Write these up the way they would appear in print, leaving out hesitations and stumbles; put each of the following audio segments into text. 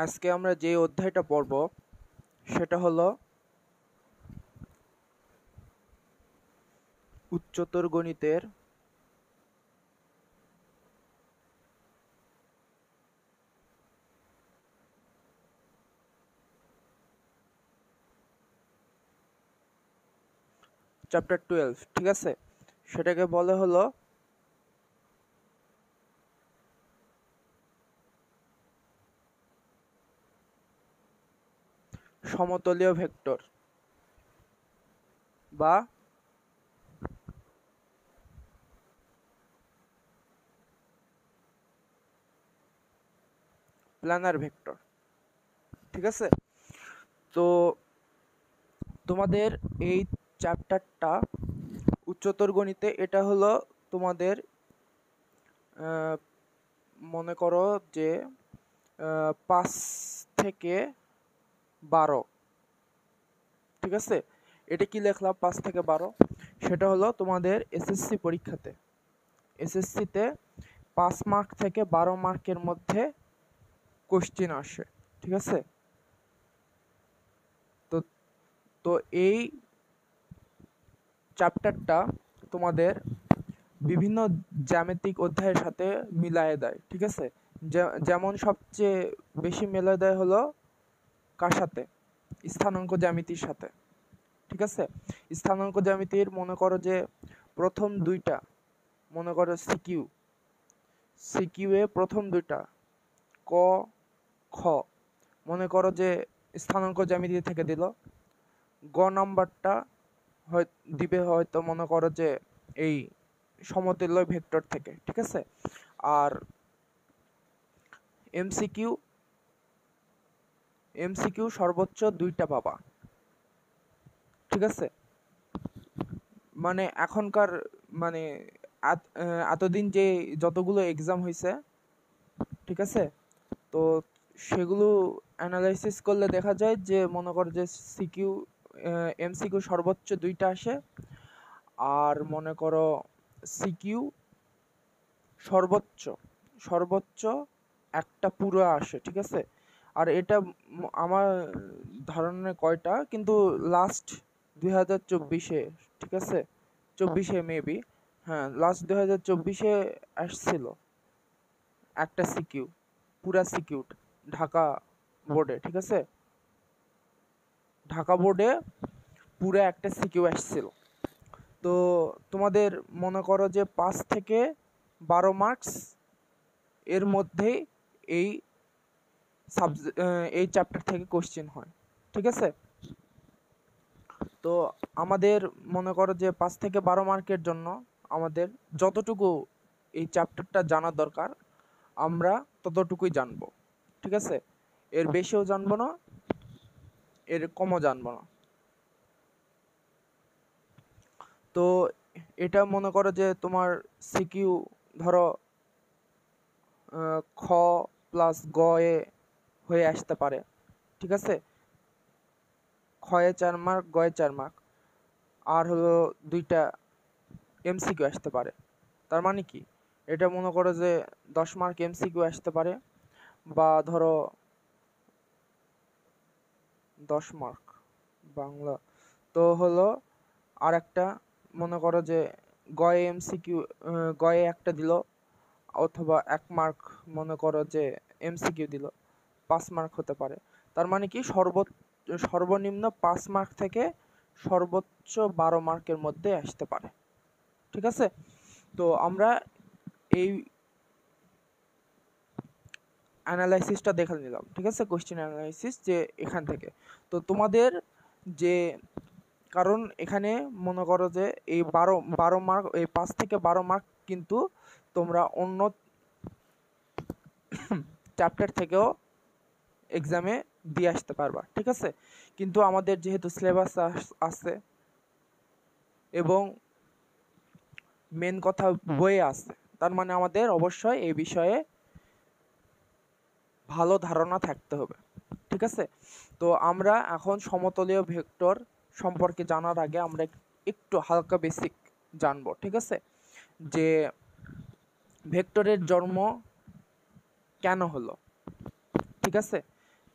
আজকে আমরা যে অধ্যায়টা পড়ব সেটা হলো উচ্চতর গণিতের চ্যাপ্টার 12, ঠিক আছে? সেটাকে বলে হলো সমতলীয় ভেক্টর বা প্ল্যানার ভেক্টর, ঠিক আছে? তো তোমাদের এই চ্যাপ্টারটা উচ্চতর গণিতে এটা হলো তোমাদের মনে করো যে 5 থেকে 12, ঠিক আছে? এটা কি লিখলাম 5 থেকে 12? সেটা হলো তোমাদের এসএসসি পরীক্ষাতে, এসএসসিতে 5 মার্ক থেকে 12 মার্কের মধ্যে কোশ্চেন আসে, ঠিক আছে? তো তো এই চ্যাপ্টারটা তোমাদের বিভিন্ন জ্যামিতিক অধ্যায়ের সাথে মিলায়ে দেয়, ঠিক আছে? যেমন সবচেয়ে বেশি মিলায়ে দেয় হলো কার সাথে? স্থানাঙ্ক জ্যামিতির সাথে, ঠিক আছে? স্থানাঙ্ক জ্যামিতির মনে করো যে প্রথম দুইটা, মনে করো সিকিউ এ প্রথম দুইটা ক খ মনে করো যে স্থানাঙ্ক জ্যামিতি থেকে দিল। গ নাম্বারটা দিবে হয়তো মনে করো যে এই সমতুল্য ভেক্টর থেকে, ঠিক আছে? আর এমসিকিউ সর্বোচ্চ 2টা পাবা, ঠিক আছে? মানে এখনকার মানে এতদিন যে যতগুলো এক্সাম হয়েছে, ঠিক আছে, তো সেগুলো অ্যানালাইসিস করলে দেখা যায় যে মনে করো যে এমসিকিউ সর্বোচ্চ 2টা আসে, আর মনে করো সিকিউ সর্বোচ্চ একটা পুরো আসে, ঠিক আছে? আর এটা আমার ধারণা কয়টা, কিন্তু লাস্ট 2024-এ, ঠিক আছে, 24-এ মেবি, হ্যাঁ লাস্ট 2024-এ আসছিল একটা পুরা সিকিউ ঢাকা বোর্ডে, ঠিক আছে? ঢাকা বোর্ডে পুরো একটা সিকিউ আসছিল। তো তোমাদের মনে করো যে 5 থেকে 12 মার্কস এর মধ্যেই এই এই চ্যাপ্টার থেকে কোশ্চেন হয়, ঠিক আছে? তো আমাদের মনে করো যে 5 থেকে 12 মার্কের জন্য আমাদের যতটুকু এই চ্যাপ্টারটা জানার দরকার আমরা ততটুকুই জানবো, ঠিক আছে? এর বেশিও জানবো না, এর কমও জানবো না। তো এটা মনে করো যে তোমার সিকিউ ধরো খ প্লাস গ এ হয়ে আসতে পারে, ঠিক আছে? খয়ে 4 মার্ক, গয়ে 4 মার্ক, আর হলো 2টা এমসিকিউ আসতে পারে। তার মানে কি, এটা মনে করো যে 10 মার্ক এমসিকিউ আসতে পারে, বা ধরো 10 মার্ক বাংলা, তো হলো আর একটা মনে করো যে গয়ে এমসিকিউ, গয়ে একটা দিল, অথবা 1 মার্ক মনে করো যে এমসিকিউ দিল, 5 মার্ক হতে পারে। তার মানে কি সর্বনিম্ন 5 মার্ক থেকে সর্বোচ্চ 12 মার্কের মধ্যে আসতে পারে, ঠিক আছে? তো আমরা এই অ্যানালাইসিসটা দেখে নিলাম, ঠিক আছে? কোশ্চেন অ্যানালাইসিস যে এখান থেকে। তো তোমাদের যে, কারণ এখানে মনে করো যে এই 12 মার্ক, এই 5 থেকে 12 মার্ক কিন্তু তোমরা অন্য চ্যাপ্টার থেকেও এক্সামে দিয়ে আসতে পারবা, ঠিক আছে? কিন্তু আমাদের যেহেতু সিলেবাস আছে এবং মেন কথা বইয়ে আছে, তার মানে আমাদের অবশ্যই এই বিষয়ে ভালো ধারণা থাকতে হবে, ঠিক আছে? তো আমরা এখন সমতলীয় ভেক্টর সম্পর্কে জানার আগে আমরা একটু হালকা বেসিক জানবো, ঠিক আছে? যে ভেক্টরের জন্ম কেন হলো, ঠিক আছে?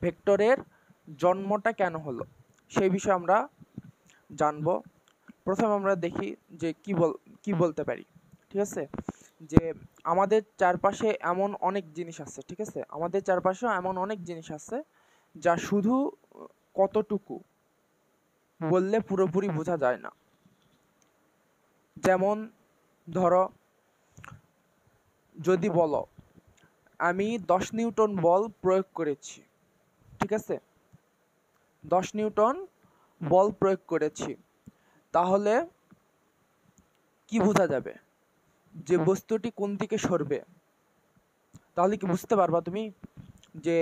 ভেক্টরের জন্মটা কেন হলো সেই বিষয়ে আমরা জানব। প্রথমে আমরা দেখি যে কি বলতে পারি। ঠিক আছে, যে আমাদের চারপাশে এমন অনেক জিনিস আছে, ঠিক আছে, আমাদের চারপাশেও এমন অনেক জিনিস আছে যা শুধু কতটুকু বললে পুরোপুরি বোঝা যায় না। যেমন ধরো, যদি বলো আমি 10 নিউটন বল প্রয়োগ করেছি, ঠিক আছে, 10 নিউটন বল প্রয়োগ করেছি, তাহলে কি বোঝা যাবে? যে বস্তুটি কোন দিকে সরবে। তাহলে কি বুঝতে পারবা তুমি যে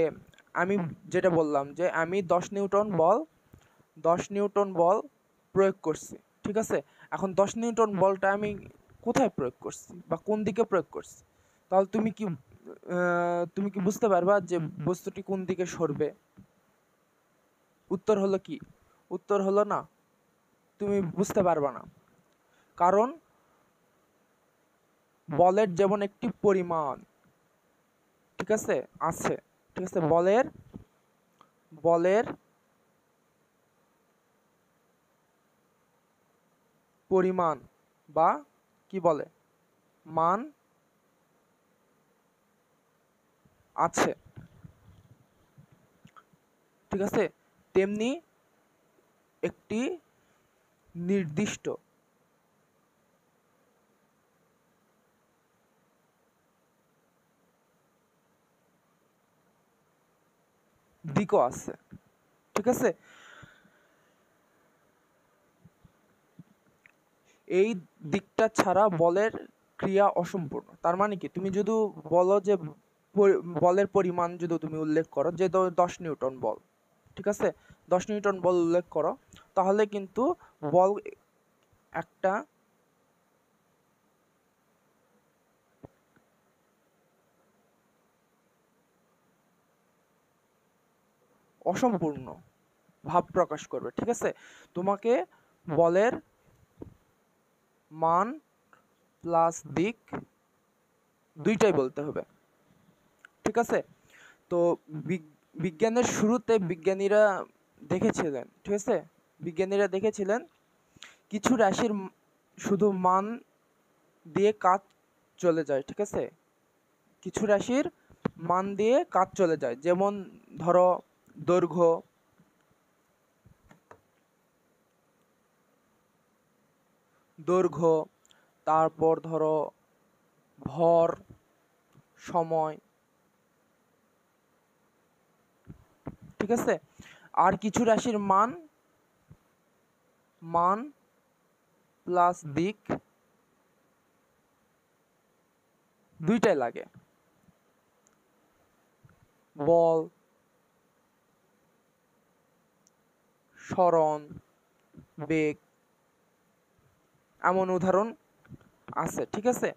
আমি যেটা বললাম যে আমি 10 নিউটন বল প্রয়োগ করছি, ঠিক আছে, এখন 10 নিউটন বলটা আমি কোথায় প্রয়োগ করছি বা কোন দিকে প্রয়োগ করছি, তাহলে তুমি কি বুঝতে পারবা যে বস্তুটি কোন দিকে সরবে? উত্তর হলো কি? উত্তর হলো না, তুমি বুঝতে পারবা না। কারণ বলের যেমন একটি পরিমাণ, ঠিক আছে, আছে, ঠিক আছে, বলের পরিমাণ বা কি বলে মান আছে, ঠিক আছে, তেমনি একটি নির্দিষ্ট দিকও আছে, ঠিক আছে। এই দিকটা ছাড়া বলের ক্রিয়া অসম্পূর্ণ। তার মানে কি, তুমি যদি বলো যে বলের পরিমাণ যদি তুমি উল্লেখ করো যে 10 নিউটন বল, ঠিক আছে, 10 নিউটন বল উল্লেখ করো, তাহলে কিন্তু বল একটা অসম্পূর্ণ ভাব প্রকাশ করবে, ঠিক আছে। তোমাকে বলের মান প্লাস দিক দুইটাই বলতে হবে, ঠিক আছে। তো বিজ্ঞানের শুরুতে বিজ্ঞানীরা দেখেছিলেন, ঠিক আছে, বিজ্ঞানীরা দেখেছিলেন কিছু রাশির শুধু মান দিয়ে কাজ চলে যায়, ঠিক আছে, কিছু রাশির মান দিয়ে কাজ চলে যায়। যেমন ধরো দৈর্ঘ্য, তারপর ধরো ভর, সময়, ঠিক আছে। আর কিছু রাশির মান প্লাস দিক দুইটাই লাগে। বল, সরণ, বেগ, এমন উদাহরণ আছে, ঠিক আছে।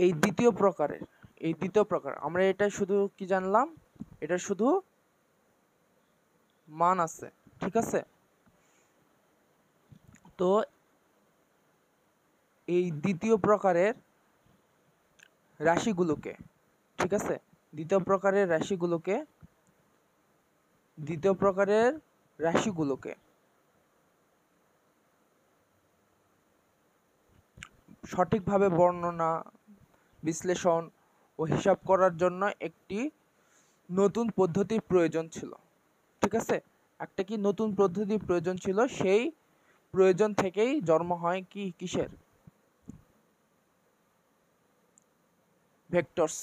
এই দ্বিতীয় প্রকার আমরা এটা শুধু কি জানলাম, এটা শুধু মান আছে, ঠিক আছে। তো এই দ্বিতীয় প্রকারের রাশিগুলোকে, ঠিক আছে, দ্বিতীয় প্রকারের রাশিগুলোকে সঠিকভাবে বর্ণনা, বিশ্লেষণ ও হিসাব করার জন্য একটি নতুন পদ্ধতির প্রয়োজন ছিল, ঠিক আছে। একটা কি নতুন পদ্ধতির প্রয়োজন ছিল, সেই প্রয়োজন থেকেই জন্ম হয় কি কিসের? ভেক্টরস,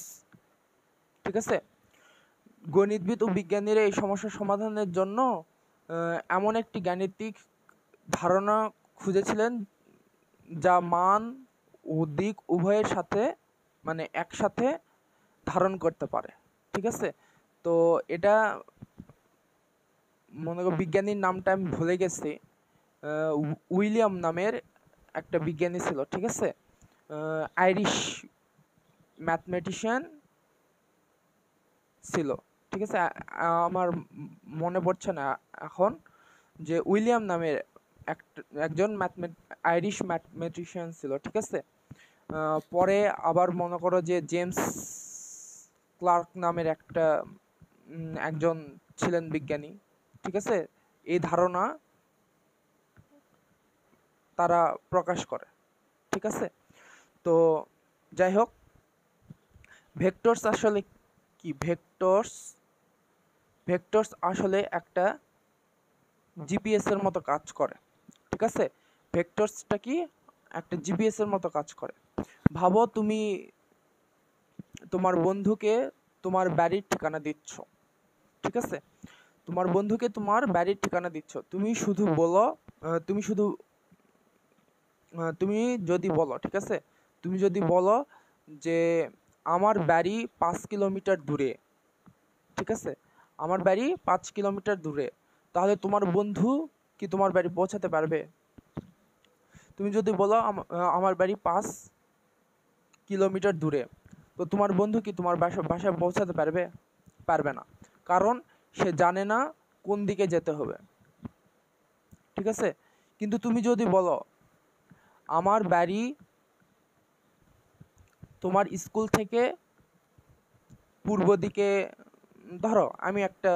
ঠিক আছে। গণিতবিদ ও বিজ্ঞানীরা এই সমস্যা সমাধানের জন্য এমন একটি গাণিতিক ধারণা খুঁজেছিলেন যা মান ও দিক উভয়ের সাথে মানে একসাথে ধারণ করতে পারে, ঠিক আছে। তো এটা মনে করো বিজ্ঞানীর নামটা আমি ভুলে গেছি, উইলিয়াম নামের একটা বিজ্ঞানী ছিল, ঠিক আছে, আইরিশ ম্যাথমেটিশিয়ান ছিল, ঠিক আছে। আমার মনে পড়ছে না এখন, যে উইলিয়াম নামের একজন আইরিশ ম্যাথমেটিশিয়ান ছিল, ঠিক আছে। পরে আবার মনে করো যে জেমস ক্লার্ক নামের একজন ছিলেন বিজ্ঞানী, ঠিক আছে। এই ধারণা তারা প্রকাশ করে, ঠিক আছে। তো যাই হোক, ভেক্টরস আসলে কি? ভেক্টরস আসলে একটা জিপিএস এর মতো কাজ করে, ঠিক আছে। ভেক্টরসটা কি? একটা জিপিএস এর মতো কাজ করে। ভাবো তুমি তোমার বন্ধুকে তোমার বাড়ির ঠিকানা দিচ্ছ, ঠিক আছে। তোমার বন্ধুকে তোমার বাড়ির ঠিকানা দিচ্ছ, তুমি শুধু বলো, তুমি যদি বলো, ঠিক আছে, তুমি যদি বলো যে আমার বাড়ি 5 কিলোমিটার দূরে, ঠিক আছে, আমার বাড়ি 5 কিলোমিটার দূরে, তাহলে তোমার বন্ধু কি তোমার বাড়ি পৌঁছাতে পারবে? তুমি যদি বলো আমার বাড়ি 5 কিলোমিটার দূরে, তো তোমার বন্ধু কি তোমার বাসায় পৌঁছাতে পারবে? পারবে না, কারণ সে জানে না কোন দিকে যেতে হবে, ঠিক আছে। কিন্তু তুমি যদি বলো আমার বাড়ি তোমার স্কুল থেকে পূর্ব দিকে, ধরো আমি একটা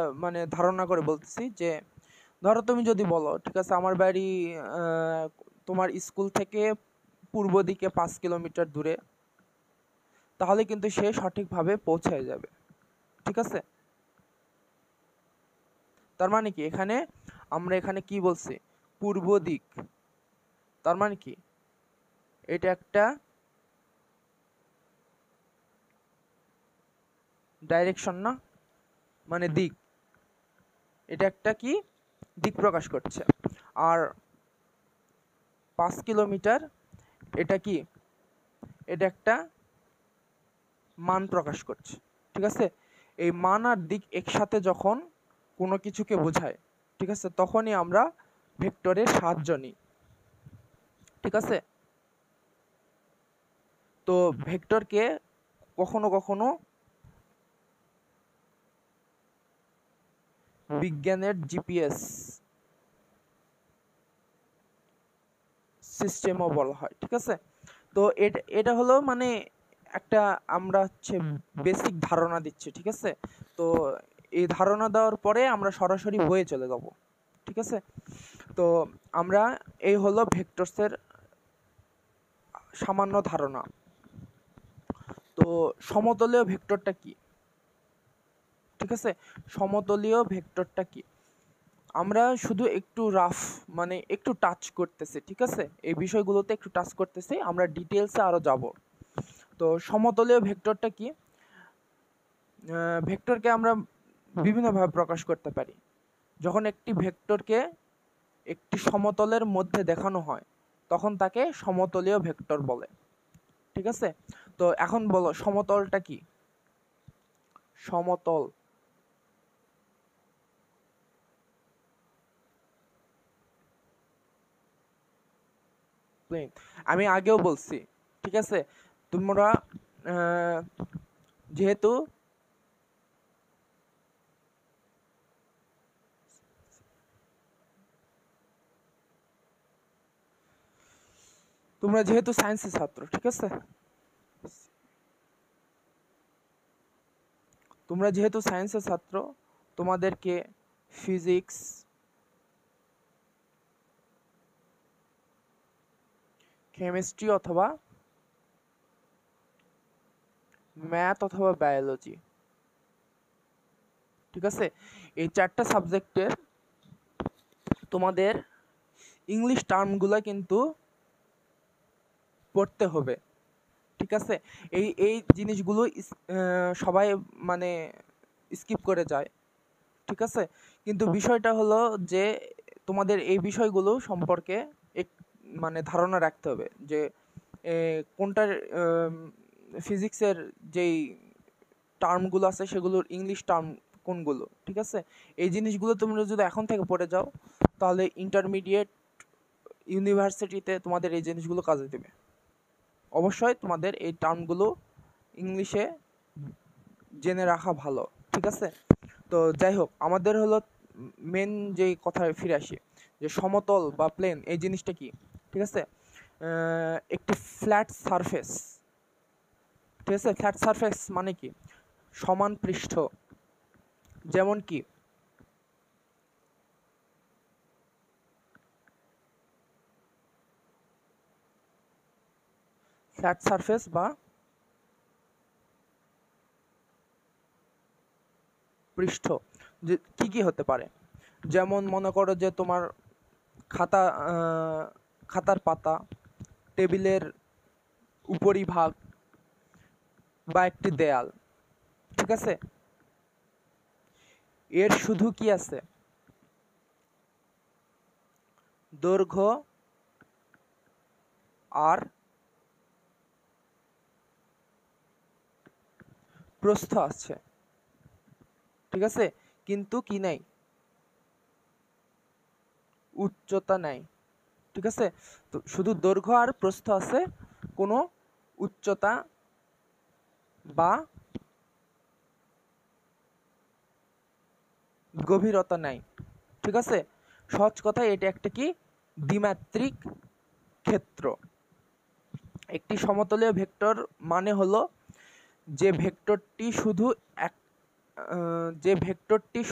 ধারণা করে বলতেছি, যে ধরো তুমি যদি বলো, ঠিক আছে, আমার বাড়ি তোমার স্কুল থেকে পূর্ব দিকে 5 কিলোমিটার দূরে, তাহলে কিন্তু সে সঠিকভাবে পৌঁছে যাবে, ঠিক আছে। তার মানে কি, আমরা এখানে কি বলছি? পূর্ব দিক, তার মানে কি এটা একটা ডাইরেকশন না, মানে দিক, এটা একটা কি দিক প্রকাশ করছে। আর 5 কিলোমিটার এটা কি? এটা একটা মান প্রকাশ করছে, ঠিক আছে। এই মান আর দিক একসাথে যখন কোনো কিছুকে বোঝায়, ঠিক আছে, তখনই আমরা ভেক্টরের সাহায্য নিই, ঠিক আছে। তো ভেক্টরকে কখনো কখনো বিজ্ঞানের জিপিএস সিস্টেমও বলা হয়, ঠিক আছে। তো এটা হলো একটা আমরা বেসিক ধারণা দিচ্ছি, ঠিক আছে। তো এই ধারণা দেওয়ার পরে আমরা সরাসরি বইয়ে চলে যাব, ঠিক আছে। তো আমরা এই হলো ভেক্টরসের সামান্য ধারণা। তো সমতলীয় ভেক্টরটা কি? ঠিক আছে, সমতলীয় ভেক্টরটা কি? আমরা শুধু একটু রাফ একটু টাচ করতেছি, ঠিক আছে, এই বিষয়গুলোতে একটু টাচ করতেছি, আমরা ডিটেলসে আরো যাব। তো সমতলীয় ভেক্টরটা কি? ভেক্টরকে আমরা বিভিন্নভাবে প্রকাশ করতে পারি। যখন একটি ভেক্টরকে একটি সমতলের মধ্যে দেখানো হয়, তখন তাকে সমতলীয় ভেক্টর বলে, ঠিক আছে। তো এখন বলো, সমতলটা কি? সমতল, প্লেন, আমি আগেও বলছি, ঠিক আছে। তোমরা যেহেতু সায়েন্সের ছাত্র, ঠিক আছে, তোমরা যেহেতু সায়েন্সের ছাত্র, তোমাদেরকে ফিজিক্স, কেমিস্ট্রি অথবা ম্যাথ অথবা বায়োলজি, ঠিক আছে, এই 4টা সাবজেক্টের তোমাদের ইংলিশ টার্মগুলো কিন্তু পড়তে হবে, ঠিক আছে। এই জিনিসগুলো সবাই স্কিপ করে যায়, ঠিক আছে। কিন্তু বিষয়টা হলো যে তোমাদের এই বিষয়গুলো সম্পর্কে এক ধারণা রাখতে হবে, যে কোনটার ফিজিক্সের যেই টার্মগুলো আছে সেগুলোর ইংলিশ টার্ম কোনগুলো, ঠিক আছে। এই জিনিসগুলো তোমরা যদি এখন থেকে পড়ে যাও, তাহলে ইন্টারমিডিয়েট ইউনিভার্সিটিতে তোমাদের এই জিনিসগুলো কাজে দেবে। অবশ্যই তোমাদের এই টার্মগুলো ইংলিশে জেনে রাখা ভালো, ঠিক আছে। তো যাই হোক, আমাদের হলো মেন যেই কথায় ফিরে আসি, যে সমতল বা প্লেন এই জিনিসটা কি, ঠিক আছে। একটি ফ্ল্যাট সারফেস, ঠিক আছে। ফ্ল্যাট সারফেস মানে কি? সমান পৃষ্ঠ, যেমন কি ফ্ল্যাট সারফেস বা পৃষ্ঠ যে কি কি হতে পারে, যেমন মনে করো যে তোমার খাতার পাতা, টেবিলের উপরিভাগ বা একটি দেয়াল। ঠিক আছে, এর শুধু কি আছে, দৈর্ঘ্য আর প্রস্থ আছে। ঠিক আছে, কিন্তু কি নাই, উচ্চতা নাই। ঠিক আছে, তো শুধু দৈর্ঘ্য আর প্রস্থ আছে, কোনো উচ্চতা বা গভীরতা নাই। ঠিক আছে, সহজ কথায় এটা একটা কি, দ্বিমাত্রিক ক্ষেত্র। একটি সমতলীয় ভেক্টর মানে হলো যে ভেক্টরটি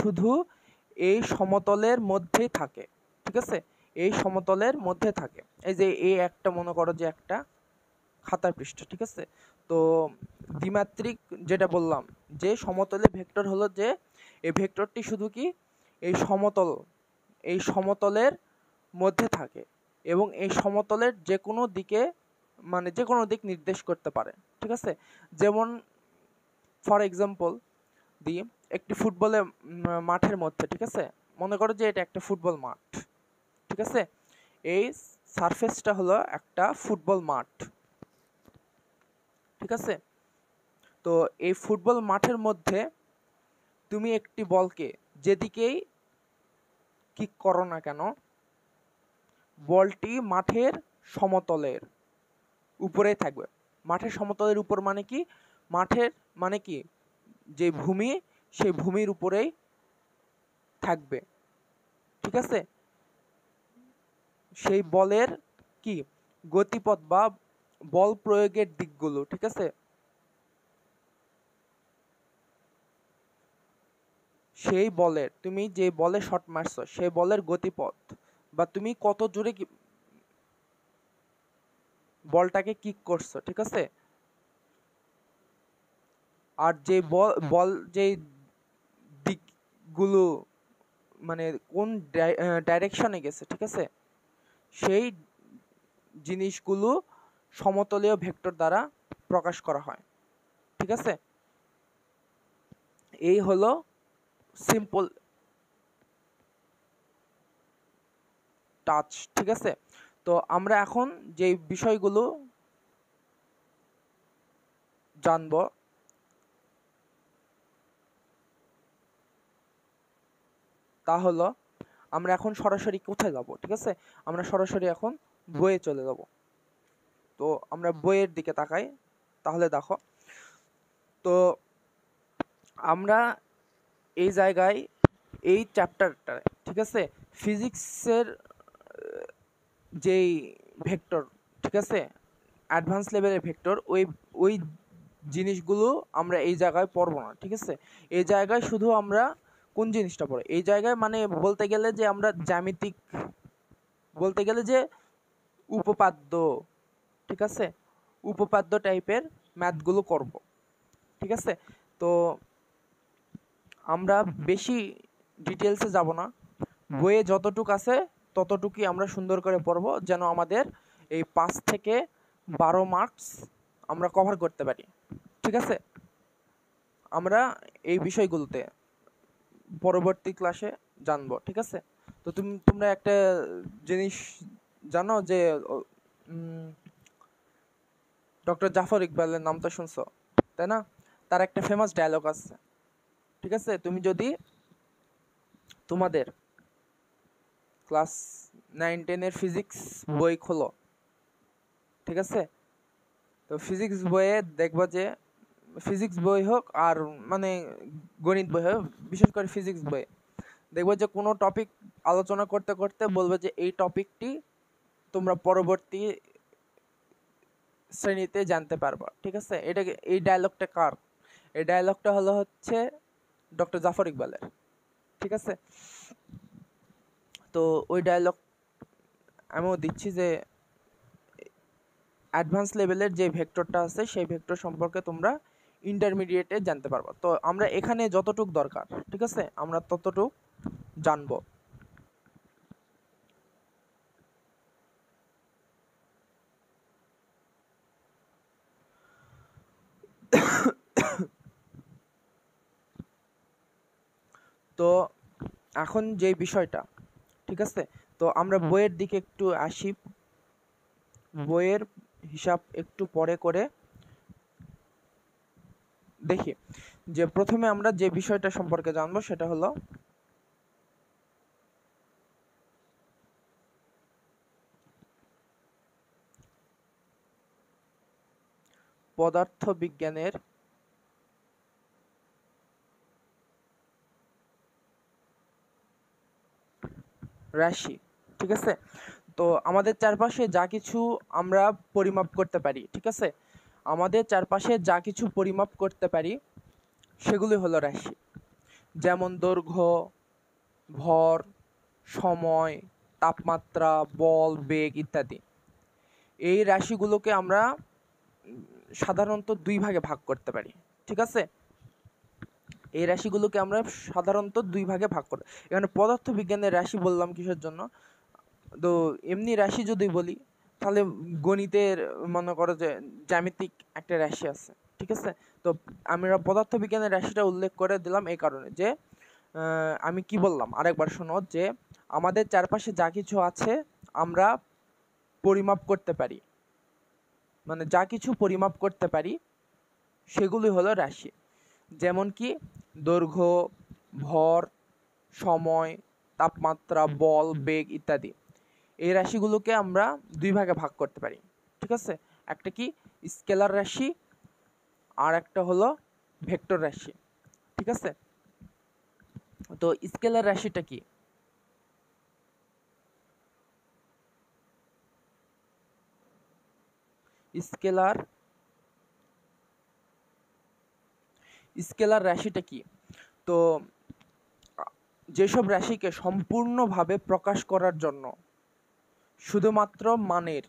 শুধু এই সমতলের মধ্যেই থাকে। ঠিক আছে, এই সমতলের মধ্যে থাকে। এই যে এই একটা মনে করো যে একটা খাতার পৃষ্ঠ। ঠিক আছে, তো দ্বিমাত্রিক যেটা বললাম যে সমতলে ভেক্টর হলো যে এই ভেক্টরটি শুধু কি এই সমতলের মধ্যে থাকে এবং এই সমতলের যে কোনো দিকে, মানে যে কোনো দিক নির্দেশ করতে পারে। ঠিক আছে, যেমন ফর এক্সাম্পল দিই, একটি ফুটবলের মাঠের মধ্যে, ঠিক আছে, মনে করো যে এটা একটা ফুটবল মাঠ। ঠিক আছে, এই সারফেসটা হলো একটা ফুটবল মাঠ। ঠিক আছে, তো এই ফুটবল মাঠের মধ্যে তুমি একটি বলকে যেদিকেই কিক করো না কেন, বলটি মাঠের সমতলের উপরে থাকবে। মাঠের সমতলের উপর মানে কি, মাঠের মানে কি, যে ভূমি, সেই ভূমির উপরেই থাকবে। ঠিক আছে, সেই বলের কি গতিপথ বা বল প্রয়োগের দিকগুলো, ঠিক আছে, সেই বলের, তুমি যে বলে শট মারছো সেই বলের গতিপথ বা তুমি কত জোরে বলটাকে কিক করছো। ঠিক আছে, আর যে বল যে দিকগুলো, মানে কোন ডাইরেকশনে গেছে, ঠিক আছে, সেই জিনিসগুলো সমতলীয় ভেক্টর দ্বারা প্রকাশ করা হয়। ঠিক আছে, এই হলো সিম্পল টাচ। ঠিক আছে, তো আমরা এখন যে বিষয়গুলো জানবো তা হলো, আমরা এখন সরাসরি কোথায় যাব। ঠিক আছে, আমরা সরাসরি এখন বইয়ে চলে যাব। তো আমরা বইয়ের দিকে তাকাই, তাহলে দেখো, তো আমরা এই জায়গায় এই চ্যাপ্টারটায়, ঠিক আছে, ফিজিক্সের যেই ভেক্টর, ঠিক আছে, অ্যাডভান্স লেভেলের ভেক্টর, ওই জিনিসগুলো আমরা এই জায়গায় পড়বো না। ঠিক আছে, এই জায়গায় শুধু আমরা কোন জিনিসটা পড়ে, এই জায়গায় মানে বলতে গেলে যে আমরা জ্যামিতিক, বলতে গেলে যে উপপাদ্য, ঠিক আছে, উপপাদ্য টাইপের ম্যাথগুলো করব। ঠিক আছে, তো আমরা বেশি ডিটেলসে যাব না, বইয়ে যতটুক আছে ততটুকুই আমরা সুন্দর করে পড়ব, যেন আমাদের এই 5 থেকে 12 মার্কস আমরা কভার করতে পারি। ঠিক আছে, আমরা এই বিষয়গুলোতে পরবর্তী ক্লাসে জানবো। ঠিক আছে, তো তোমরা একটা জিনিস জানো যে ডক্টর জাফর ইকবালের নামটা শুনছো, তাই না? তার একটা ফেমাস ডায়লগ আছে। ঠিক আছে, তুমি যদি তোমাদের ক্লাস 9-10-এর ফিজিক্স বই খোলো, ঠিক আছে, তো ফিজিক্স বইয়ে দেখবা যে, ফিজিক্স বই হোক আর মানে গণিত বই হোক, বিশেষ করে ফিজিক্স বই, দেখবো যে কোনো টপিক আলোচনা করতে করতে বলবে যে এই টপিকটি তোমরা পরবর্তী শ্রেণীতে জানতে পারবা। ঠিক আছে, এটা এই ডায়লগটা কার? এই ডায়লগটা হচ্ছে ডক্টর জাফর ইকবালের, ঠিক আছে। তো ওই ডায়লগ আমিও দিচ্ছি যে অ্যাডভান্স লেভেলের যে ভেক্টরটা আছে সেই ভেক্টর সম্পর্কে তোমরা ইন্টারমিডিয়েটে জানতে পারবা। তো আমরা এখানে যতটুক দরকার, ঠিক আছে, আমরা ততটুক জানবো। তো এখন যে বিষয়টা, ঠিক আছে, তো আমরা বইয়ের দিকে একটু আসি। বইয়ের হিসাব একটু পরে করে দেখি যে প্রথমে আমরা যে বিষয়টা সম্পর্কে জানবো সেটা হলো পদার্থবিজ্ঞানের রাশি, ঠিক আছে। তো আমাদের চারপাশে যা কিছু আমরা পরিমাপ করতে পারি, ঠিক আছে, আমাদের চারপাশে যা কিছু পরিমাপ করতে পারি সেগুলি হলো রাশি। যেমন দৈর্ঘ্য, ভর, সময়, তাপমাত্রা, বল, বেগ ইত্যাদি। এই রাশিগুলোকে আমরা সাধারণত দুই ভাগে ভাগ করতে পারি, ঠিক আছে। এই রাশিগুলোকে আমরা সাধারণত দুই ভাগে ভাগ করি। এখানে পদার্থবিজ্ঞানের রাশি বললাম কিসের জন্য? তো এমনি রাশি যদি বলি তাহলে গণিতের মনে করো যে জ্যামিতিক একটা রাশি আছে, ঠিক আছে। তো আমরা পদার্থবিজ্ঞানের রাশিটা উল্লেখ করে দিলাম এই কারণে যে আমি কি বললাম আরেকবার শোনো, যে আমাদের চারপাশে যা কিছু আছে আমরা পরিমাপ করতে পারি, মানে যা কিছু পরিমাপ করতে পারি সেগুলি হলো রাশি। যেমন কি দৈর্ঘ্য, ভর, সময়, তাপমাত্রা, বল, বেগ ইত্যাদি। এই রাশিগুলোকে আমরা দুই ভাগে ভাগ করতে পারি, ঠিক আছে। একটা কি স্কেলার রাশি, আর একটা হলো ভেক্টর রাশি, ঠিক আছে। তো স্কেলার রাশিটা কি? স্কেলার রাশিটা কি? তো যেসব রাশিকে সম্পূর্ণভাবে প্রকাশ করার জন্য শুধুমাত্র মানের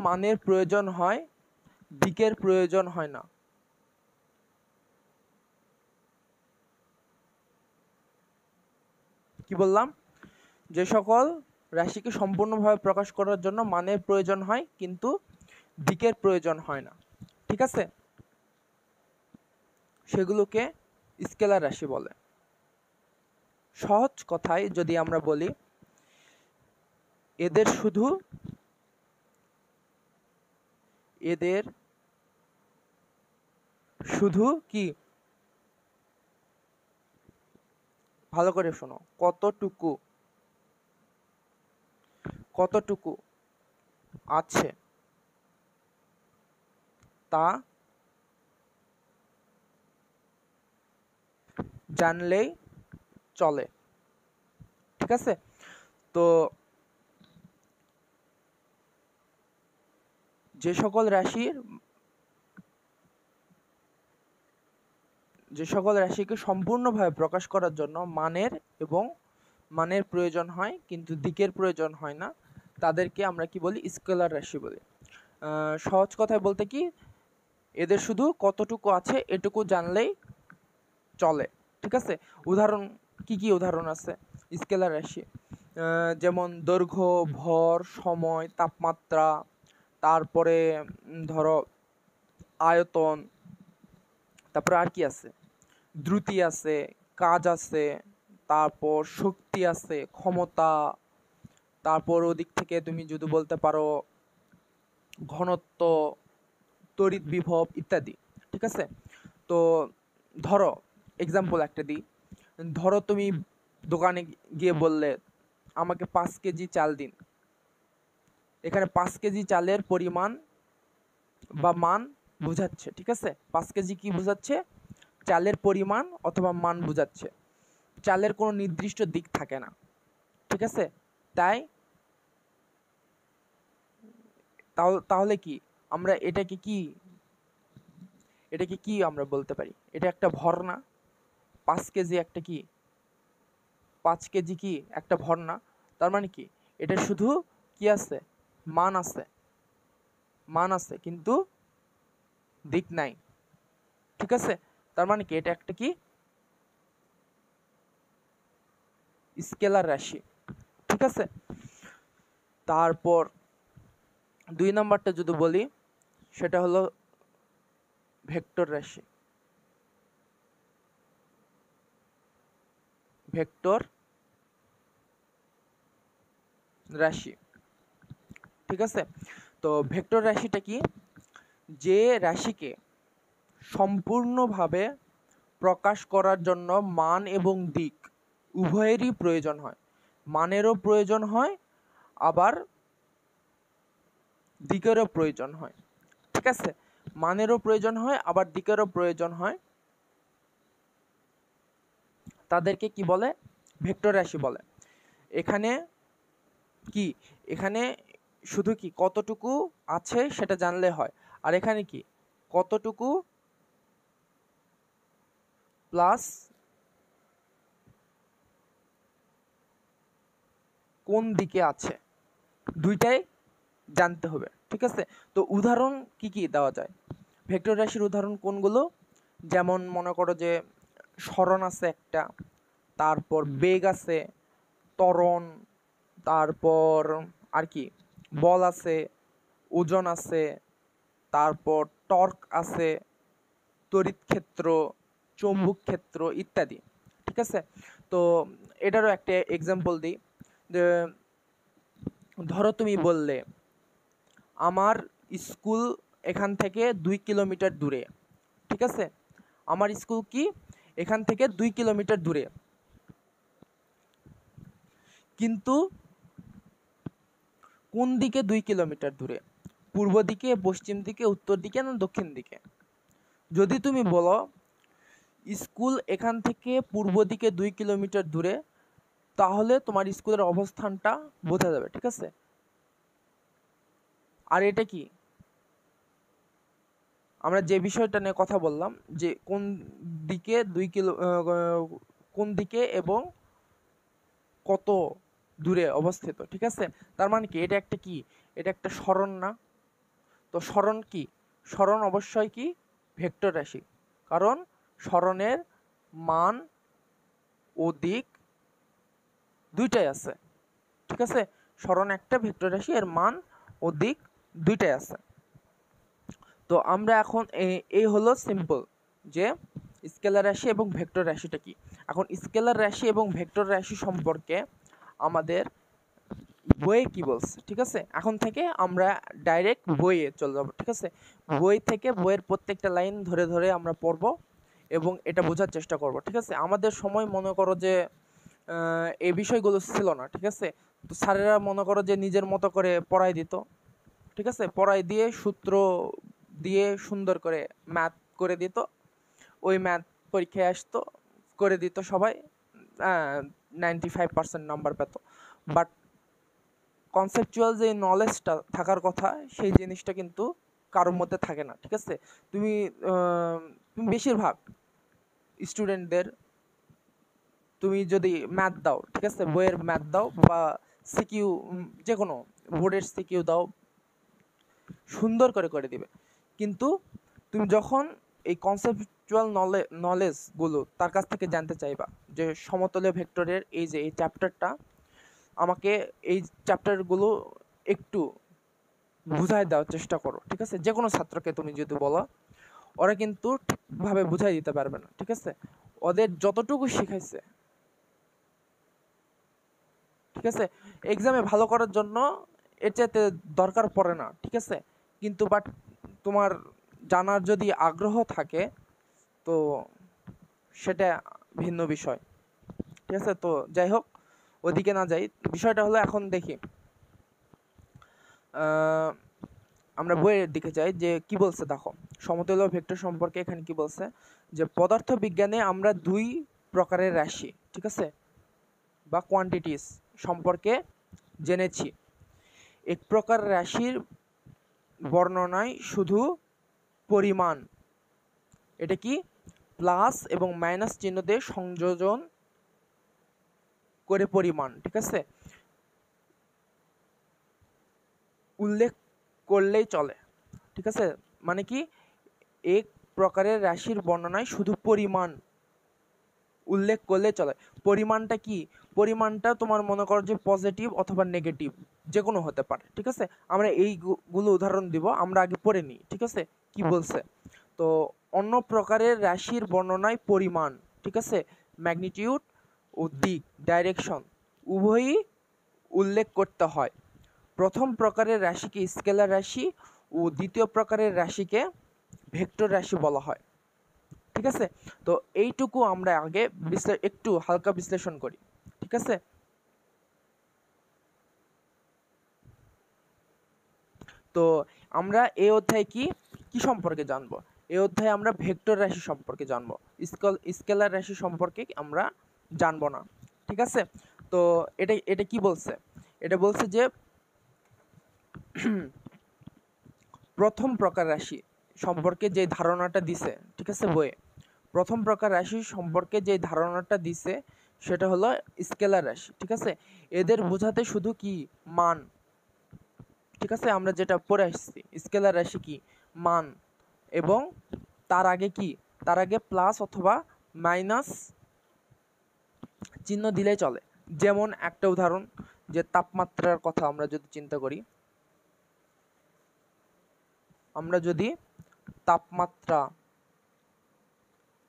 মানের প্রয়োজন হয়, দিকের প্রয়োজন হয় না। কি বললাম? যে সকল রাশিকে সম্পূর্ণভাবে প্রকাশ করার জন্য মানের প্রয়োজন হয় কিন্তু দিকের প্রয়োজন হয় না, ঠিক আছে, সেগুলোকে স্কেলার রাশি বলে। সহজ কথায় যদি আমরা বলি, এদের শুধু কি, ভালো করে শোনো, কতটুকু আছে তা জানলেই চলে, ঠিক আছে। তো যে সকল রাশিকে সম্পূর্ণভাবে প্রকাশ করার জন্য মানের প্রয়োজন হয় কিন্তু দিকের প্রয়োজন হয় না, তাদেরকে আমরা কি বলি? স্কেলার রাশি বলি। সহজ কথায় বলতে কি, এদের শুধু কতটুকু আছে এটুকু জানলেই চলে, ঠিক আছে। উদাহরণ কি উদাহরণ আছে স্কেলার রাশি? যেমন দৈর্ঘ্য, ভর, সময়, তাপমাত্রা, তারপরে ধরো আয়তন, তারপরে আর কি আছে, দ্রুতি আছে, কাজ আছে, তারপর শক্তি আছে, ক্ষমতা, তারপর ওদিক থেকে তুমি যদি বলতে পারো ঘনত্ব, তড়িৎ বিভব ইত্যাদি, ঠিক আছে। তো ধরো এক্সাম্পল একটা দিই, ধরো তুমি দোকানে গিয়ে বললে আমাকে 5 কেজি চাল দিন। এখানে 5 কেজি চালের পরিমাণ বা মান বোঝাচ্ছে, ঠিক আছে। 5 কেজি কি বোঝাচ্ছে? চালের পরিমাণ অথবা মান বোঝাচ্ছে। চালের কোনো নির্দিষ্ট দিক থাকে না, ঠিক আছে? তাই তাহলে কি আমরা এটাকে কি আমরা বলতে পারি? এটা একটা ভর না? 5 কেজি একটা কি 5 কেজি কি একটা ভর না? তার মানে কি এটা শুধু কি আছে, মান আছে কিন্তু দিক নাই, ঠিক আছে? তার মানে কি এটা একটা কি স্কেলার রাশি, ঠিক আছে? তারপর 2 নাম্বারটা যদি বলি সেটা হলো ভেক্টর রাশি। ভেক্টর রাশি, ঠিক আছে? তো ভেক্টর রাশিটা কি? যে রাশিকে সম্পূর্ণভাবে প্রকাশ করার জন্য মান এবং দিক উভয়েরই প্রয়োজন হয়। মানেরও প্রয়োজন হয়, আবার দিকেরও প্রয়োজন হয়, ঠিক আছে? মানেরও প্রয়োজন হয়, আবার দিকেরও প্রয়োজন হয়। তাদেরকে কি বলে? ভেক্টর রাশি বলে। এখানে কি, এখানে শুধু কি কতটুকু আছে সেটা জানলে হয়, আর এখানে কি কতটুকু প্লাস কোন দিকে আছে দুইটাই জানতে হবে, ঠিক আছে? তো উদাহরণ কি কি দেওয়া যায় ভেক্টর রাশির? উদাহরণ কোনগুলো? যেমন মনে করো যে সরণ আছে একটা, তারপর বেগ আছে, ত্বরণ, তারপর আর কি বল আছে, ওজন আছে, তারপর টর্ক আছে, তড়িৎ ক্ষেত্র, চৌম্বক ক্ষেত্র ইত্যাদি, ঠিক আছে? তো এটারও একটা এক্সাম্পল দিই। যে ধরো তুমি বললে আমার স্কুল এখান থেকে 2 কিলোমিটার দূরে, ঠিক আছে? আমার স্কুল কি এখান থেকে 2 কিলোমিটার দূরে, কিন্তু কোন দিকে 2 কিলোমিটার দূরে? পূর্ব দিকে, পশ্চিম দিকে, উত্তর দিকে না দক্ষিণ দিকে? যদি তুমি বলো স্কুল এখান থেকে পূর্ব দিকে 2 কিলোমিটার দূরে, তাহলে তোমার স্কুলের অবস্থানটা বোঝা যাবে, ঠিক আছে? আর এটা কি আমরা যে বিষয়টা নিয়ে কথা বললাম, যে কোন দিকে কোন দিকে এবং কত দূরে অবস্থিত, ঠিক আছে? তার মানে কি এটা একটা কি, এটা একটা সরণ না? তো সরণ কি, সরণ অবশ্যই কি ভেক্টর রাশি, কারণ সরণের মান ও দিক দুইটাই আছে, ঠিক আছে? সরণ একটা ভেক্টর রাশি, এর মান ও দিক দুইটাই আছে। তো আমরা এখন এই হলো সিম্পল যে স্কেলার রাশি এবং ভেক্টর রাশিটা কি। এখন স্কেলার রাশি এবং ভেক্টর রাশি সম্পর্কে আমাদের বইয়ে কি বলছে, ঠিক আছে? এখন থেকে আমরা ডাইরেক্ট বইয়ে চলে যাবো, ঠিক আছে? বই থেকে বইয়ের প্রত্যেকটা লাইন ধরে ধরে আমরা পড়বো এবং এটা বোঝার চেষ্টা করব, ঠিক আছে? আমাদের সময় মনে করো যে এই বিষয়গুলো ছিল না, ঠিক আছে? তো স্যারেরা মনে করো যে নিজের মতো করে পড়াই দিত, ঠিক আছে? পড়াই দিয়ে সূত্র দিয়ে সুন্দর করে ম্যাথ করে দিত, ওই ম্যাথ পরীক্ষায় আসতো, করে দিত সবাই, 95% নাম্বার পেত। বাট কনসেপচুয়াল যে নলেজটা থাকার কথা সেই জিনিসটা কিন্তু কারোর মধ্যে থাকে না, ঠিক আছে? তুমি বেশিরভাগ স্টুডেন্টদের তুমি যদি ম্যাথ দাও, ঠিক আছে, বইয়ের ম্যাথ দাও বা সিকিউ, যে কোনো বোর্ডের সিকিউ দাও, সুন্দর করে করে দিবে, কিন্তু তুমি যখন এই কনসেপচুয়াল নলেজগুলো তার কাছ থেকে জানতে চাইবা যে সমতলীয় ভেক্টরের এই যে এই চ্যাপ্টারটা, আমাকে এই চ্যাপ্টারগুলো একটু বুঝাই দেওয়ার চেষ্টা করো, ঠিক আছে? যে কোনো ছাত্রকে তুমি যদি বলো, ওরা কিন্তু ঠিকভাবে বুঝাই দিতে পারবে না, ঠিক আছে? ওদের যতটুকু শিখাইছে, ঠিক আছে, এক্সামে ভালো করার জন্য এর চাইতে দরকার পড়ে না, ঠিক আছে? কিন্তু বাট তোমার জানার যদি আগ্রহ থাকে তো সেটা ভিন্ন বিষয়, ঠিক আছে? তো যাই হোক, ওদিকে না যাই, বিষয়টা হলো এখন দেখি আমরা বইয়ের দিকে যাই যে কি বলছে। দেখো সমতলীয় ভেক্টর সম্পর্কে এখানে কি বলছে, যে পদার্থ বিজ্ঞানে আমরা দুই প্রকারের রাশি, ঠিক আছে, বা কোয়ান্টিটিস সম্পর্কে জেনেছি। এক প্রকার রাশির বর্ণনায় শুধু পরিমাণ, এটা কি প্লাস এবং মাইনাস চিহ্ন দিয়ে সংযোজন করে পরিমাণ, ঠিক আছে, উল্লেখ করলেই চলে, ঠিক আছে। মানে কি এক প্রকারের রাশির বর্ণনায় শুধু পরিমাণ উল্লেখ করলে চলে। পরিমাণটা কি? পরিমাণটা তোমার মনে করো যে পজিটিভ অথবা নেগেটিভ যে কোনো হতে পারে, ঠিক আছে। আমরা এইগুলো উদাহরণ দিব, আমরা আগে পড়ে নিই, ঠিক আছে, কি বলছে। তো অন্য প্রকারের রাশির বর্ণনায় পরিমাণ, ঠিক আছে, ম্যাগনিটিউড ও দিক, ডাইরেকশন উভয়ই উল্লেখ করতে হয়। প্রথম প্রকারের রাশিকে স্কেলার রাশি ও দ্বিতীয় প্রকারের রাশিকে ভেক্টর রাশি বলা হয়, ঠিক আছে। তো এইটুকু আমরা আগে একটু হালকা বিশ্লেষণ করি, ঠিক আছে। তো আমরা এই অধ্যায়ে কি কি সম্পর্কে জানবো? এই অধ্যায়ে আমরা ভেক্টর রাশি সম্পর্কে জানবো, স্কেলার রাশি সম্পর্কে আমরা জানবো না, ঠিক আছে। তো এটা এটা কি বলছে? এটা বলছে যে প্রথম প্রকার রাশি সম্পর্কে যে ধারণাটা দিছে, ঠিক আছে, বইয়ে প্রথম প্রকার রাশি সম্পর্কে যে ধারণাটা দিছে সেটা হলো স্কেলার রাশি, ঠিক আছে। এদের বোঝাতে শুধু কি মান, ঠিক আছে, আমরা যেটা পড়ে আসছি স্কেলার রাশি কি মান, এবং তার আগে কি, তার আগে প্লাস অথবা মাইনাস চিহ্ন দিলেই চলে। যেমন একটা উদাহরণ, যে তাপমাত্রার কথা আমরা যদি চিন্তা করি, আমরা যদি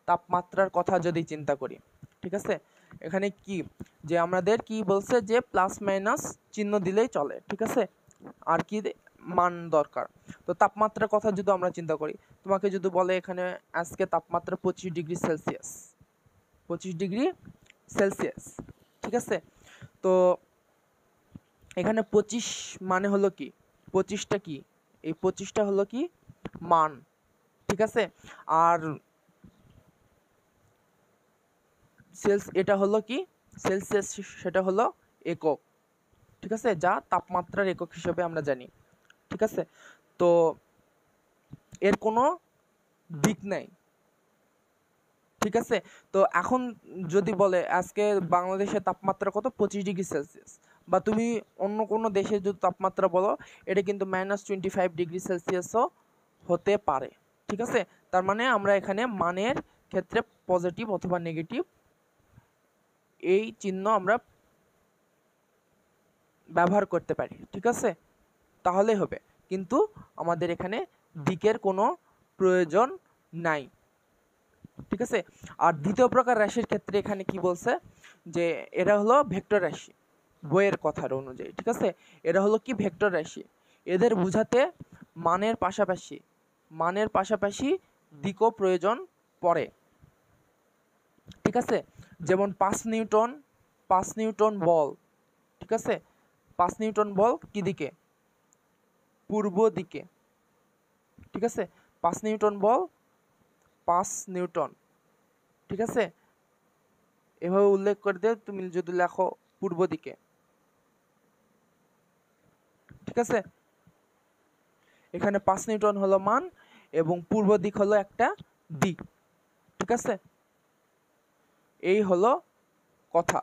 তাপমাত্রার কথা যদি চিন্তা করি, ঠিক আছে, এখানে কি যে আমাদের কি বলছে যে প্লাস মাইনাস চিহ্ন দিলেই চলে, ঠিক আছে, আর কি মান দরকার। তো তাপমাত্রার কথা যদি আমরা চিন্তা করি, তোমাকে যদি বলে এখানে আজকে তাপমাত্রা 25 ডিগ্রি সেলসিয়াস, 25 ডিগ্রি সেলসিয়াস, ঠিক আছে। তো এখানে 25 মানে হলো কি, 25টা কি, এই 25টা হলো কি মান, ঠিক আছে। আর এটা হলো কি সেলসিয়াস, সেটা হলো একক, ঠিক আছে, যা তাপমাত্রার একক হিসেবে আমরা জানি, ঠিক আছে। তো এর কোনো দিক নাই, ঠিক আছে। তো এখন যদি বলে আজকে বাংলাদেশের তাপমাত্রা কত, 25 ডিগ্রি সেলসিয়াস, বা তুমি অন্য কোনো দেশে যদি তাপমাত্রা বলো, এটা কিন্তু -25 ডিগ্রি সেলসিয়াসও হতে পারে, ঠিক আছে। তার মানে আমরা এখানে মানের ক্ষেত্রে পজিটিভ অথবা নেগেটিভ এই চিহ্ন আমরা ব্যবহার করতে পারি, ঠিক আছে, তাহলেই হবে। কিন্তু আমাদের এখানে দিকের কোনো প্রয়োজন নাই, ঠিক আছে। আর দ্বিতীয় প্রকার রাশির ক্ষেত্রে এখানে কি বলছে যে এরা হলো ভেক্টর রাশি, বইয়ের কথার অনুযায়ী, ঠিক আছে। এরা হলো কি ভেক্টর রাশি, এদের বুঝাতে মানের পাশাপাশি দিকও প্রয়োজন পড়ে, ঠিক আছে। যেমন 5 নিউটন বল, ঠিক আছে, 5 নিউটন বল কি দিকে, পূর্ব দিকে, ঠিক আছে। 5 নিউটন বল 5 নিউটন, ঠিক আছে, এভাবে উল্লেখ করে দে তুমি যদি লেখো পূর্ব দিকে, ঠিক আছে। এখানে 5 নিউটন হলো মান এবং পূর্ব দিক হলো একটা দিক, ঠিক আছে। এই হলো কথা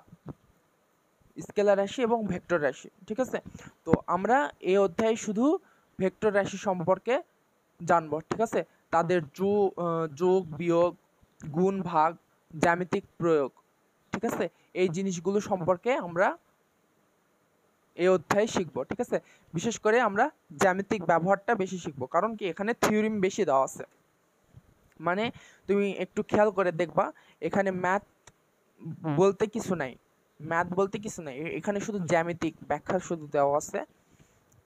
স্কেলার রাশি এবং ভেক্টর রাশি, ঠিক আছে। তো আমরা এই অধ্যায়ে শুধু ভেক্টর রাশি সম্পর্কে জানবো, ঠিক আছে। তাদের যোগ বিয়োগ, গুণ ভাগ, জ্যামিতিক প্রয়োগ, ঠিক আছে, এই জিনিসগুলো সম্পর্কে আমরা এই অধ্যায়ে শিখবো, ঠিক আছে। বিশেষ করে আমরা জ্যামিতিক ব্যবহারটা বেশি শিখবো, কারণ কি এখানে থিওরিম বেশি দেওয়া আছে। মানে তুমি একটু খেয়াল করে দেখবা এখানে ম্যাথ বলতে কিছু নাই, এখানে শুধু জ্যামিতিক ব্যাখ্যা শুধু দেওয়া আছে।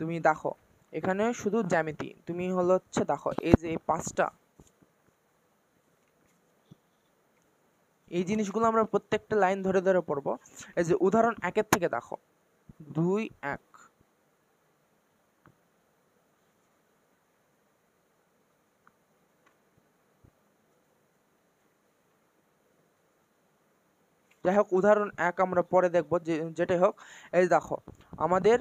তুমি দেখো এখানে শুধু জ্যামিতি, তুমি হচ্ছে দেখো এই যে পাঁচটা, এই জিনিসগুলো আমরা প্রত্যেকটা লাইন ধরে ধরে পড়বো। এই যে উদাহরণ 1 থেকে দেখো, 2 1, যাই হোক, উদাহরণ 1 আমরা পরে দেখব, যেটাই হোক। এই দেখো আমাদের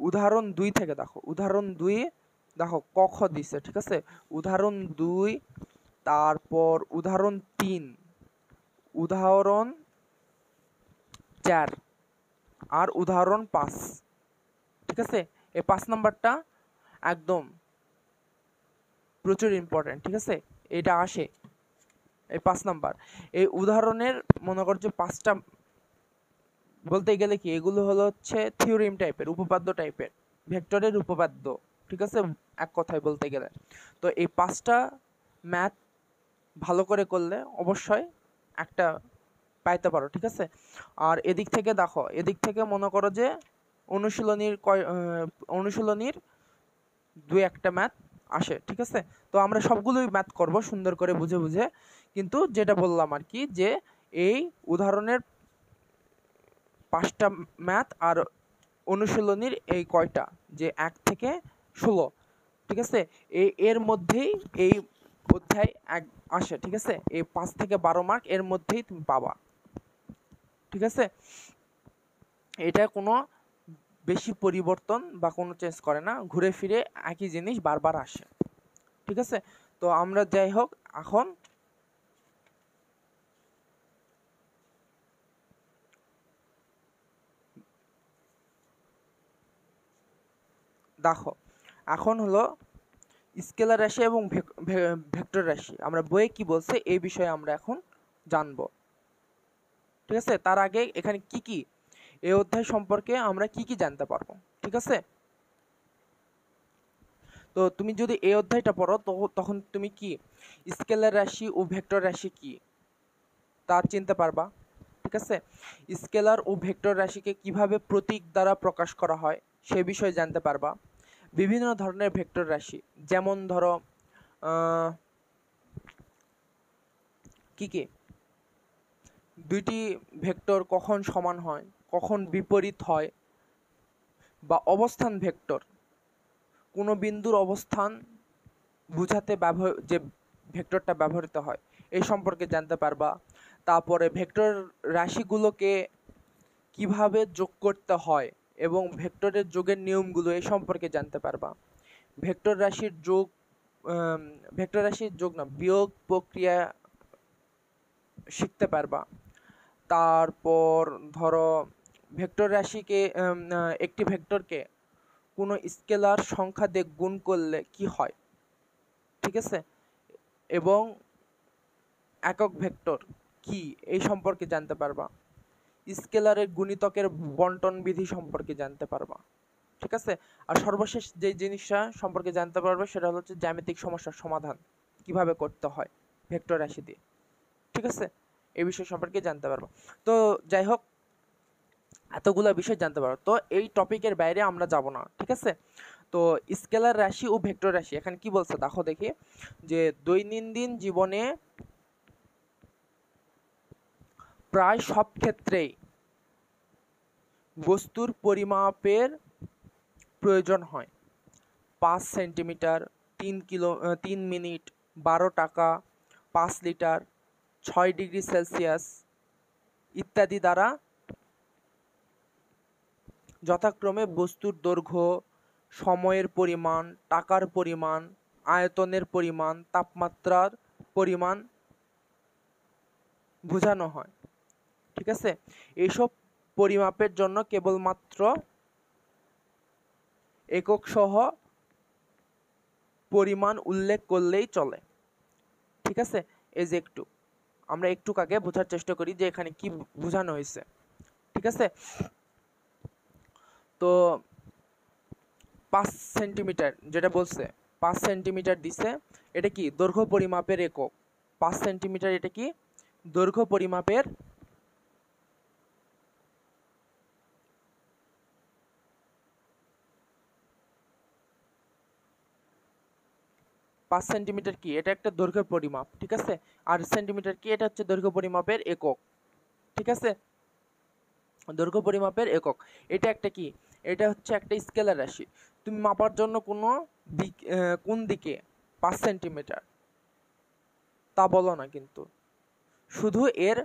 উদাহরণ 2 থেকে দেখো, উদাহরণ 2 দেখো ক খ দিছে, ঠিক আছে। উদাহরণ 2, তারপর উদাহরণ 3, উদাহরণ 4 আর উদাহরণ 5, ঠিক আছে। এই 5 নাম্বারটা একদম প্রচুর ইম্পর্টেন্ট, ঠিক আছে। এটা আসে এই 5 নাম্বার। এই উদাহরণের মনে করছো 5টা বলতে গেলে কি, এগুলো হলো হচ্ছে থিওরিম টাইপের, উপপাদ্য টাইপের, ভেক্টরের উপপাদ্য, ঠিক আছে, এক কথায় বলতে গেলে। তো এই 5টা ম্যাথ ভালো করে করলে অবশ্যই একটা পাইতে পারো, ঠিক আছে। আর এদিক থেকে দেখো, এদিক থেকে মনে করো যে অনুশীলনীর 2-1টা ম্যাথ আসে, ঠিক আছে। তো আমরা সবগুলোই ম্যাথ করব সুন্দর করে বুঝে বুঝে, কিন্তু যেটা বললাম আর কি, যে এই উদাহরণের 5টা ম্যাথ আর অনুশীলনীর এই কয়টা, যে 1 থেকে 16, ঠিক আছে, এর মধ্যেই এই অধ্যায় আসে, ঠিক আছে। এই 5 থেকে 12 মার্ক এর মধ্যেই তুমি পাবা, ঠিক আছে। এটা কোনো বেশি পরিবর্তন বা কোনো চেঞ্জ করে না, ঘুরে ফিরে একই জিনিস বারবার আসে, ঠিক আছে। তো আমরা যাই হোক, এখন দেখো, এখন হলো স্কেলার রাশি এবং ভেক্টর রাশি আমরা বইয়ে কি বলছে এই বিষয়ে আমরা এখন জানবো, ঠিক আছে। তার আগে এখানে কি কি এই অধ্যায় সম্পর্কে আমরা কি কি জানতে পারবো, ঠিক আছে। তো তুমি যদি এই অধ্যায়টা পড়ো, তখন তুমি কি স্কেলার রাশি ও ভেক্টর রাশি কি তা চিনতে পারবা, ঠিক আছে। স্কেলার ও ভেক্টর রাশিকে কিভাবে প্রতীক দ্বারা প্রকাশ করা হয় সে বিষয়ে জানতে পারবা। বিভিন্ন ধরনের ভেক্টর রাশি, যেমন ধরো কি কি দুইটি ভেক্টর কখন সমান হয়, কখন বিপরীত হয়, বা অবস্থান ভেক্টর, কোনো বিন্দুর অবস্থান বুঝাতে যে ভেক্টরটা ব্যবহৃত হয় এই সম্পর্কে জানতে পারবা। তারপরে ভেক্টর রাশিগুলোকে কিভাবে যোগ করতে হয় এবং ভেক্টরের যোগের নিয়মগুলো এই সম্পর্কে জানতে পারবা। ভেক্টর রাশির যোগ না, বিয়োগ প্রক্রিয়া শিখতে পারবা। তারপর ধরো ভেক্টর রাশিকে একটি ভেক্টরকে কোনো স্কেলার সংখ্যা দিয়ে গুণ করলে কি হয়, ঠিক আছে, এবং একক ভেক্টর কি এই সম্পর্কে জানতে পারবা। স্কেলারের গুণিতকের বন্টন বিধি সম্পর্কে জানতে পারবা, ঠিক আছে। আর সর্বশেষ যে জিনিসটা সম্পর্কে জানতে পারবে সেটা হচ্ছে জ্যামিতিক সমস্যার সমাধান কিভাবে করতে হয় ভেক্টর রাশি দিয়ে, ঠিক আছে। এই বিষয় সম্পর্কে জানতে পারবো। তো যাই হোক, এতগুলো বিষয় জানতে পারো, তো এই টপিকের বাইরে আমরা যাব না, ঠিক আছে। তো স্কেলার রাশি ও ভেক্টর রাশি এখানে কি বলছে দেখো দেখি, যে দৈনন্দিন জীবনে প্রায় সব ক্ষেত্রেই বস্তুর পরিমাপের প্রয়োজন হয়। 5 সেন্টিমিটার, 3 মিনিট, 12 টাকা, 5 লিটার, 6 ডিগ্রি সেলসিয়াস ইত্যাদি দ্বারা যথাক্রমে বস্তুর দৈর্ঘ্য, সময়ের পরিমাণ, টাকার পরিমাণ, আয়তনের পরিমাণ, তাপমাত্রার পরিমাণ বোঝানো হয়, ঠিক আছে। এইসব পরিমাপের জন্য কেবলমাত্র একক সহ পরিমাণ উল্লেখ করলেই চলে, ঠিক আছে। এই যে আমরা একটু আগে বোঝার চেষ্টা করি যে এখানে কি বোঝানো হয়েছে, ঠিক আছে। তো 5 সেন্টিমিটার যেটা বলছে, 5 সেন্টিমিটার দিছে, এটা কি দৈর্ঘ্য পরিমাপের একক। 5 সেন্টিমিটার এটা কি দৈর্ঘ্য পরিমাপের 5 সেন্টিমিটার কি এটা একটা দৈর্ঘ্য পরিমাপ, ঠিক আছে। আর সেন্টিমিটার কি এটা হচ্ছে দৈর্ঘ্য পরিমাপের একক, ঠিক আছে। দৈর্ঘ্য পরিমাপের একক এটা একটা কি, এটা হচ্ছে একটা স্কেলার রাশি। তুমি মাপার জন্য কোন দিকে 5 সেন্টিমিটার তা বলো না, কিন্তু শুধু এর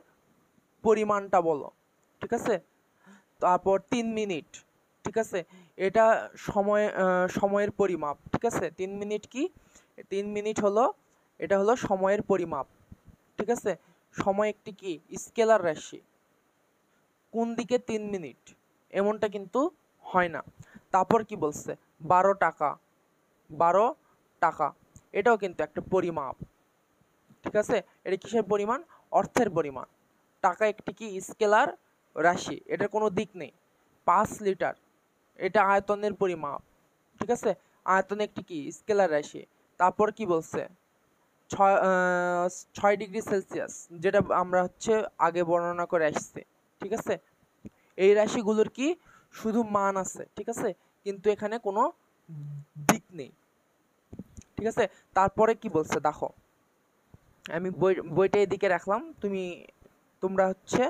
পরিমাণটা বলো, ঠিক আছে। তারপর 3 মিনিট, ঠিক আছে, এটা সময়ের পরিমাপ, ঠিক আছে। 3 মিনিট কি, 3 মিনিট হলো, এটা হলো সময়ের পরিমাপ, ঠিক আছে। সময় একটি কি স্কেলার রাশি, কোন দিকে 3 মিনিট এমনটা কিন্তু হয় না। তারপর কি বলছে 12 টাকা, 12 টাকা এটাও কিন্তু একটা পরিমাপ, ঠিক আছে। এটা কিসের পরিমাণ, অর্থের পরিমাণ। টাকা একটি কি স্কেলার রাশি, এটার কোনো দিক নেই। 5 লিটার এটা আয়তনের পরিমাপ, ঠিক আছে। আয়তন একটি কি স্কেলার রাশি। তারপর কি বলছে 6 ডিগ্রি সেলসিয়াস, যেটা আমরা হচ্ছে আগে বর্ণনা করে আসছি, ঠিক আছে। এই রাশিগুলোর কি শুধু মান আছে, ঠিক আছে, কিন্তু এখানে কোনো দিক নেই, ঠিক আছে। তারপরে কি বলছে দেখো, আমি বইটা এদিকে রাখলাম, তোমরা হচ্ছে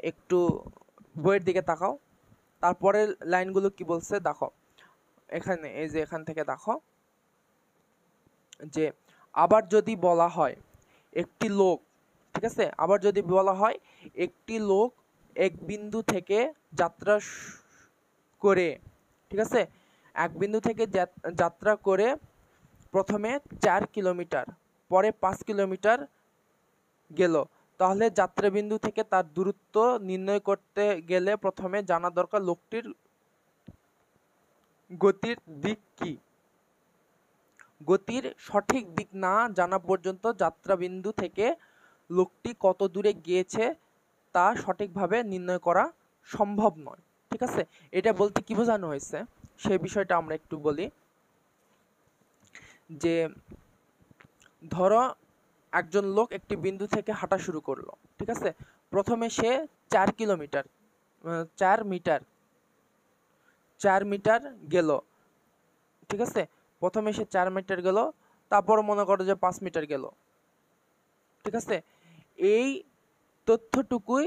একটু বইয়ের দিকে তাকাও। তারপরের লাইনগুলো কি বলছে দেখো, এখানে এই যে এখান থেকে দেখো যে আবার যদি বলা হয় একটি লোক, ঠিক আছে, আবার যদি বলা হয় একটি লোক এক বিন্দু থেকে যাত্রা করে, ঠিক আছে, এক বিন্দু থেকে যাত্রা করে প্রথমে 4 কিলোমিটার, পরে 5 কিলোমিটার গেল, তাহলে যাত্রাবিন্দু থেকে তার দূরত্ব নির্ণয় করতে গেলে প্রথমে জানা দরকার লোকটির গতির দিক কি। গতির সঠিক দিক না জানা পর্যন্ত যাত্রাবিন্দু থেকে লোকটি কত দূরে গিয়েছে তা সঠিকভাবে নির্ণয় করা সম্ভব নয়, ঠিক আছে। এটা বলতে কি বোঝানো হয়েছে সেই বিষয়টা আমরা একটু বলি। যে ধরো একজন লোক একটি বিন্দু থেকে হাঁটা শুরু করলো, ঠিক আছে। প্রথমে সে 4 কিলোমিটার 4 মিটার গেল, ঠিক আছে। প্রথমে সে 4 মিটার গেল, তারপর মনে করো যে 5 মিটার গেল, ঠিক আছে। এই তথ্যটুকুই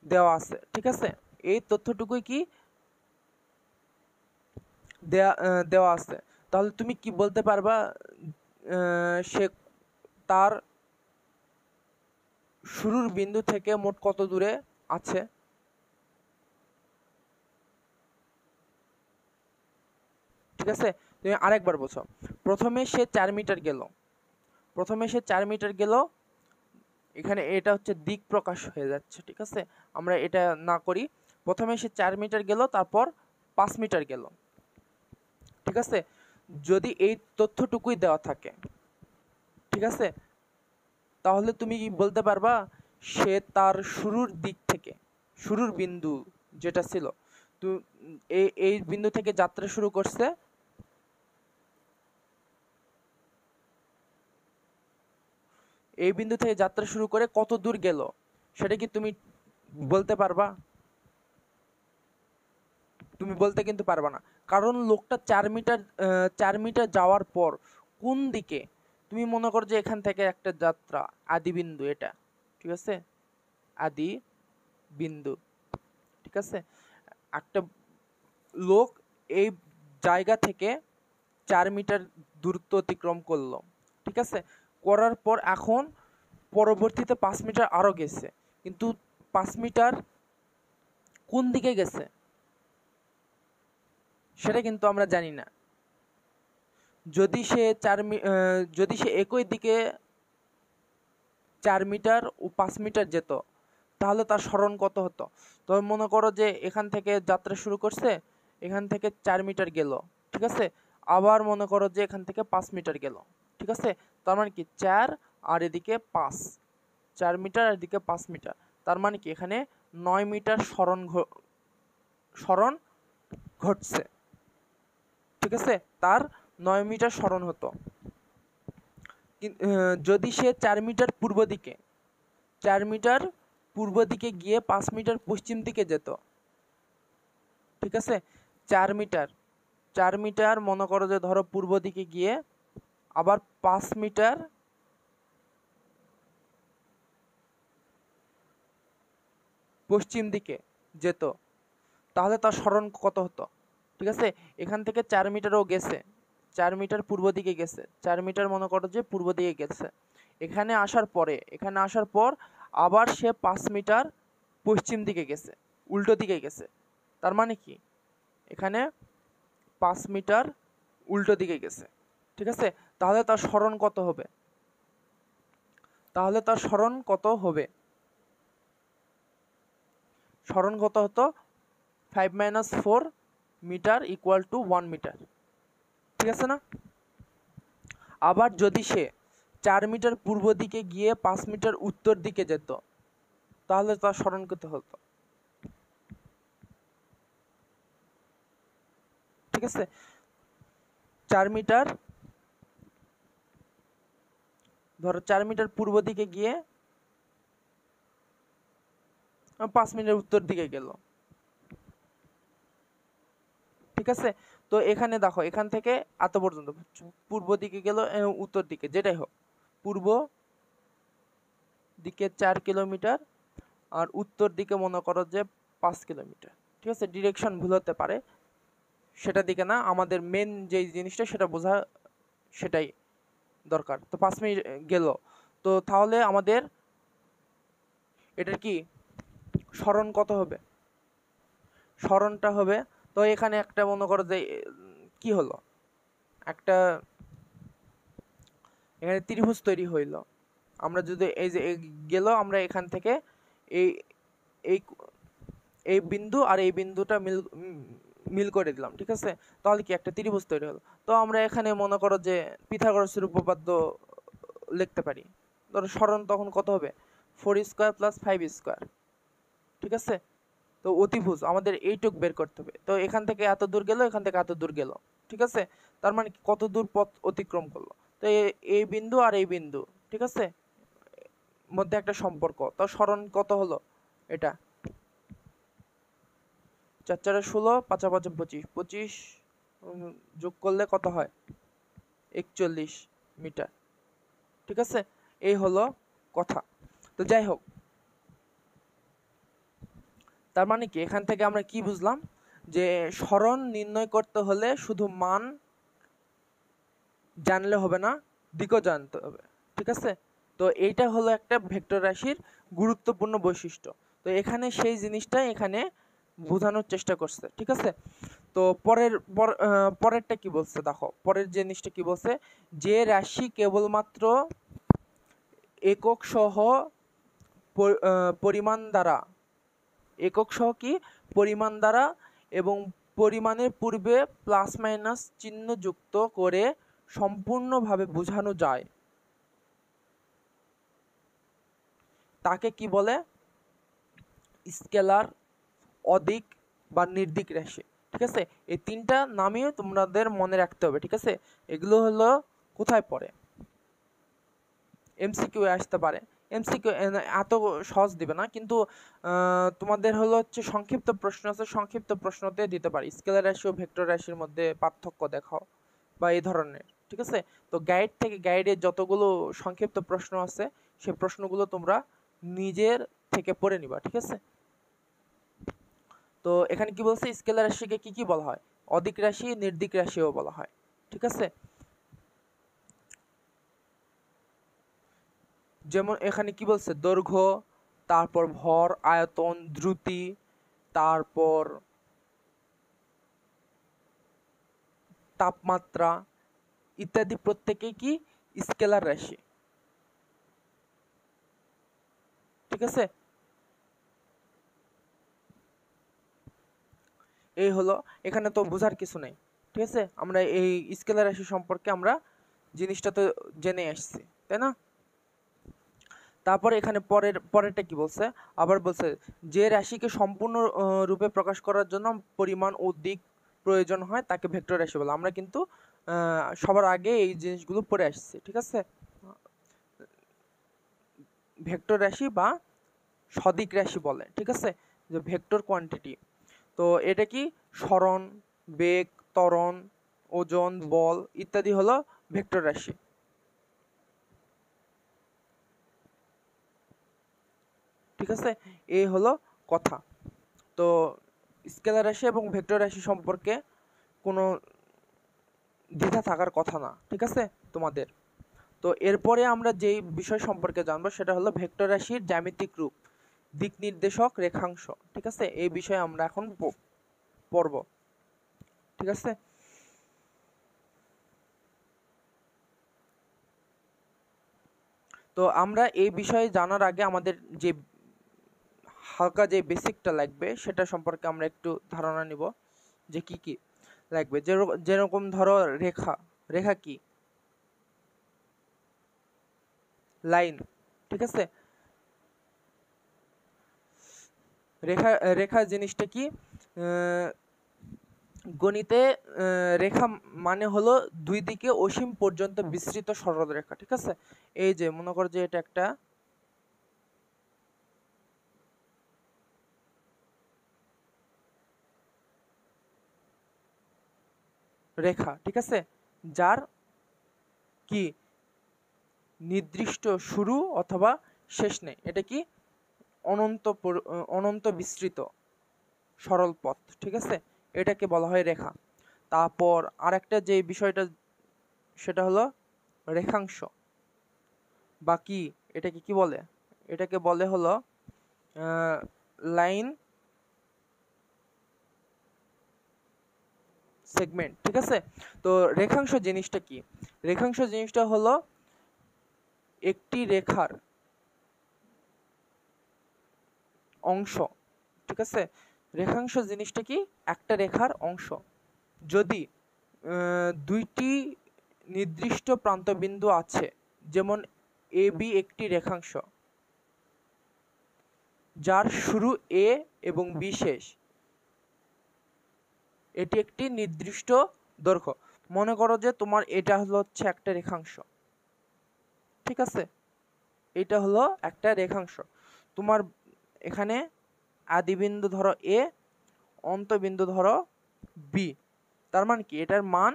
দেওয়া আছে, ঠিক আছে। এই তথ্যটুকুই কি দেওয়া আছে। তাহলে তুমি কি বলতে পারবা সে তার শুরুর বিন্দু থেকে মোট কত দূরে আছে। ঠিক আছে, তুমি আরেকবার বলছো। প্রথমে সে 4 মিটার গেল, প্রথমে সে 4 মিটার গেল, এখানে এটা হচ্ছে দিক প্রকাশ হয়ে যাচ্ছে, ঠিক আছে। আমরা এটা না করি, প্রথমে সে 4 মিটার গেল, তারপর 5 মিটার গেল, ঠিক আছে। যদি এই তথ্যটুকুই দেওয়া থাকে, ঠিক আছে, তাহলে তুমি কি বলতে পারবা সে তার শুরুর দিক থেকে, শুরুর বিন্দু যেটা ছিল, তো এই বিন্দু থেকে যাত্রা শুরু করছে, এই বিন্দু থেকে যাত্রা শুরু করে কত দূর গেল সেটা কি তুমি বলতে পারবা? তুমি বলতে কিন্তু পারবা না, কারণ লোকটা 4 মিটার যাওয়ার পর কোন দিকে, তুমি মনে করো যে এখান থেকে একটা যাত্রা আদি বিন্দু, এটা ঠিক আছে, আদি বিন্দু, ঠিক আছে। একটা লোক এই জায়গা থেকে 4 মিটার দূরত্ব অতিক্রম করলো, ঠিক আছে। করার পর এখন পরবর্তীতে 5 মিটার আরো গেছে, কিন্তু 5 মিটার কোন দিকে গেছে সেটা কিন্তু আমরা জানি না। যদি সে একই দিকে 4 মিটার ও 5 মিটার যেত, তাহলে তার সরণ কত হতো। তো মনে করো যে এখান থেকে যাত্রা শুরু করছে, এখান থেকে 4 মিটার গেল, ঠিক আছে। আবার মনে করো যে এখান থেকে 5 মিটার গেল, ঠিক আছে। তার মানে কি 4 আর এদিকে 5, 4 মিটার আর এদিকে 5 মিটার, তার মানে কি এখানে 9 মিটার সরণ ঘটছে, ঠিক আছে। তার 9 মিটার সরণ হতো। যদি সে 4 মিটার পূর্ব দিকে, 4 মিটার পূর্ব দিকে গিয়ে 5 মিটার পশ্চিম দিকে যেত, ঠিক আছে। 4 মিটার মনে করো যে ধরো পূর্ব দিকে গিয়ে আবার 5 মিটার পশ্চিম দিকে যেত, তাহলে তার সরণ কত হতো, ঠিক আছে। এখান থেকে 4 মিটারও গেছে, 4 মিটার পূর্ব দিকে গেছে, 4 মিটার মনে করো যে পূর্ব দিকে গেছে। এখানে আসার পর আবার সে 5 মিটার পশ্চিম দিকে গেছে, উল্টো দিকে গেছে। তার মানে কি এখানে 5 মিটার উল্টো দিকে গেছে, ঠিক আছে। তাহলে তার সরণ কত হবে? সরণ কত হতো? 5 - 4 মিটার ইকুয়াল টু 1 মিটার, ঠিক আছে না? আবার যদি সে 4 মিটার পূর্ব দিকে গিয়ে 5 মিটার উত্তর দিকে যেত, তাহলে তার সরণ কত হতো? ঠিক আছে, 4 মিটার, ধরো 4 মিটার পূর্ব দিকে গিয়ে 5 মিটার উত্তর দিকে গেল, ঠিক আছে। তো এখানে দেখো, এখান থেকে এত পর্যন্ত পূর্ব দিকে গেল, উত্তর দিকে যেটাই হোক, পূর্ব দিকে 4 কিলোমিটার আর উত্তর দিকে মনে করো যে 5 কিলোমিটার, ঠিক আছে। ডিরেকশন ভুল হতে পারে, সেটা দিকে না, আমাদের মেন যে জিনিসটা সেটা বোঝা, সেটাই দরকার। তো 5 মিনিট গেল, তো তাহলে আমাদের এটার কি সরণ কত হবে? সরণটা হবে, তো এখানে একটা মনে করো যে কি হলো, একটা এখানে ত্রিভুজ তৈরি হইল। আমরা যদি এই যে গেল, আমরা এখান থেকে এই এই এই বিন্দু আর এই বিন্দুটা মিল করে দিলাম, ঠিক আছে। তাহলে কি একটা ত্রিভুজ তৈরি হলো। তো আমরা এখানে মনে করো যে পিথাগোরাসের উপপাদ্য লিখতে পারি। ধরো সরণ তখন কত হবে? 4 স্কয়ার প্লাস 5 স্কয়ার, ঠিক আছে। তো অতিভুজ আমাদের এইটুক বের করতে হবে। তো এখান থেকে এত দূর গেল, এখান থেকে এত দূর গেল, ঠিক আছে। তার মানে কত দূর পথ অতিক্রম করলো? তো এই বিন্দু আর এই বিন্দু, ঠিক আছে, মধ্যে একটা সম্পর্ক। তো সরণ কত হলো? এটা 4 4 16, 5 5 25, 25 যোগ করলে কত হয়? 41 মিটার, ঠিক আছে। এই হলো কথা। তো যাই হোক, তার মানে কি এখান থেকে আমরা কি বুঝলাম? যে সরণ নির্ণয় করতে হলে শুধু মান জানলে হবে না, দিকও জানতে হবে, ঠিক আছে। তো এইটা হলো একটা ভেক্টর রাশির গুরুত্বপূর্ণ বৈশিষ্ট্য। তো এখানে সেই জিনিসটাই এখানে বোঝানোর চেষ্টা করছে, ঠিক আছে। তো পরেরটা কি বলছে দেখো, পরের জিনিসটা কি বলছে, যে রাশি কেবলমাত্র একক সহ পরিমাণ দ্বারা, একক সহ কি পরিমাণ দ্বারা এবং পরিমাণের পূর্বে প্লাস মাইনাস চিহ্ন যুক্ত করে সম্পূর্ণভাবে বোঝানো যায়, তাকে কি বলে? স্কেলার, অদিক বা নির্দিক রাশি, ঠিক আছে। এই তিনটা নামই তোমাদের মনে রাখতে হবে, ঠিক আছে। এগুলো হলো কোথায় পড়ে? এমসিকিউ আসতে পারে। এমসিকিউ এত সহজ দিবে না, কিন্তু তোমাদের হলো হচ্ছে সংক্ষিপ্ত প্রশ্ন আছে, সংক্ষিপ্ত প্রশ্নতে দিতে পারি স্কেলার রাশি ও ভেক্টর রাশির মধ্যে পার্থক্য দেখাও বা এই ধরনের, ঠিক আছে। তো গাইড থেকে, গাইডের যতগুলো সংক্ষিপ্ত প্রশ্ন আছে সেই প্রশ্নগুলো তোমরা নিজের থেকে পড়ে নিবা, ঠিক আছে। তো এখানে কি বলছে, স্কেলার রাশিকে কি কি বলা হয়? অদিক রাশি, নির্দিক রাশিও বলা হয়, ঠিক আছে। যেমন এখানে কি বলছে, দৈর্ঘ্য, তারপর ভর, আয়তন, দ্রুতি, তারপর তাপমাত্রা ইত্যাদি প্রত্যেকেই কি স্কেলার রাশি, ঠিক আছে। এই হলো, এখানে তো বোঝার কিছু নেই, ঠিক আছে। আমরা এই স্কেলার রাশি সম্পর্কে আমরা জিনিসটা তো জেনে আসছি, তাই না? তারপর এখানে পরেরটা কি বলছে, আবার বলছে যে রাশিকে সম্পূর্ণ রূপে প্রকাশ করার জন্য পরিমাণ ও দিক প্রয়োজন হয় তাকে ভেক্টর রাশি বলে। আমরা কিন্তু সবার আগে এই জিনিসগুলো পড়ে আসছি, ঠিক আছে। ভেক্টর রাশি বা সদিক রাশি বলে, ঠিক আছে, যে ভেক্টর কোয়ান্টিটি। তো এটা কি সরণ, বেগ, ত্বরণ, ওজন, বল ইত্যাদি হলো ভেক্টর রাশি, ঠিক আছে। এই হলো কথা। তো স্কেলার রাশি এবং ভেক্টর রাশি সম্পর্কে কোনো দ্বিধা থাকার কথা না, ঠিক আছে তোমাদের। তো এরপরে আমরা যেই বিষয় সম্পর্কে জানবো সেটা হলো ভেক্টর রাশির জ্যামিতিক রূপ, দিক নির্দেশক, রেখাংশ। ঠিক আছে, এই বিষয়ে আমরা এখন পড়ব। ঠিক আছে, তো আমরা এই বিষয়ে জানার আগে আমাদের যে হালকা যে বেসিকটা লাগবে সেটা সম্পর্কে আমরা একটু ধারণা নিব যে কি কি লাগবে। যেরকম ধরো রেখা, রেখা কি? লাইন। ঠিক আছে, রেখা, রেখা জিনিসটা কি? গণিতে রেখা মানে হলো দুই দিকে অসীম পর্যন্ত বিস্তৃত সরল রেখা। ঠিক আছে, এই যে মনে করো যে এটা একটা রেখা। ঠিক আছে, যার কি নির্দিষ্ট শুরু অথবা শেষ নেই। এটা কি অনন্ত বিস্তৃত সরল পথ। ঠিক আছে, এটাকে বলা হয় রেখা। তারপর আরেকটা যে বিষয়টা সেটা হলো রেখাংশ বা কি, এটাকে কি বলে? এটাকে বলে হলো লাইন সেগমেন্ট। ঠিক আছে, তো রেখাংশ জিনিসটা কি? রেখাংশ জিনিসটা হলো একটি রেখার অংশ। ঠিক আছে, রেখাংশ জিনিসটা কি? একটা রেখার অংশ। যদি দুইটি নির্দিষ্ট প্রান্তবিন্দু আছে, যেমন এ বি একটি রেখাংশ যার শুরু এ এবং বি শেষ, এটি একটি নির্দিষ্ট দৈর্ঘ্য। মনে করো যে তোমার এটা হচ্ছে একটা রেখাংশ। ঠিক আছে, এটা হলো একটা রেখাংশ। তোমার এখানে আদিবিন্দু ধরো এ, অন্তবিন্দু ধরো বি। তার মানে কি? এটার মান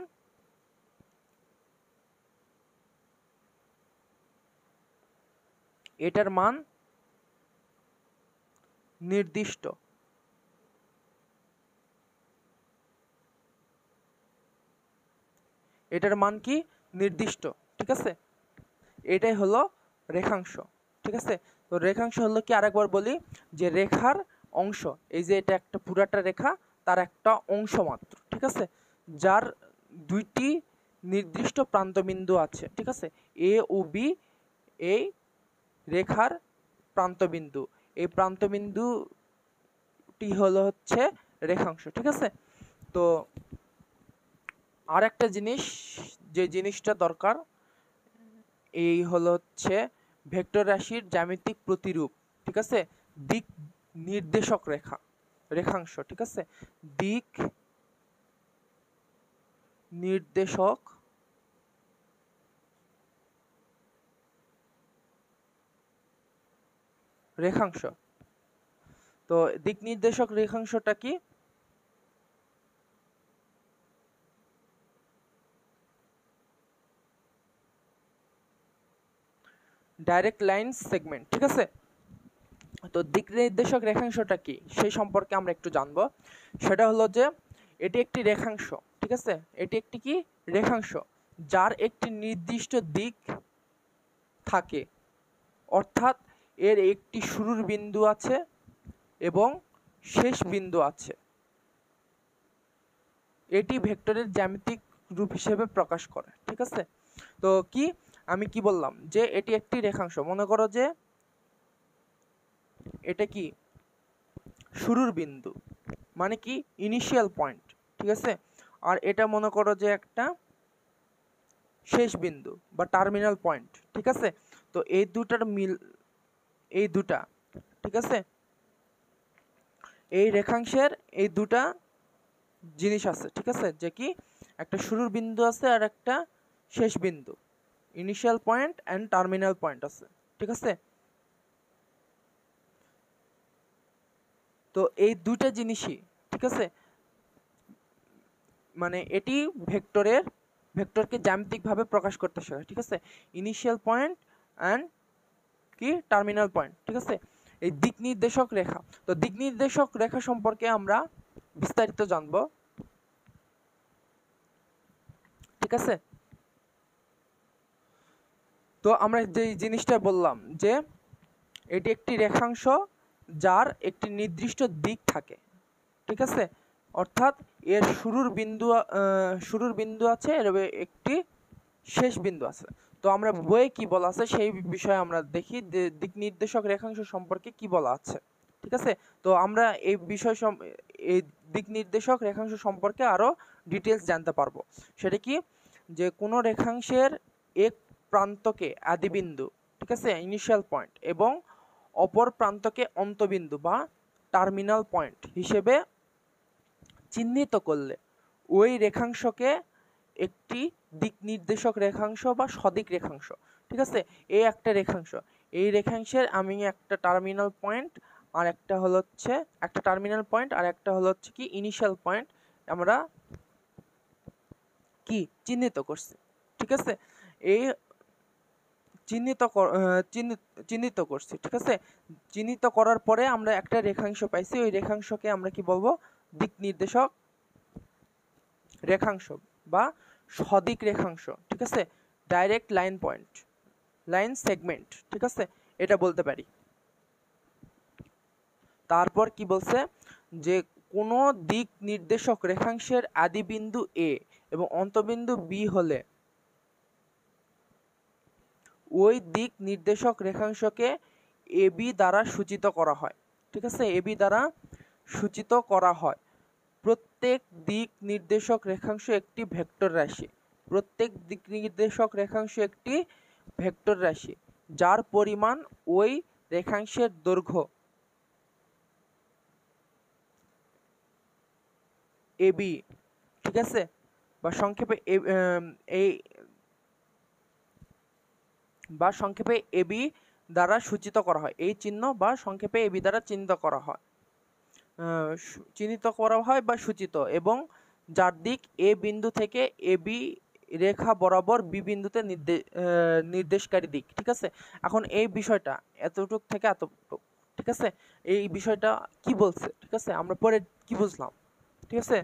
নির্দিষ্ট। এটার মান কি? নির্দিষ্ট। ঠিক আছে, এটাই হলো রেখাংশ। ঠিক আছে, তো রেখাংশ হলো কি? আরেকবার বলি যে রেখার অংশ। এই যে এটা একটা পুরাটা রেখা, তার একটা অংশ মাত্র। ঠিক আছে, যার দুইটি নির্দিষ্ট প্রান্তবিন্দু আছে। ঠিক আছে, এ ও বি এই রেখার প্রান্তবিন্দু। এই প্রান্তবিন্দুটি হলো হচ্ছে রেখাংশ। ঠিক আছে, তো আর একটা জিনিস, যে জিনিসটা দরকার, এই হলো হচ্ছে ভেক্টর রাশির জ্যামিতিক প্রতিরূপ। ঠিক আছে, দিক নির্দেশক রেখা, রেখাংশ। ঠিক আছে, দিক নির্দেশক রেখাংশ। তো দিক নির্দেশক রেখাংশটা কি? Direct line segment. ঠিক আছে, তো দিক নির্দেশক রেখাংশটা কি সেই সম্পর্কে আমরা একটু জানবো। সেটা হলো যে এটি একটি রেখাংশ। ঠিক আছে, এটি একটি কি? রেখাংশ যার একটি নির্দিষ্ট দিক থাকে, অর্থাৎ এর একটি শুরুর বিন্দু আছে এবং শেষ বিন্দু আছে। এটি ভেক্টরের জ্যামিতিক রূপ হিসেবে প্রকাশ করে। ঠিক আছে, তো কি আমি কি বললাম যে এটি একটি রেখাংশ। মনে করো যে এটা কি? শুরুর বিন্দু, মানে কি? Initial point. ঠিক আছে, আর এটা মনে করো যে একটা শেষ বিন্দু বা টার্মিনাল পয়েন্ট। ঠিক আছে, তো এই দুটার মিল, এই দুটা, ঠিক আছে, এই রেখাংশের এই দুটা জিনিস আছে। ঠিক আছে, যে কি? একটা শুরুর বিন্দু আছে আর একটা শেষ বিন্দু, initial point and terminal point আছে। ঠিক আছে, তো এই দুটা জিনিসই, ঠিক আছে, মানে এটি ভেক্টরকে জ্যামিতিকভাবে প্রকাশ করতে শেখায়। ঠিক আছে, ইনিশিয়াল পয়েন্ট অ্যান্ড কি? Terminal point. ঠিক আছে, এই দিক নির্দেশক রেখা। তো দিক নির্দেশক রেখা সম্পর্কে আমরা বিস্তারিত জানবো। ঠিক আছে, তো আমরা যে জিনিসটা বললাম যে এটি একটি রেখাংশ যার একটি নির্দিষ্ট দিক থাকে, ঠিক আছে, অর্থাৎ এর শুরুর বিন্দু আছে, এর একটি শেষ বিন্দু আছে। তো আমরা বইয়ে কি বলা আছে সেই বিষয়ে আমরা দেখি দিক নির্দেশক রেখাংশ সম্পর্কে কি বলা আছে, ঠিক আছে। তো আমরা এই এই দিক নির্দেশক রেখাংশ সম্পর্কে আরো ডিটেলস জানতে পারবো। সেটা কি, যে কোনো রেখাংশের এক প্রান্তকে আদিবিন্দু, ঠিক আছে, ইনিশিয়াল পয়েন্ট, এবং অপর প্রান্তকে অন্তবিন্দু বা টার্মিনাল পয়েন্ট হিসেবে চিহ্নিত করলে ওই রেখাংশকে একটি দিক নির্দেশক রেখাংশ বা সদিক রেখাংশ, ঠিক আছে। এই একটা রেখাংশ, এই রেখাংশের আমি একটা টার্মিনাল পয়েন্ট আর একটা হলো হচ্ছে কি ইনিশিয়াল পয়েন্ট আমরা কি চিহ্নিত করছি, ঠিক আছে। এই চিহ্নিত করছি, ঠিক আছে। চিহ্নিত করার পরে আমরা একটা রেখাংশ পাইছি, ওই রেখাংশকে আমরা কি বলবো, দিক নির্দেশক রেখাংশ বা সদিক রেখাংশ, ঠিক আছে, ডাইরেক্ট লাইন সেগমেন্ট, ঠিক আছে, এটা বলতে পারি। তারপর কি বলছে, যে কোনো দিক নির্দেশক রেখাংশের আদি বিন্দু এ এবং অন্তবিন্দু বি হলে ওই দিক নির্দেশক রেখাংশকে এবি দ্বারা সূচিত করা হয়, ঠিক আছে, এবি দ্বারা সূচিত করা হয়। প্রত্যেক দিক নির্দেশক রেখাংশ একটি ভেক্টর রাশি, প্রত্যেক দিক নির্দেশক রেখাংশ একটি ভেক্টর রাশি যার পরিমাণ ওই রেখাংশের দৈর্ঘ্য এবি, ঠিক আছে, বা সংক্ষেপে এবি দ্বারা সূচিত করা হয়। এই চিহ্ন বা সংক্ষেপে এবি দ্বারা চিহ্নিত করা হয় বা সূচিত, এবং যার দিক এ বিন্দু থেকে এবি রেখা বরাবর বি বিন্দুতে নির্দেশকারী দিক, ঠিক আছে। এখন এই বিষয়টা এতটুক থেকে এতটুক, ঠিক আছে, এই বিষয়টা কি বলছে, ঠিক আছে, আমরা পরে কি বুঝলাম, ঠিক আছে,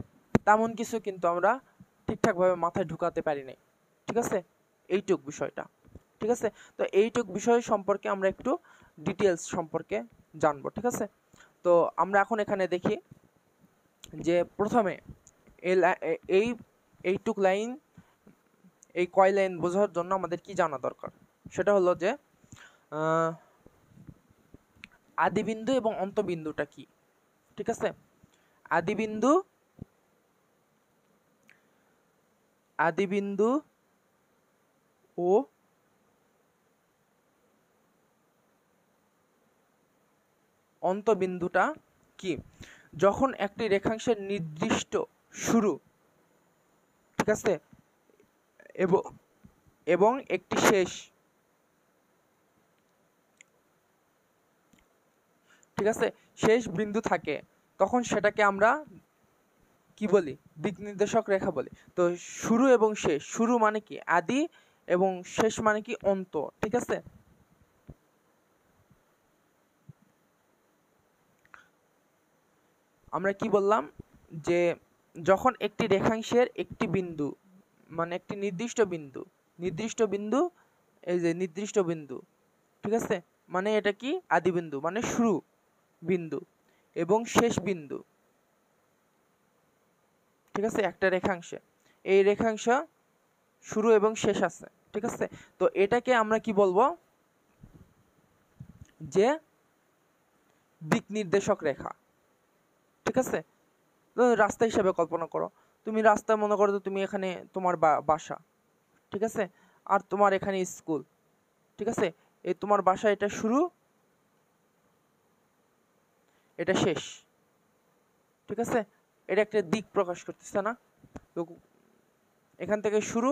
তেমন কিছু কিন্তু আমরা ঠিকঠাকভাবে মাথায় ঢুকাতে পারি নাই, ঠিক আছে, এইটুক বিষয়টা, ঠিক আছে। তো এইটুক বিষয় সম্পর্কে আমরা একটু ডিটেলস সম্পর্কে জানবো, ঠিক আছে। তো আমরা এখন এখানে দেখি যে প্রথমে এইটুক লাইন, এই কয় লাইন বোঝার জন্য আমাদের কি জানা দরকার, সেটা হলো যে আদিবিন্দু এবং অন্তবিন্দুটা কি, ঠিক আছে। আদিবিন্দু ও অন্তবিন্দুটা কি, যখন একটি রেখাংশের নির্দিষ্ট শুরু, ঠিক আছে, এবং একটি শেষ, ঠিক আছে, শেষ বিন্দু থাকে, তখন সেটাকে আমরা কি বলি, দিক নির্দেশক রেখা বলি। তো শুরু এবং শেষ, শুরু মানে কি আদি এবং শেষ মানে কি অন্ত, ঠিক আছে। আমরা কি বললাম, যে যখন একটি রেখাংশের একটি বিন্দু, মানে একটি নির্দিষ্ট বিন্দু, এই যে নির্দিষ্ট বিন্দু, ঠিক আছে, মানে এটা কি আদি বিন্দু মানে শুরু বিন্দু এবং শেষ বিন্দু, ঠিক আছে, একটা রেখাংশে এই রেখাংশ শুরু এবং শেষ আছে, ঠিক আছে। তো এটাকে আমরা কি বলবো, যে দিক নির্দেশক রেখা, ঠিক আছে। রাস্তা হিসাবে কল্পনা করো, তুমি রাস্তা মনে করো, তুমি এখানে তোমার বাসা, ঠিক আছে, আর তোমার এখানে স্কুল, ঠিক আছে, এই তোমার বাসা, এটা শুরু, এটা শেষ, ঠিক আছে, এটা একটা দিক প্রকাশ করতেছে না, তো এখান থেকে শুরু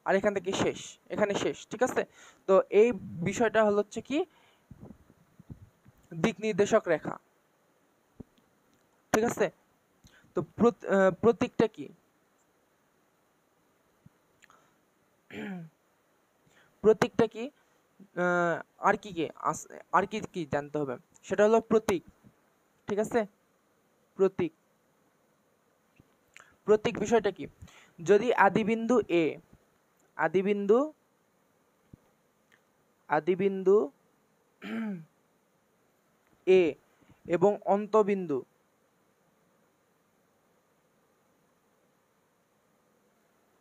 আর এখান থেকে শেষ, এখানে শেষ, ঠিক আছে। তো এই বিষয়টা হচ্ছে কি দিক নির্দেশক রেখা, ঠিক আছে। তো প্রতীকটা কি, প্রতীকটা কি, আর কি কি আর কি কি জানতে হবে, সেটা হলো প্রতীক, ঠিক আছে। প্রতীক বিষয়টা কি, যদি আদিবিন্দু আদিবিন্দু এ এবং অন্তবিন্দু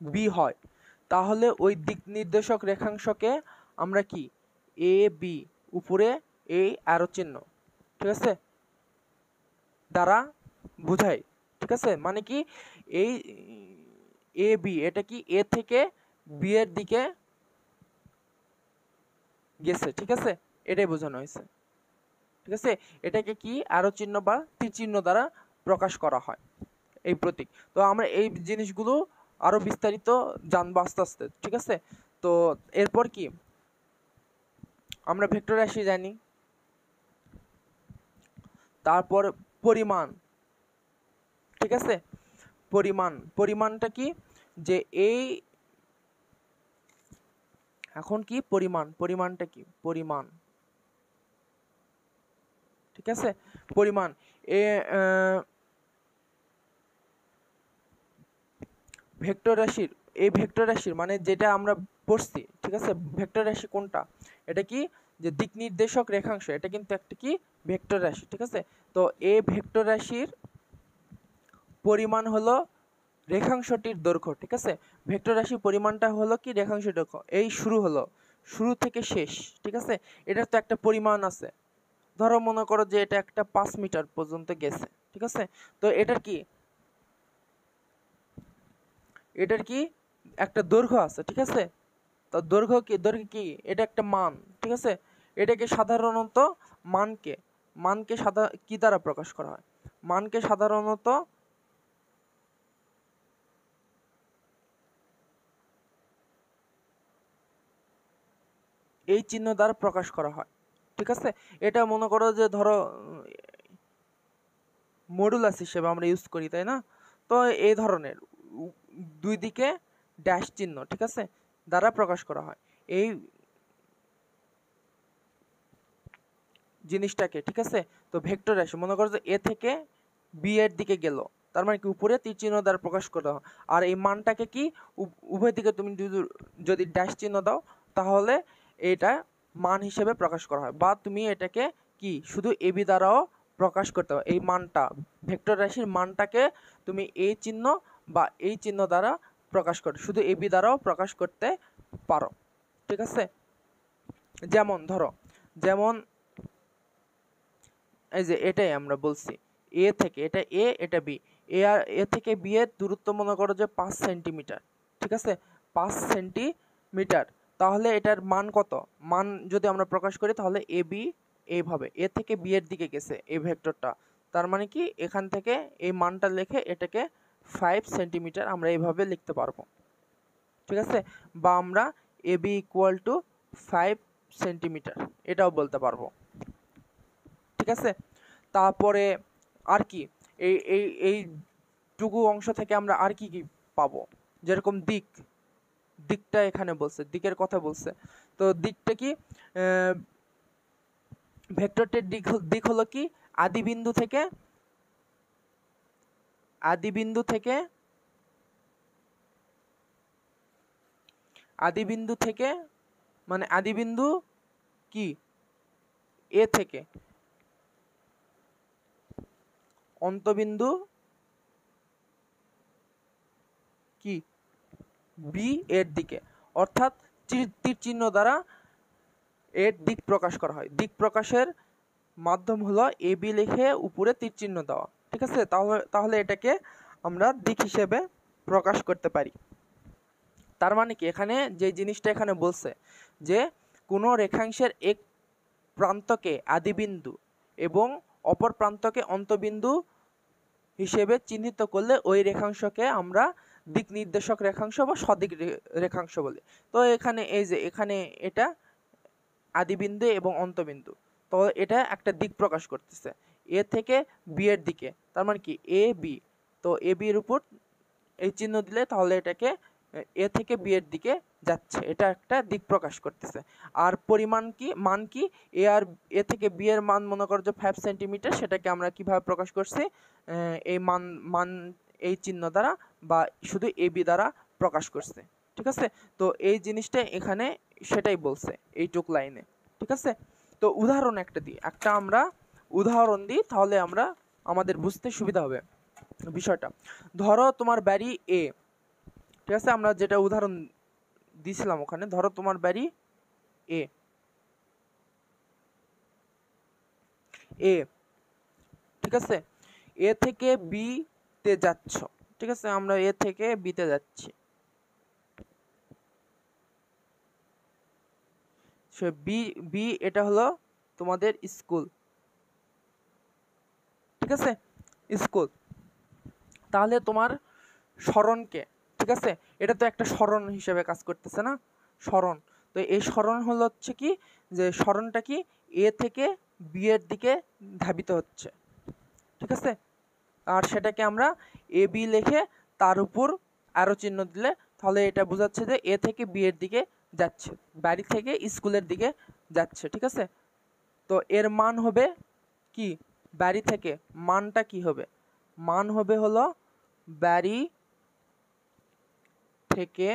বি হয়, তাহলে ওই দিক নির্দেশক রেখাংশকে আমরা কি এ বি, উপরে এই অ্যারো চিহ্ন, ঠিক আছে, দ্বারা বুঝাই। ঠিক আছে, মানে কি এই এ বি এটা কি এ থেকে বি এর দিকে গেছে, ঠিক আছে, এটাই বোঝানো হয়েছে। ঠিক আছে, এটাকে কি অ্যারো চিহ্ন বা তীর চিহ্ন দ্বারা প্রকাশ করা হয় এই প্রতীক। তো আমরা এই জিনিসগুলো আরো বিস্তারিত জানবো আস্তে আস্তে। ঠিক আছে, তো এরপর কি আমরা ভেক্টর রাশি জানি, তারপর পরিমাণ। ঠিক আছে, পরিমাণটা কি যে এই এখন কি পরিমাণটা কি পরিমাণ। ঠিক আছে, পরিমাণ ভেক্টর রাশির মানে যেটা আমরা পড়ছি। ঠিক আছে, ভেক্টর রাশি কোনটা, এটা কি যে দিক নির্দেশক রেখাংশ, এটা কিন্তু একটা কি ভেক্টর রাশি। ঠিক আছে, তো এই ভেক্টর রাশির পরিমাণ হলো রেখাংশটির দৈর্ঘ্য। ঠিক আছে, ভেক্টর রাশির পরিমাণটা হলো কি রেখাংশটির দৈর্ঘ্য, এই শুরু থেকে শেষ। ঠিক আছে, এটার তো একটা পরিমাণ আছে, ধরো মনে করো যে এটা একটা 5 মিটার পর্যন্ত গেছে। ঠিক আছে, তো এটার কি একটা দৈর্ঘ্য আছে। ঠিক আছে, তো দৈর্ঘ্য কি এটা একটা মান। ঠিক আছে, এটাকে সাধারণত মানকে কি দ্বারা প্রকাশ করা হয়, মানকে সাধারণত এই চিহ্ন দ্বারা প্রকাশ করা হয়। ঠিক আছে, এটা মনে করো যে ধরো মডুলাস হিসেবে আমরা ইউজ করি, তাই না? তো এই ধরনের দুই দিকে ড্যাশ চিহ্ন, ঠিক আছে, দ্বারা প্রকাশ করা হয় এই জিনিসটাকে। ঠিক আছে, তো ভেক্টর রাশি মনে করো যে এ থেকে বি এর দিকে গেল, তার মানে কি উপরে তীর চিহ্ন দ্বারা প্রকাশ করা হয়। আর এই মানটাকে কি উভয় দিকে তুমি যদি ড্যাশ চিহ্ন দাও, তাহলে এটা মান হিসেবে প্রকাশ করা হয়। বা তুমি এটাকে কি শুধু এবি দ্বারাও প্রকাশ করতে পারো। এই মানটা, ভেক্টর রাশির মানটাকে তুমি এই চিহ্ন বা এই চিহ্ন দ্বারা প্রকাশ করো, শুধু এবি দ্বারাও প্রকাশ করতে পারো। ঠিক আছে, যেমন ধরো, যেমন এই যে এটাই আমরা বলছি এ থেকে, এটা এ এটা বি, এ থেকে বি এর দূরত্ব মনে করো যে 5 সেন্টিমিটার। ঠিক আছে, 5 সেন্টিমিটার, তাহলে এটার মান কত, মান যদি আমরা প্রকাশ করি তাহলে এ বি এইভাবে এ থেকে বি এর দিকে গেছে এই ভেক্টরটা, তার মানে কি এখান থেকে এই মানটা লিখে এটাকে 5 সেন্টিমিটার আমরা এইভাবে লিখতে পারবো। ঠিক আছে, বা আমরা A B equal to 5 centimetre এটাও বলতে পারবো। ঠিক আছে, তারপরে আর কি এই এই এইটুকু অংশ থেকে আমরা আর কি কি পাবো, যেরকম দিকটা এখানে বলছে, দিকের কথা বলছে। তো দিকটা কি ভেক্টরটির দিক হলো কি আদিবিন্দু থেকে মানে আদিবিন্দু কি এ থেকে অন্তবিন্দু কি বি এর দিকে, অর্থাৎ তীর চিহ্ন দ্বারা এর দিক প্রকাশ করা হয়। দিক প্রকাশের মাধ্যম হলো এ বি লিখে উপরে তীর চিহ্ন দেওয়া। ঠিক আছে, তাহলে এটাকে আমরা দিক হিসেবে প্রকাশ করতে পারি। তার মানে কি এখানে যে জিনিসটা এখানে বলছে যে কোনো রেখাংশের এক প্রান্তকে আদিবিন্দু এবং অপর প্রান্তকে অন্তবিন্দু হিসেবে চিহ্নিত করলে ওই রেখাংশকে আমরা দিক নির্দেশক রেখাংশ বা সদিক রেখাংশ বলি। তো এখানে এই যে এখানে এটা আদিবিন্দু এবং অন্তবিন্দু, তো এটা একটা দিক প্রকাশ করতেছে এ থেকে বি এর দিকে, তার মানে কি এ বি, তো এ বি এর উপর এই চিহ্ন দিলে তাহলে এটাকে এ থেকে বি এর দিকে যাচ্ছে, এটা একটা দিক প্রকাশ করতেছে। আর পরিমাণ কি মান কি এ থেকে বি এর মান মনে করো যে 5 সেন্টিমিটার, সেটাকে আমরা কিভাবে প্রকাশ করছি এই মান এই চিহ্ন দ্বারা বা শুধু এ বি দ্বারা প্রকাশ করছে। ঠিক আছে। তো এই জিনিসটা এখানে সেটাই বলছে এইটুক লাইনে, ঠিক আছে। তো উদাহরণ একটা আমরা উদাহরণ দিই, তাহলে আমাদের বুঝতে সুবিধা হবে বিষয়টা। ধরো তোমার বাড়ি এ, ঠিক আছে, আমরা যেটা উদাহরণ দিছিলাম ওখানে, ধরো তোমার বাড়ি এ এ ঠিক আছে, এ থেকে বি তে যাচ্ছ, ঠিক আছে, আমরা এ থেকে বি তে যাচ্ছি। সে বি বি এটা হলো তোমাদের স্কুল, ঠিক আছে, স্কুল। তাহলে তোমার সরণকে, ঠিক আছে, এটা তো একটা সরণ হিসেবে কাজ করতেছে না, সরণ। তো এই সরণ হচ্ছে কি, যে সরণটা কি এ থেকে বি এর দিকে ধাবিত হচ্ছে, ঠিক আছে। আর সেটাকে আমরা এ বি লিখে তার উপর অ্যারো চিহ্ন দিলে তাহলে এটা বোঝাচ্ছে যে এ থেকে বি এর দিকে যাচ্ছে, বাড়ি থেকে স্কুলের দিকে যাচ্ছে, ঠিক আছে। তো এর মান হবে কি, বাড়ি থেকে মানটা কি হবে, মান হবে হলো বাড়ি থেকে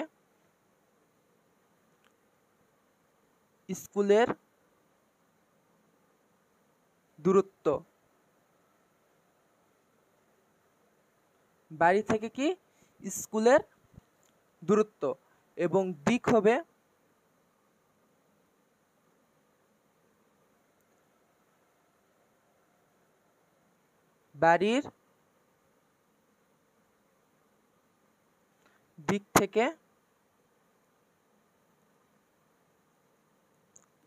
স্কুলের দূরত্ব, বাড়ি থেকে কি স্কুলের দূরত্ব, এবং দিক হবে বাড়ির দিক থেকে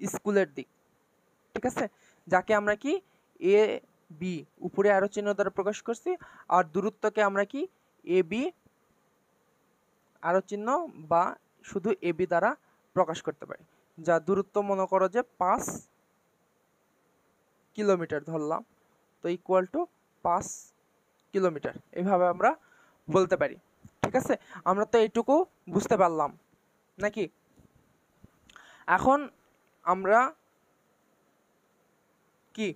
স্কুলের দিক, ঠিক আছে, যাকে আমরা কি এ বি উপরে আরো চিহ্ন দ্বারা প্রকাশ করছি, আর দূরত্বকে আমরা কি এ বি আরো চিহ্ন বা শুধু এ বি দ্বারা প্রকাশ করতে পারি। যা দূরত্ব মনে করো যে 5 কিলোমিটার ধরলাম, তো ইকুয়াল টু 5 কিলোমিটার, এইভাবে আমরা বলতে পারি, ঠিক আছে। আমরা তো এইটুকু বুঝতে পারলাম নাকি। এখন আমরা কি,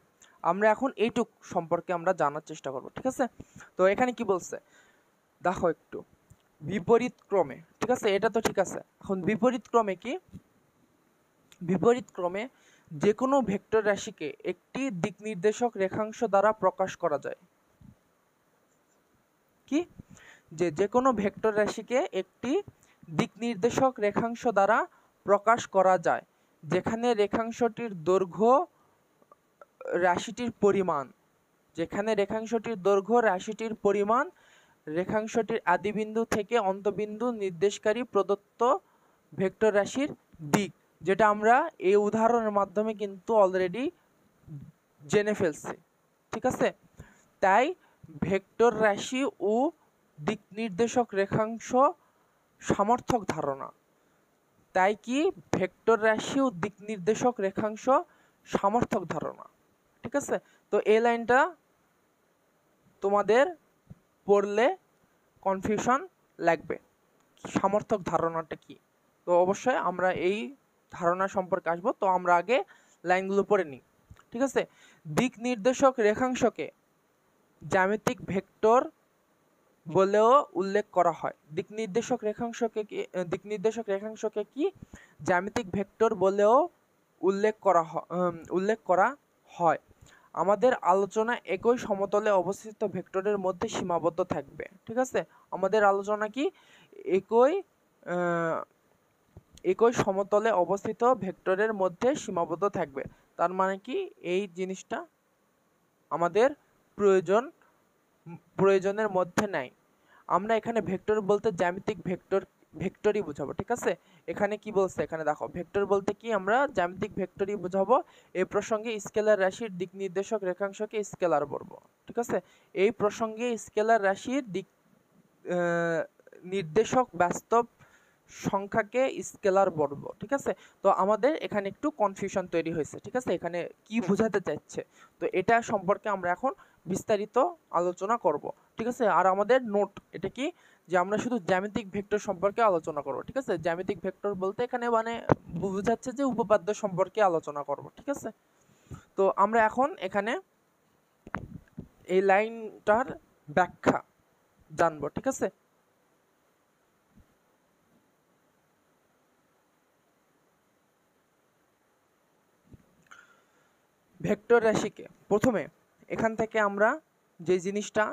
আমরা এখন এইটুক সম্পর্কে আমরা জানার চেষ্টা করব, ঠিক আছে। তো এখানে কি বলছে দেখো একটু, বিপরীত ক্রমে, ঠিক আছে, এটা তো ঠিক আছে। এখন বিপরীত ক্রমে কি, বিপরীত ক্রমে যে কোনো ভেক্টর রাশিকে একটি দিক নির্দেশক রেখাংশ দ্বারা প্রকাশ করা যায়। কি, যে কোনো ভেক্টর রাশিকে একটি দিক নির্দেশক রেখাংশ দ্বারা প্রকাশ করা যায়, যেখানে রেখাংশটির দৈর্ঘ্য রাশিটির পরিমাণ, যেখানে রেখাংশটির দৈর্ঘ্য রাশিটির পরিমাণ রেখাংশটির আদিবিন্দু থেকে অন্তবিন্দু নির্দেশকারী প্রদত্ত ভেক্টর রাশির দিক, যেটা আমরা এই উদাহরণের মাধ্যমে কিন্তু অলরেডি জেনে ফেলছি, ঠিক আছে। তাই ভেক্টর রাশি ও দিক নির্দেশক রেখাংশ সমর্থক ধারণা, তাই কি ভেক্টর রাশি ও দিক নির্দেশক রেখাংশ সমর্থক ধারণা, ঠিক আছে। তো এই লাইনটা তোমাদের পড়লে কনফিউশন লাগবে, সমর্থক ধারণাটা কি। তো অবশ্যই আমরা এই ধারণা সম্পর্কে আসবো, তো আমরা আগে লাইনগুলো পড়ে নিই, ঠিক আছে। দিক নির্দেশক রেখাংশকে জ্যামিতিক ভেক্টর বলেও উল্লেখ করা হয়। দিক নির্দেশক রেখাংশকে কি জ্যামিতিক ভেক্টর বলেও উল্লেখ করা হয়। আমাদের আলোচনা একই সমতলে অবস্থিত ভেক্টরের মধ্যে সীমাবদ্ধ থাকবে, ঠিক আছে। আমাদের আলোচনা কি একই সমতলে অবস্থিত ভেক্টরের মধ্যে সীমাবদ্ধ থাকবে, তার মানে কি এই জিনিসটা আমাদের প্রয়োজনের মধ্যে নাই। আমরা এখানে ভেক্টর বলতে জ্যামিতিক ভেক্টরই বোঝাবো, ঠিক আছে। এখানে কি বলছে, এখানে দেখো ভেক্টর বলতে কি আমরা জ্যামিতিক ভেক্টরই বোঝাবো। এই প্রসঙ্গে স্কেলার রাশির দিক নির্দেশক রেখাংশকে স্কেলার বলবো, ঠিক আছে। এই প্রসঙ্গে স্কেলার রাশির দিক নির্দেশক বাস্তব সংখ্যাকে স্কেলার বলবো, ঠিক আছে। তো আমাদের এখানে একটু কনফিউশন তৈরি হয়েছে, ঠিক আছে, এখানে কি বোঝাতে চাইছে, তো এটা সম্পর্কে আমরা এখন বিস্তারিত আলোচনা করব, ঠিক আছে। আর আমাদের নোট এটা কি, যে আমরা শুধু জ্যামিতিক ভেক্টর সম্পর্কে আলোচনা করব, ঠিক আছে। জ্যামিতিক ভেক্টর বলতে এখানে মানে বোঝাচ্ছে যে উপপাদ্য সম্পর্কে আলোচনা করব, ঠিক আছে। তো আমরা এখন এখানে এই লাইনটার ব্যাখ্যা জানবো, ঠিক আছে। ভেক্টর রাশিকে প্রথমে এখান থেকে আমরা যে জিনিসটা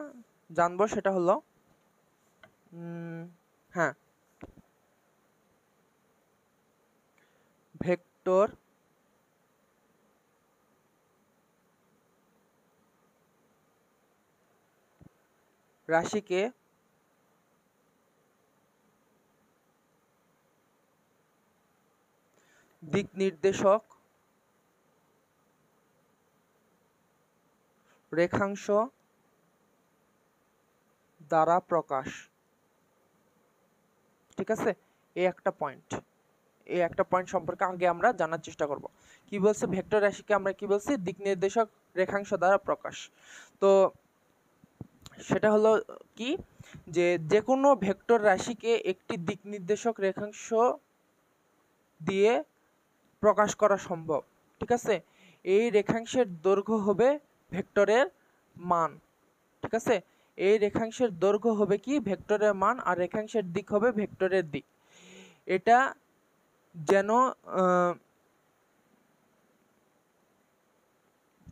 জানবো সেটা হলো হ্যাঁ, ভেক্টর রাশিকে দিক নির্দেশক রেখাংশ দ্বারা প্রকাশ। ঠিক আছে, এই একটা পয়েন্ট সম্পর্কে আগে আমরা জানার চেষ্টা করব। কি বলছে, ভেক্টর রাশিকে আমরা কি বলছি, দিক নির্দেশক রেখাংশ দ্বারা প্রকাশ। তো সেটা হলো কি, যে কোনো ভেক্টর রাশিকে একটি দিক নির্দেশক রেখাংশ দিয়ে প্রকাশ করা সম্ভব। ঠিক আছে, এই রেখাংশের দৈর্ঘ্য হবে ভেক্টরের মান। ঠিক আছে, এই রেখাংশের দৈর্ঘ্য হবে কি, ভেক্টরের মান, আর রেখাংশের দিক হবে ভেক্টরের দিক। এটা যেন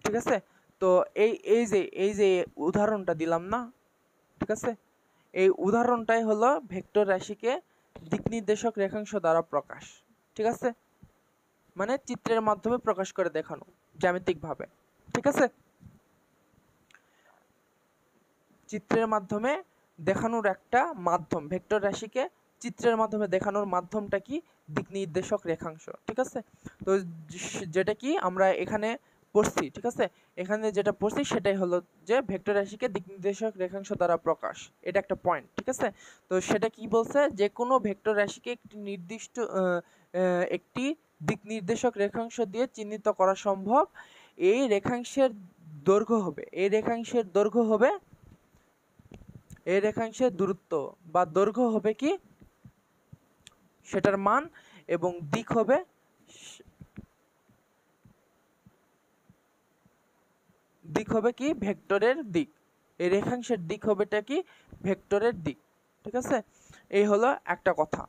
ঠিক আছে, তো এই যে উদাহরণটা দিলাম না, ঠিক আছে, এই উদাহরণটাই হলো ভেক্টর রাশিকে দিক নির্দেশক রেখাংশ দ্বারা প্রকাশ। ঠিক আছে, মানে চিত্রের মাধ্যমে প্রকাশ করে দেখানো জ্যামিতিক ভাবে। ঠিক আছে, চিত্রের মাধ্যমে দেখানোর একটা মাধ্যম, ভেক্টর রাশিকে চিত্রের মাধ্যমে দেখানোর মাধ্যমটা কি, দিক নির্দেশক রেখাংশ। ঠিক আছে, তো যেটা কি আমরা এখানে পড়ছি, ঠিক আছে, এখানে যেটা পড়ছি সেটাই হলো যে ভেক্টর রাশিকে দিক নির্দেশক রেখাংশ দ্বারা প্রকাশ। এটা একটা পয়েন্ট। ঠিক আছে, তো সেটা কি বলছে, যে কোনো ভেক্টর রাশিকে একটি নির্দিষ্ট একটি দিক নির্দেশক রেখাংশ দিয়ে চিহ্নিত করা সম্ভব। এই রেখাংশের দৈর্ঘ্য হবে এই রেখাংশের দূরত্ব বা দৈর্ঘ্য হবে কি, সেটার মান, এবং দিক হবে কি ভেক্টরের দিক। এই রেখাংশের দিক হবে কি, ভেক্টরের দিক। ঠিক আছে, এই হলো একটা কথা।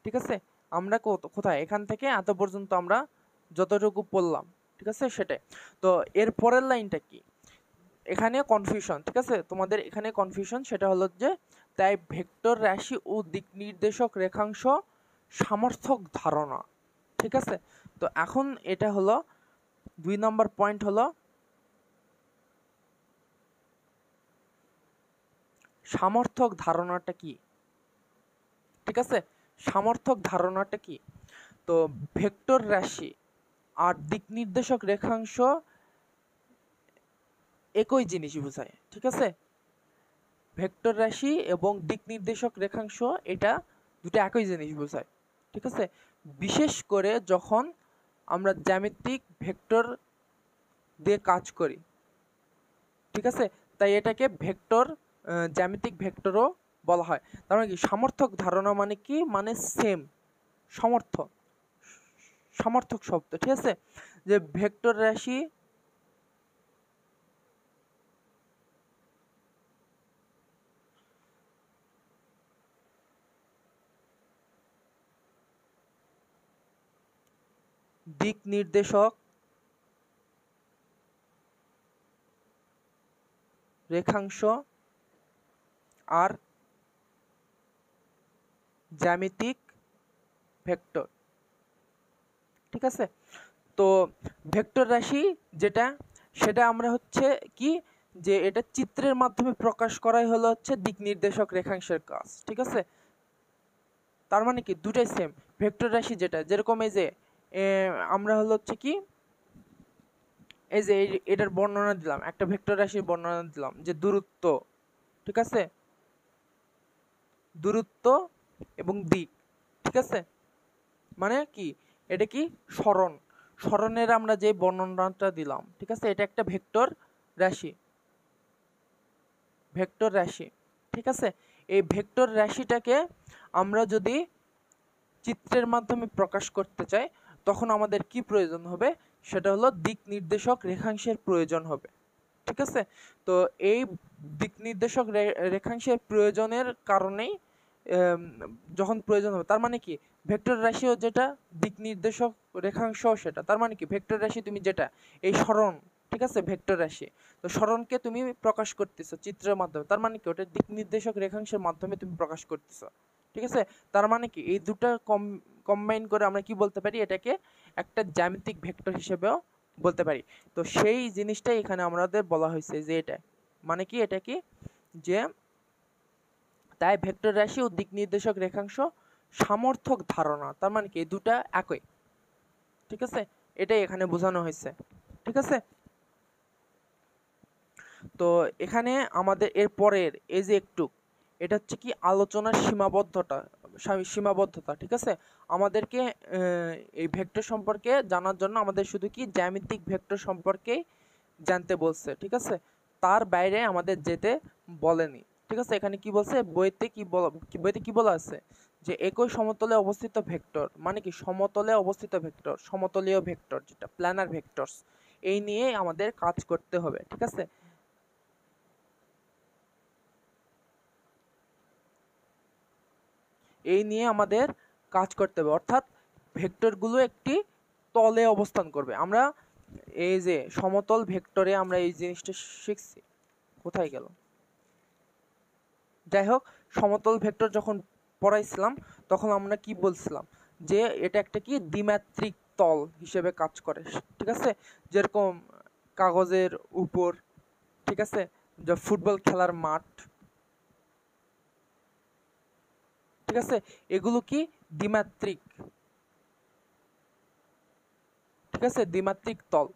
ঠিক আছে, আমরা কোথায় এখান থেকে এত পর্যন্ত আমরা যতটুকু পড়লাম, ঠিক আছে, সেটাই। তো এর পরের লাইনটা কি, এখানে কনফিউশন। ঠিক আছে, তোমাদের এখানে কনফিউশন, সেটা হলো যে তাই ভেক্টর রাশি ও দিক নির্দেশক রেখাংশ সামর্থক ধারণা। ঠিক আছে, তো এখন এটা হলো 2 নম্বর পয়েন্ট, হলো সামর্থক ধারণাটা কি। ঠিক আছে, সামর্থক ধারণাটা কি, তো ভেক্টর রাশি আর দিক নির্দেশক রেখাংশ একই জিনিস বোঝায়। ঠিক আছে, ভেক্টর রাশি এবং দিক নির্দেশক রেখাংশ এটা দুটো একই জিনিস বোঝায়। ঠিক আছে, বিশেষ করে যখন আমরা জ্যামিতিক ভেক্টর দিয়ে কাজ করি। ঠিক আছে, তাই এটাকে ভেক্টর জ্যামিতিক ভেক্টরও বলা হয়। তার মানে কি, সামর্থক ধারণা মানে কি, মানে সেম, সমর্থক শব্দ। ঠিক আছে, যে ভেক্টর রাশি দিক নির্দেশক রেখাংশ আর জ্যামিতিক ভেক্টর। ঠিক আছে, তো ভেক্টর রাশি যেটা, সেটা আমরা হচ্ছে কি, যে এটা চিত্রের মাধ্যমে প্রকাশ করাই হলো হচ্ছে দিক নির্দেশক রেখাংশের কাজ। ঠিক আছে, তার মানে কি দুটাই সেম। ভেক্টর রাশি যেটা, যেরকম এই যে আমরা হলো হচ্ছে কি, এই যে এটার বর্ণনা দিলাম, একটা ভেক্টর রাশির বর্ণনা দিলাম, যে দূরত্ব। ঠিক আছে, দূরত্ব এবং দিক। ঠিক আছে, মানে কি, এটা কি, সরণের আমরা যে বর্ণনাটা দিলাম। ঠিক আছে, এটা একটা ভেক্টর রাশি। ঠিক আছে, এই ভেক্টর রাশিটাকে আমরা যদি চিত্রের মাধ্যমে প্রকাশ করতে চাই, তখন আমাদের কি প্রয়োজন হবে, সেটা হলো দিক নির্দেশক রেখাংশের প্রয়োজন হবে। ঠিক আছে, তো এই দিক নির্দেশক রেখাংশের প্রয়োজনের কারণেই যখন প্রয়োজন হবে, তার মানে কি ভেক্টর রাশিও যেটা দিক নির্দেশক রেখাংশ সেটা, তার মানে কি ভেক্টর রাশি তুমি যেটা এই সরণ, ঠিক আছে, ভেক্টর রাশি, তো সরণকে তুমি প্রকাশ করতেছো চিত্রের মাধ্যমে, তার মানে কি ওটা দিক নির্দেশক রেখাংশের মাধ্যমে তুমি প্রকাশ করতেছো, ঠিক আছে। তার মানে কি এই দুটো কম্বাইন করে আমরা কি বলতে পারি, এটাকে একটা জ্যামিতিক ভেক্টর হিসেবেও বলতে পারি। তো সেই জিনিসটাই এখানে আমাদের বলা হয়েছে যে এটা মানে কি, এটা কি যে তাই ভেক্টর রাশি ও দিক নির্দেশক রেখাংশ সামর্থক ধারণা, তার মানে কি এই দুটা একই, ঠিক আছে, এটাই এখানে বোঝানো হয়েছে, ঠিক আছে। তো এখানে আমাদের এর পরের এই যে একটু, এটা হচ্ছে কি আলোচনার সীমাবদ্ধতা, ঠিক আছে। আমাদেরকে এই ভেক্টর সম্পর্কে জানার জন্য আমাদের শুধু কি জ্যামিতিক ভেক্টর সম্পর্কেই জানতে বলছে, ঠিক আছে, তার বাইরে আমাদের যেতে বলেনি, ঠিক আছে। এখানে কি বলছে বইতে, কি বলা আছে যে একই সমতলে অবস্থিত ভেক্টর, মানে কি সমতলে অবস্থিত ভেক্টর, সমতলীয় ভেক্টর যেটা প্ল্যানার ভেক্টরস, এই নিয়ে আমাদের কাজ করতে হবে, ঠিক আছে। এই নিয়ে আমাদের কাজ করতে হবে, অর্থাৎ ভেক্টরগুলো একটি তলে অবস্থান করবে। আমরা এই যে সমতল ভেক্টরে আমরা এই জিনিসটা শিখছি, কোথায় গেল, যাই হোক, সমতল ভেক্টর যখন পড়াইছিলাম তখন আমরা কি বলছিলাম যে এটা একটা কি দ্বিমাত্রিক তল হিসেবে কাজ করে, ঠিক আছে। যেরকম কাগজের উপর, ঠিক আছে, যে ফুটবল খেলার মাঠ, ঠিক আছে, এগুলো কি দ্বিমাত্রিক, ঠিক আছে, দ্বিমাত্রিক তল।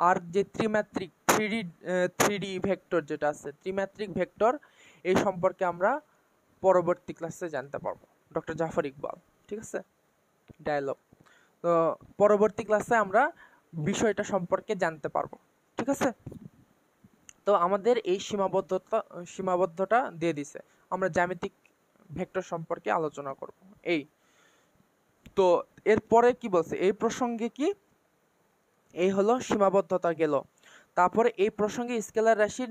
আর যে ত্রিমাত্রিক থ্রি ডি ভেক্টর যেটা আছে, ত্রিমাত্রিক ভেক্টর, এই সম্পর্কে আমরা পরবর্তী ক্লাসে জানতে পারবো, ডক্টর জাফর ইকবাল, ঠিক আছে, ডায়ালগ। তো পরবর্তী ক্লাসে আমরা বিষয়টা সম্পর্কে জানতে পারবো, ঠিক আছে। তো আমাদের এই সীমাবদ্ধতা দিয়ে দিছে, আমরা জ্যামিতিক ভেক্টর সম্পর্কে আলোচনা করব এই। তো এরপরে কি বলছে এই প্রসঙ্গে, কি এই হলো সীমাবদ্ধতা গেল। তারপরে এই প্রসঙ্গে স্কেলার রাশির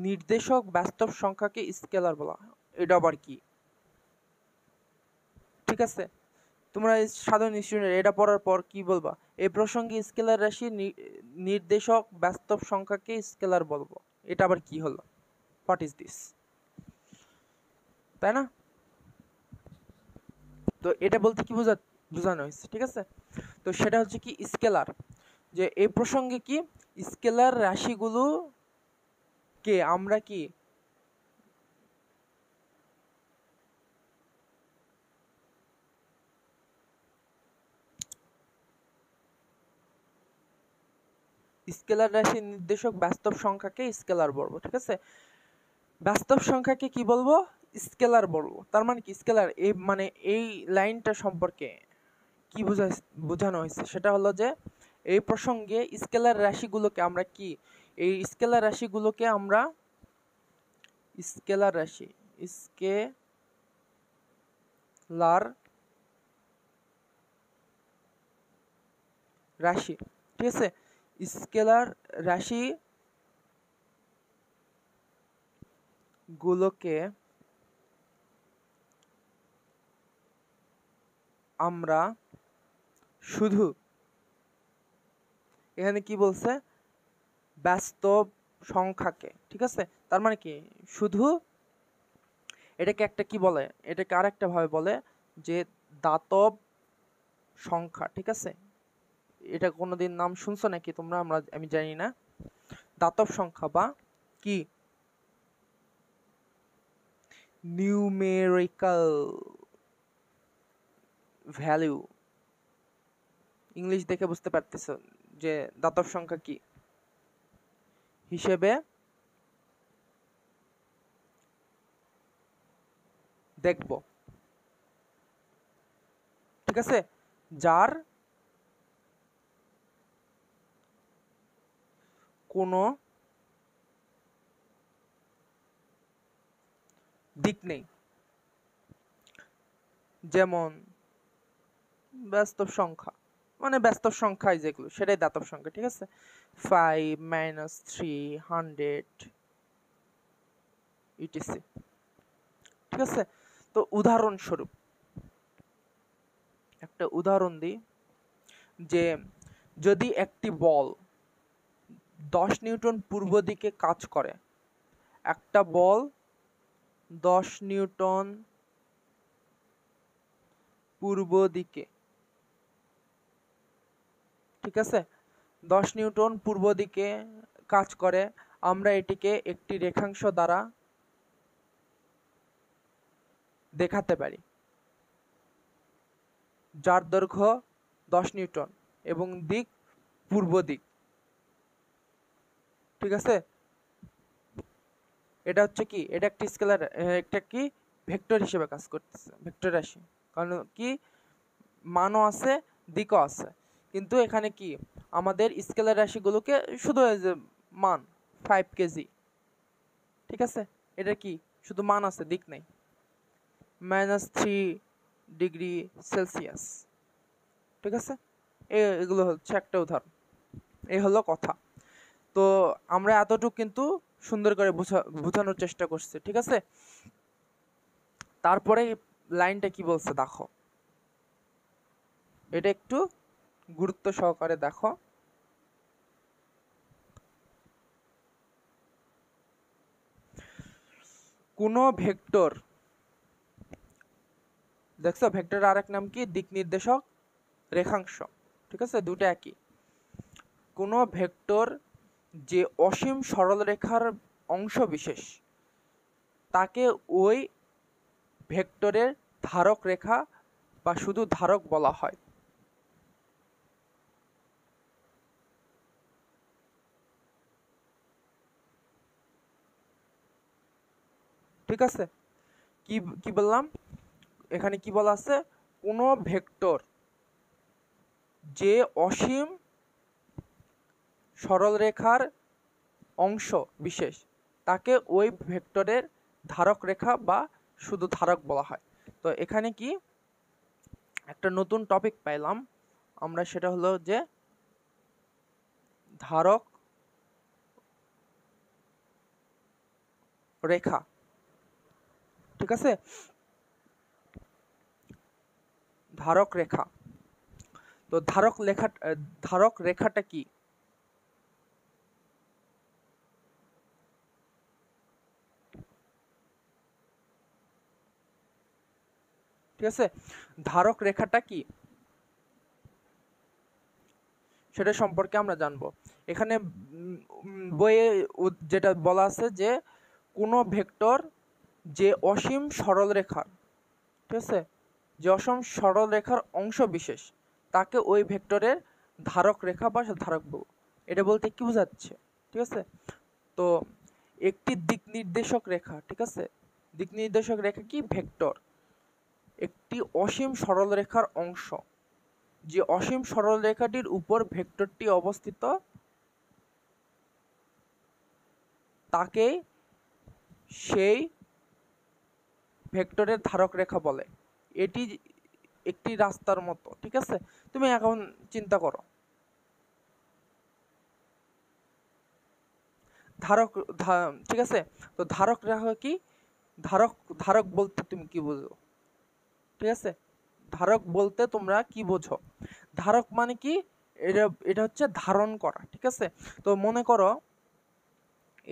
নির্দেশক বাস্তব সংখ্যাকে স্কেলার বলা হয়, এটা আবার কি, ঠিক আছে। তোমরা সাধারণ স্টুডেন্ট এটা পড়ার পর কি বলবা, এই প্রসঙ্গে স্কেলার রাশির নির্দেশক বাস্তব সংখ্যাকে স্কেলার বলবো, এটা আবার কি হলো, হোয়াট ইজ দিস, তাই না। তো এটা বলতে কি বোঝানো হয়েছে, ঠিক আছে। তো সেটা হচ্ছে কি স্কেলার, যে এই প্রসঙ্গে কি স্কেলার রাশিগুলো কে আমরা কি স্কেলার রাশির নির্দেশক বাস্তব সংখ্যাকে স্কেলার বলবো, ঠিক আছে। বাস্তব সংখ্যাকে কি বলবো, স্কেলার বলবো। তার মানে কি স্কেলার, এই মানে এই লাইনটা সম্পর্কে কি বোঝানো হয়েছে, সেটা হলো যে এই প্রসঙ্গে স্কেলার রাশিগুলোকে আমরা কি, এই স্কেলার রাশিগুলোকে আমরা স্কেলার রাশি, ঠিক আছে, স্কেলার রাশি গুলোকে আমরা শুধু, এখানে কি বলছে, বাস্তব সংখ্যাকে, ঠিক আছে, তার মানে কি শুধু, এটাকে একটা কি বলে, এটাকে আরেকটা ভাবে বলে যে দাতব সংখ্যা, ঠিক আছে। এটা কোনোদিন নাম শুনছো নাকি তোমরা, আমি জানি না। দাতব সংখ্যা বা কি নিউমেরিক্যাল ভ্যালু, ইংলিশ দেখে বুঝতে পারতেছ যে দাতব সংখ্যা কি হিসেবে দেখব, ঠিক আছে, যার কোনো দিক নেই, যেমন বাস্তব সংখ্যা, মানে বাস্তব সংখ্যায় যেগুলো সেটাই দাতব সংখ্যা, ঠিক আছে। 5 - 3 100 etc, ঠিক আছে। তো উদাহরণস্বরূপ একটা উদাহরণ দিই, যে যদি একটি বল 10 নিউটন পূর্ব দিকে কাজ করে, একটা বল 10 নিউটন পূর্ব দিকে, ঠিক আছে, 10 নিউটন পূর্ব দিকে কাজ করে, আমরা এটিকে একটি রেখাংশ দ্বারা দেখাতে পারি যার দৈর্ঘ্য 10 নিউটন এবং দিক পূর্ব দিক, ঠিক আছে। এটা হচ্ছে কি, এটা একটি স্কেলার, একটা কি ভেক্টর হিসেবে কাজ করতেছে, ভেক্টর রাশি, কারণ কি মানও আছে দিকও আছে, কিন্তু এখানে কি আমাদের স্কেলার রাশিগুলোকে শুধু যে মান 5 কেজি, ঠিক আছে, এটা কি শুধু মান আছে দিক নেই, -3 ডিগ্রি সেলসিয়াস, ঠিক আছে। এগুলো হচ্ছে একটা উদাহরণ, এই হলো কথা। তো আমরা এতটুকু কিন্তু সুন্দর করে বোঝানোর চেষ্টা করছি, ঠিক আছে। তারপরে লাইনটা কি বলছে দেখো, এটা একটু গুরুত্ব সহকারে দেখো। কোন ভেক্টর, দেখছো ভেক্টর আরেক নাম কি, দিক নির্দেশক রেখাংশ, ঠিক আছে, দুটো একই। কোন ভেক্টর যে অসীম সরলরেখার অংশ বিশেষ, তাকে ওই ভেক্টরের ধারক রেখা বা শুধু ধারক বলা হয়। ঠিক আছে, কি কি বললাম এখানে, কি বলা আছে, কোন ভেক্টর যে অসীম সরলরেখার অংশ বিশেষ, তাকে ওই ভেক্টরের ধারক রেখা বা শুধু ধারক বলা হয়। তো এখানে কি একটা নতুন টপিক পাইলাম আমরা, সেটা হলো যে ধারক রেখা, ঠিক আছে, ধারক রেখা। তো ধারক রেখাটা কি, ঠিক আছে, ধারক রেখাটা কি সেটা সম্পর্কে আমরা জানবো। এখানে বইয়ে যেটা বলা আছে যে কোনো ভেক্টর যে অসীম সরলরেখার, ঠিক আছে, যে অসীম সরলরেখার অংশ বিশেষ, তাকে ওই ভেক্টরের ধারক রেখা বা ধারক বলবো। এটা বলতে কি বোঝাচ্ছে, ঠিক আছে। তো একটি দিক নির্দেশক রেখা, ঠিক আছে, দিক নির্দেশক রেখা কি, ভেক্টর একটি অসীম সরলরেখার অংশ, যে অসীম সরলরেখাটির উপর ভেক্টরটি অবস্থিত, তাকে সেই ভেক্টরের ধারক রেখা বলে। এটি একটি রাস্তার মতো, ঠিক আছে। তুমি এখন চিন্তা করো, ধারক ঠিক আছে, তো ধারক রেখা কি, ধারক ধারক বলতে তুমি কি বুঝো, ঠিক আছে, ধারক বলতে তোমরা কি বোঝো, ধারক মানে কি, এটা এটা হচ্ছে ধারণ করা, ঠিক আছে। তো মনে করো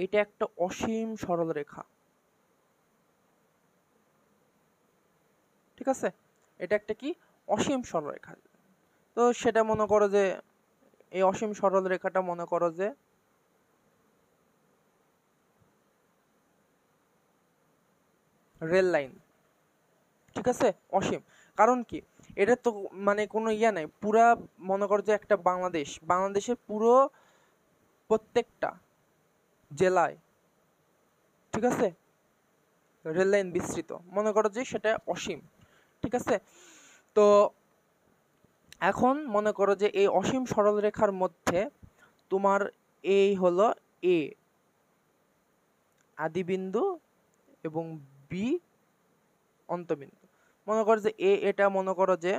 এটা একটা অসীম সরল রেখা, ঠিক আছে, এটা একটা কি অসীম সরল রেখা। তো সেটা মনে করো যে এই অসীম সরল রেখাটা মনে করো যে রেল লাইন, ঠিক আছে, অসীম, কারণ কি এটা তো মানে কোনো ইয়া নাই, পুরা মনে করো যে একটা বাংলাদেশের পুরো প্রত্যেকটা জেলায়, ঠিক আছে, রেল লাইন বিস্তৃত, মনে করো যে সেটা অসীম, ঠিক আছে। তো এখন মনে করো যে এই অসীম সরলরেখার মধ্যে তোমার এই হলো এ আদিবিন্দু এবং বি অন্তবিন্দু। মনে করো যে এটা মনে করো যে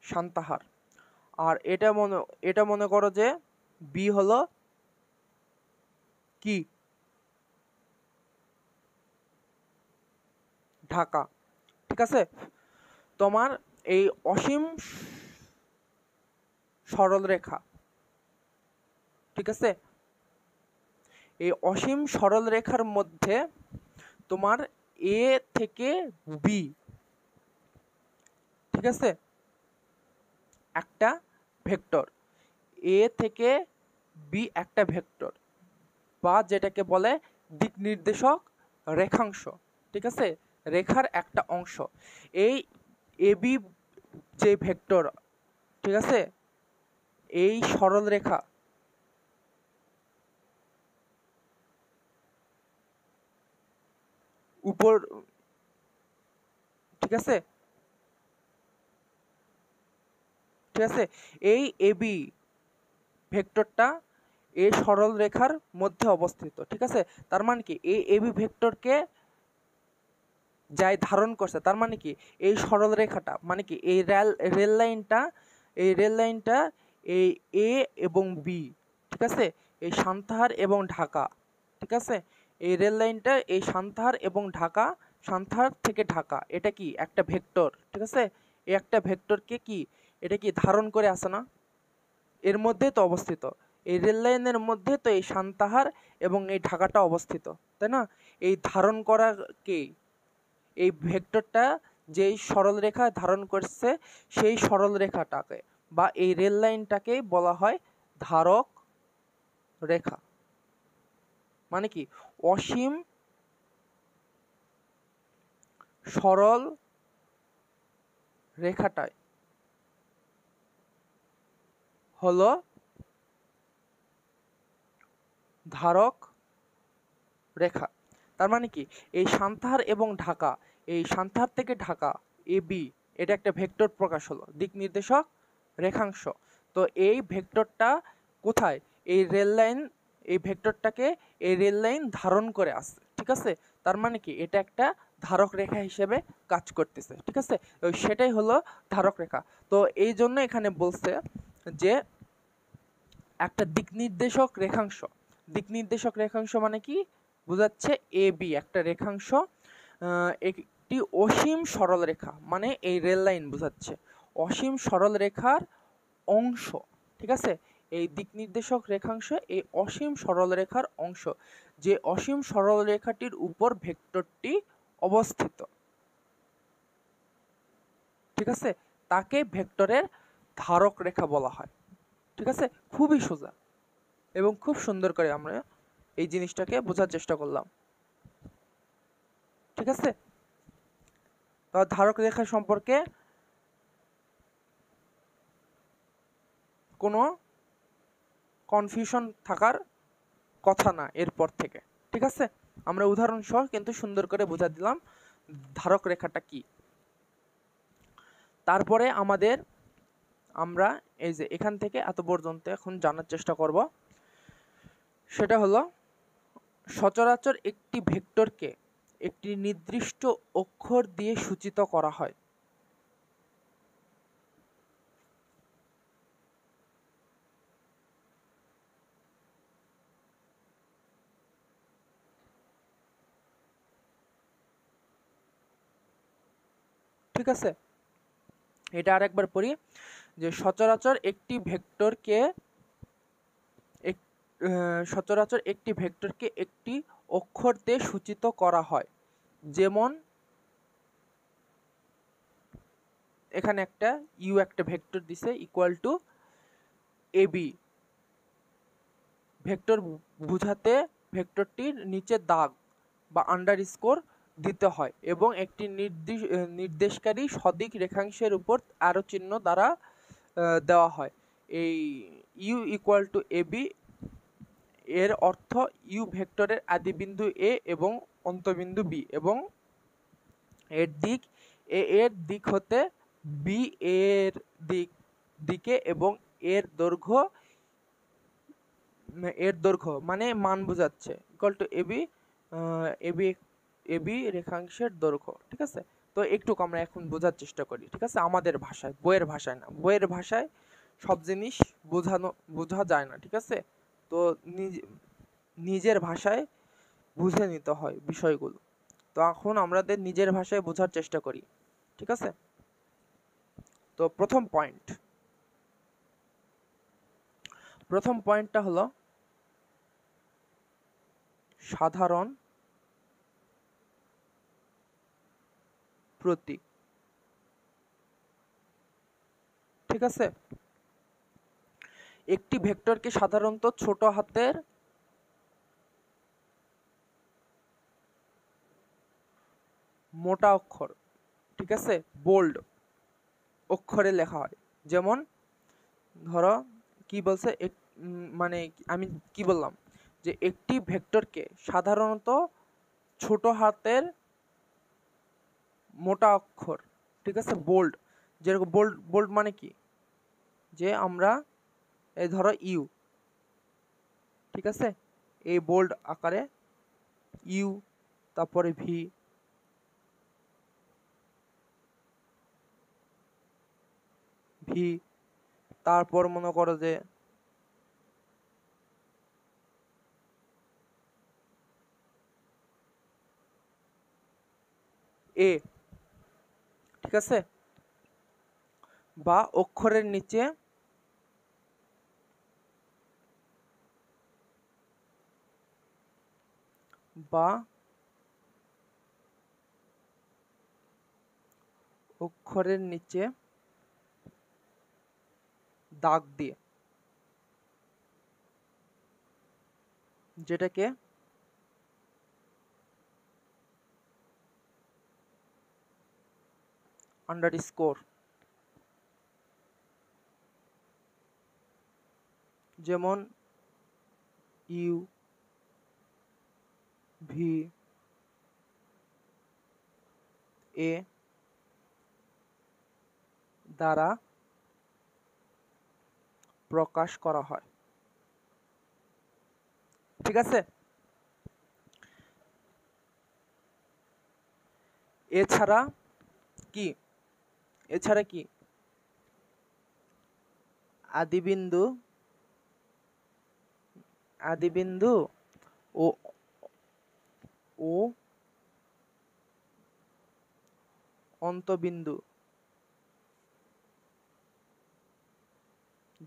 সান্তাহার, আর এটা মনে করো যে বি হলো কি ঢাকা। ঠিক আছে, তোমার এই অসীম সরল রেখা, ঠিক আছে, এই অসীম সরল রেখার মধ্যে তোমার এ থেকে বি, ঠিক আছে, একটা ভেক্টর, এ থেকে বি একটা ভেক্টর, বা যেটাকে বলে দিক নির্দেশক রেখাংশ, ঠিক আছে, রেখার একটা অংশ। এই এবি যে ভেক্টর, ঠিক আছে, এই সরল রেখা উপর, ঠিক আছে, ঠিক আছে, এই এবি ভেক্টরটা এই সরল রেখার মধ্যে অবস্থিত, ঠিক আছে। তার মানে কি এই এবি ভেক্টরকে যাই ধারণ করছে, তার মানে কি এই সরল রেখাটা, মানে কি এই রেল লাইনটা, এই রেল লাইনটা এই এ এবং বি, ঠিক আছে, এই সান্তাহার এবং ঢাকা, ঠিক আছে, এই রেল লাইনটা এই সান্তাহার এবং ঢাকা, সান্তাহার থেকে ঢাকা, এটা কি একটা ভেক্টর, ঠিক আছে, এই একটা ভেক্টরকে কি এটা কি ধারণ করে আছে না, এর মধ্যে তো অবস্থিত, এই রেল লাইনের মধ্যে তো এই সান্তাহার এবং এই ঢাকাটা অবস্থিত, তাই না। এই ধারণ করা কে, এই ভেক্টরটা যেই সরল রেখা ধারণ করছে সেই সরল রেখাটাকে বা এই রেল লাইনটাকে বলা হয় ধারক রেখা। মানে কি অসীম সরল রেখাটায় হলো ধারক রেখা। তার মানে কি এই সান্তাহার এবং ঢাকা, এই সান্তাহার থেকে ঢাকা এ বি, এটা একটা ভেক্টর প্রকাশ হলো, দিক নির্দেশক রেখাংশ। তো এই ভেক্টরটা কোথায়, এই রেল লাইন, এই ভেক্টরটাকে এই রেল লাইন ধারণ করে আসছে, ঠিক আছে। তার মানে কি এটা একটা ধারক রেখা হিসেবে কাজ করতেছে, ঠিক আছে, সেটাই হলো ধারক রেখা। তো এই জন্য এখানে বলছে যে একটা দিক নির্দেশক রেখাংশ, দিক নির্দেশক রেখাংশ মানে কি বোঝাচ্ছে এ বি একটা রেখাংশ, একটি অসীম সরল রেখা, মানে এই রেল লাইন বোঝাচ্ছে অসীম সরল রেখার অংশ, ঠিক আছে। এই দিক নির্দেশক রেখাংশ এই অসীম সরল রেখার অংশ, যে অসীম সরল রেখাটির উপর ভেক্টরটি অবস্থিত, ঠিক আছে, তাকে ভেক্টরের ধারক রেখা বলা হয়, ঠিক আছে। খুবই সোজা এবং খুব সুন্দর করে আমরা এই জিনিসটাকে বোঝার চেষ্টা করলাম, ঠিক আছে। তো ধারক রেখা সম্পর্কে কোনো কনফিউশন থাকার কথা না এরপর থেকে, ঠিক আছে। আমরা উদাহরণ সহ কিন্তু সুন্দর করে বোঝা দিলাম ধারক রেখাটা কি। তারপরে আমরা এই যে এখান থেকে এত পর্যন্ত এখন জানার চেষ্টা করব, সেটা হলো সচরাচর একটি ভেক্টরকে একটি নির্দিষ্ট অক্ষর দিয়ে সূচিত করা হয়। ঠিক আছে, এটা আরেকবার পড়ি, যে সচরাচর একটি ভেক্টরকে একটি অক্ষর দিয়ে সূচিত করা হয়। যেমন এখানে একটা ইউ একটা ভেক্টর দিছে ইকুয়াল টু এবি, ভেক্টর বুঝাতে ভেক্টরটির নিচে দাগ বা আন্ডারস্কোর দিতে হয় এবং একটি নির্দেশকারী সদিক রেখাংশের উপর অ্যারো চিহ্ন দ্বারা দেওয়া হয়। এই ইউ ইকুয়াল টু এবি এর অর্থ ইউ ভেক্টরের আদিবিন্দু এ এবং অন্তবিন্দু বি এবং এর দিক এ এর দিক হতে বি এর দিকে এবং এর দৈর্ঘ্য মানে মান বোঝাচ্ছে ইকুয়াল টু এবি, এবি রেখাংশের দৈর্ঘ্য, ঠিক আছে। তো একটু আমরা এখন বোঝার চেষ্টা করি, ঠিক আছে, আমাদের ভাষায়, বইয়ের ভাষায় না, বইয়ের ভাষায় সব জিনিস বোঝা যায় না, ঠিক আছে। তো নিজের ভাষায় বুঝে নিতে হয় বিষয়গুলো। তো এখন আমাদের নিজের ভাষায় বোঝার চেষ্টা করি, ঠিক আছে? তো প্রথম পয়েন্টটা হলো সাধারণ প্রতীক, ঠিক আছে? একটি ভেক্টরকে সাধারণত ছোট হাতের মোটা অক্ষর, ঠিক আছে, বোল্ড অক্ষরে লেখা হয়। যেমন ধরো কি বলছে, মানে আমি কি বললাম যে একটি ভেক্টরকে সাধারণত ছোট হাতের মোটা অক্ষর, ঠিক আছে, বোল্ড, যেরকম বোল্ড বোল্ড মানে কি, যে আমরা এই ধরো ইউ, ঠিক আছে, এই বোল্ড আকারে ইউ, তারপরে ভি, তারপর মনে করো যে এ, ঠিক আছে, বা অক্ষরের নিচে বা অক্ষরের নিচে দাগ দিয়ে, যেটাকে আন্ডারস্কোর, যেমন ইউ, ভি, এ দ্বারা প্রকাশ করা হয়, ঠিক আছে? এছাড়া কি আদিবিন্দু ও ও অন্তবিন্দু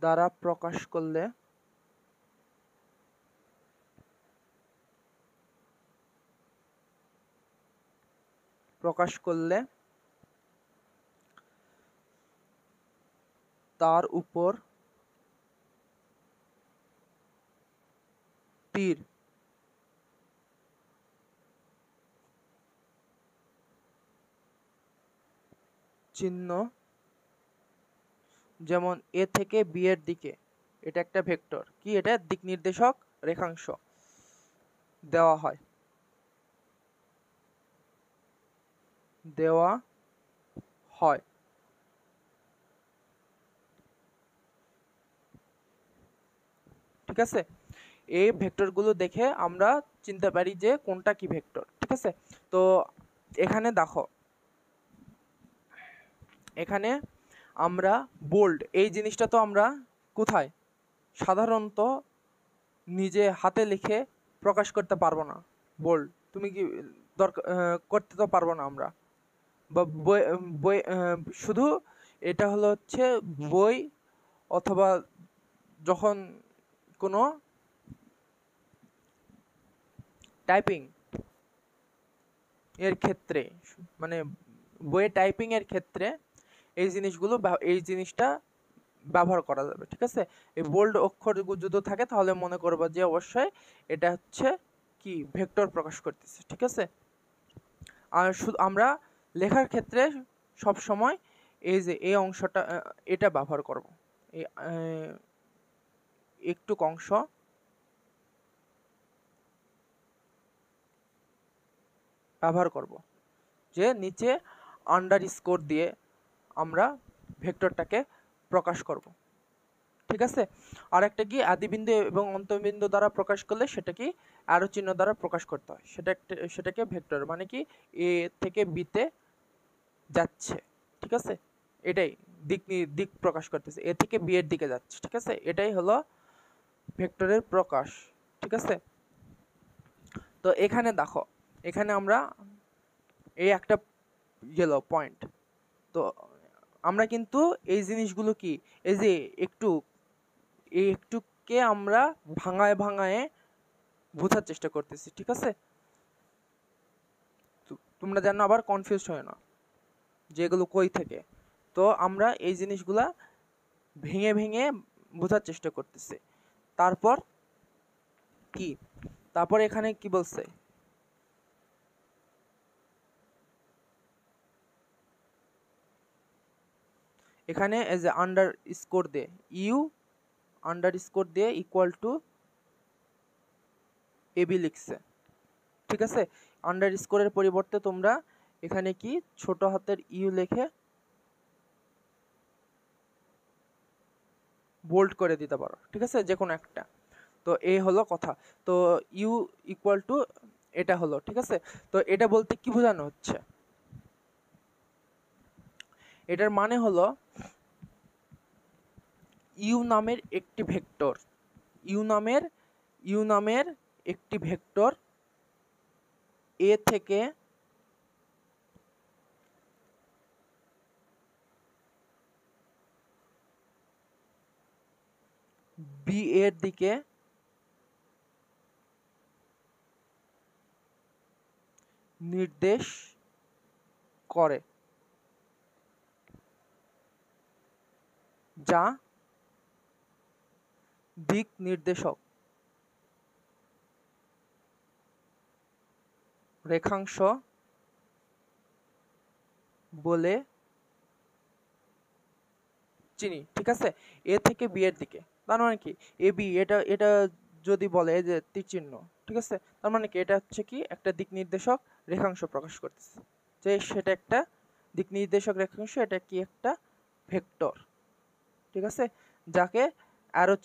দ্বারা প্রকাশ করলে তার উপর তীর চিহ্ন, যেমন এ থেকে বি এর দিকে, এটা একটা ভেক্টর, কি এটা দিক নির্দেশক রেখাংশ দেওয়া হয়, ঠিক আছে? এই ভেক্টরগুলো দেখে আমরা চিনতে পারি যে কোনটা কি ভেক্টর, ঠিক আছে? তো এখানে দেখো, এখানে আমরা বোল্ড এই জিনিসটা তো আমরা কোথায় সাধারণত নিজে হাতে লিখে প্রকাশ করতে পারবো না। বোল্ড তুমি কি দরকার করতে তো পারবো না আমরা, বা বই বই শুধু এটা হলো হচ্ছে বই, অথবা যখন কোনো টাইপিং এর ক্ষেত্রে, মানে বইয়ে টাইপিং এর ক্ষেত্রে এই জিনিসটা ব্যবহার করা যাবে, ঠিক আছে? এই বোল্ড অক্ষর যদি থাকে তাহলে মনে করবা যে অবশ্যই এটা হচ্ছে কি ভেক্টর প্রকাশ করতেছে, ঠিক আছে? আর শুধু আমরা লেখার ক্ষেত্রে সব সময় এই যে এই অংশটা এটা ব্যবহার করব, এই একটু অংশ ব্যবহার করব, যে নিচে আন্ডারস্কোর দিয়ে আমরা ভেক্টরটাকে প্রকাশ করব, ঠিক আছে? আর একটা কি আদিবিন্দু এবং অন্তবিন্দু দ্বারা প্রকাশ করলে সেটা কি অ্যারো চিহ্ন দ্বারা প্রকাশ করতে হয়, সেটাকে ভেক্টর মানে কি এ থেকে বিতে যাচ্ছে, ঠিক আছে? এটাই দিক প্রকাশ করতেছে, এ থেকে বি এর দিকে যাচ্ছে, ঠিক আছে? এটাই হলো ভেক্টরের প্রকাশ, ঠিক আছে? তো এখানে দেখো, এখানে আমরা এই একটা গেল পয়েন্ট। তো আমরা কিন্তু এই জিনিসগুলো কি, এই যে একটুকে আমরা ভাঙায় ভাঙায় বোঝার চেষ্টা করতেছি, ঠিক আছে? তোমরা যেন আবার কনফিউজ হয় না যে এগুলো কই থেকে। তো আমরা এই জিনিসগুলা ভেঙে ভেঙে বোঝার চেষ্টা করতেছি। তারপর কি, তারপর এখানে কি বলছে, এখানে এজ এ আন্ডার স্কোর দিয়ে ইউ আন্ডার স্কোর দিয়ে ইকুয়াল টু এবি লিখছে, ঠিক আছে? আন্ডার স্কোরের পরিবর্তে তোমরা এখানে কি ছোট হাতের ইউ লিখে বোল্ড করে দিতে পারো, ঠিক আছে, যে কোনো একটা। তো এই হলো কথা। তো ইউ ইকুয়াল টু এটা হলো, ঠিক আছে? তো এটা বলতে কি বোঝানো হচ্ছে, এটার মানে হলো ইউ নামের একটি ভেক্টর, ইউ নামের একটি ভেক্টর এ থেকে বি এর দিকে নির্দেশ করে, যা দিক নির্দেশক রেখাংশ বলে চিনি, ঠিক আছে? এ থেকে বি এর দিকে, তার মানে কি এ বি, এটা এটা যদি বলে যে তীর চিহ্ন, ঠিক আছে, তার মানে কি এটা হচ্ছে কি একটা দিক নির্দেশক রেখাংশ প্রকাশ করতেছে, যে সেটা একটা দিক নির্দেশক রেখাংশ, এটা কি একটা ভেক্টর, ঠিক আছে, যাকে অ্যারো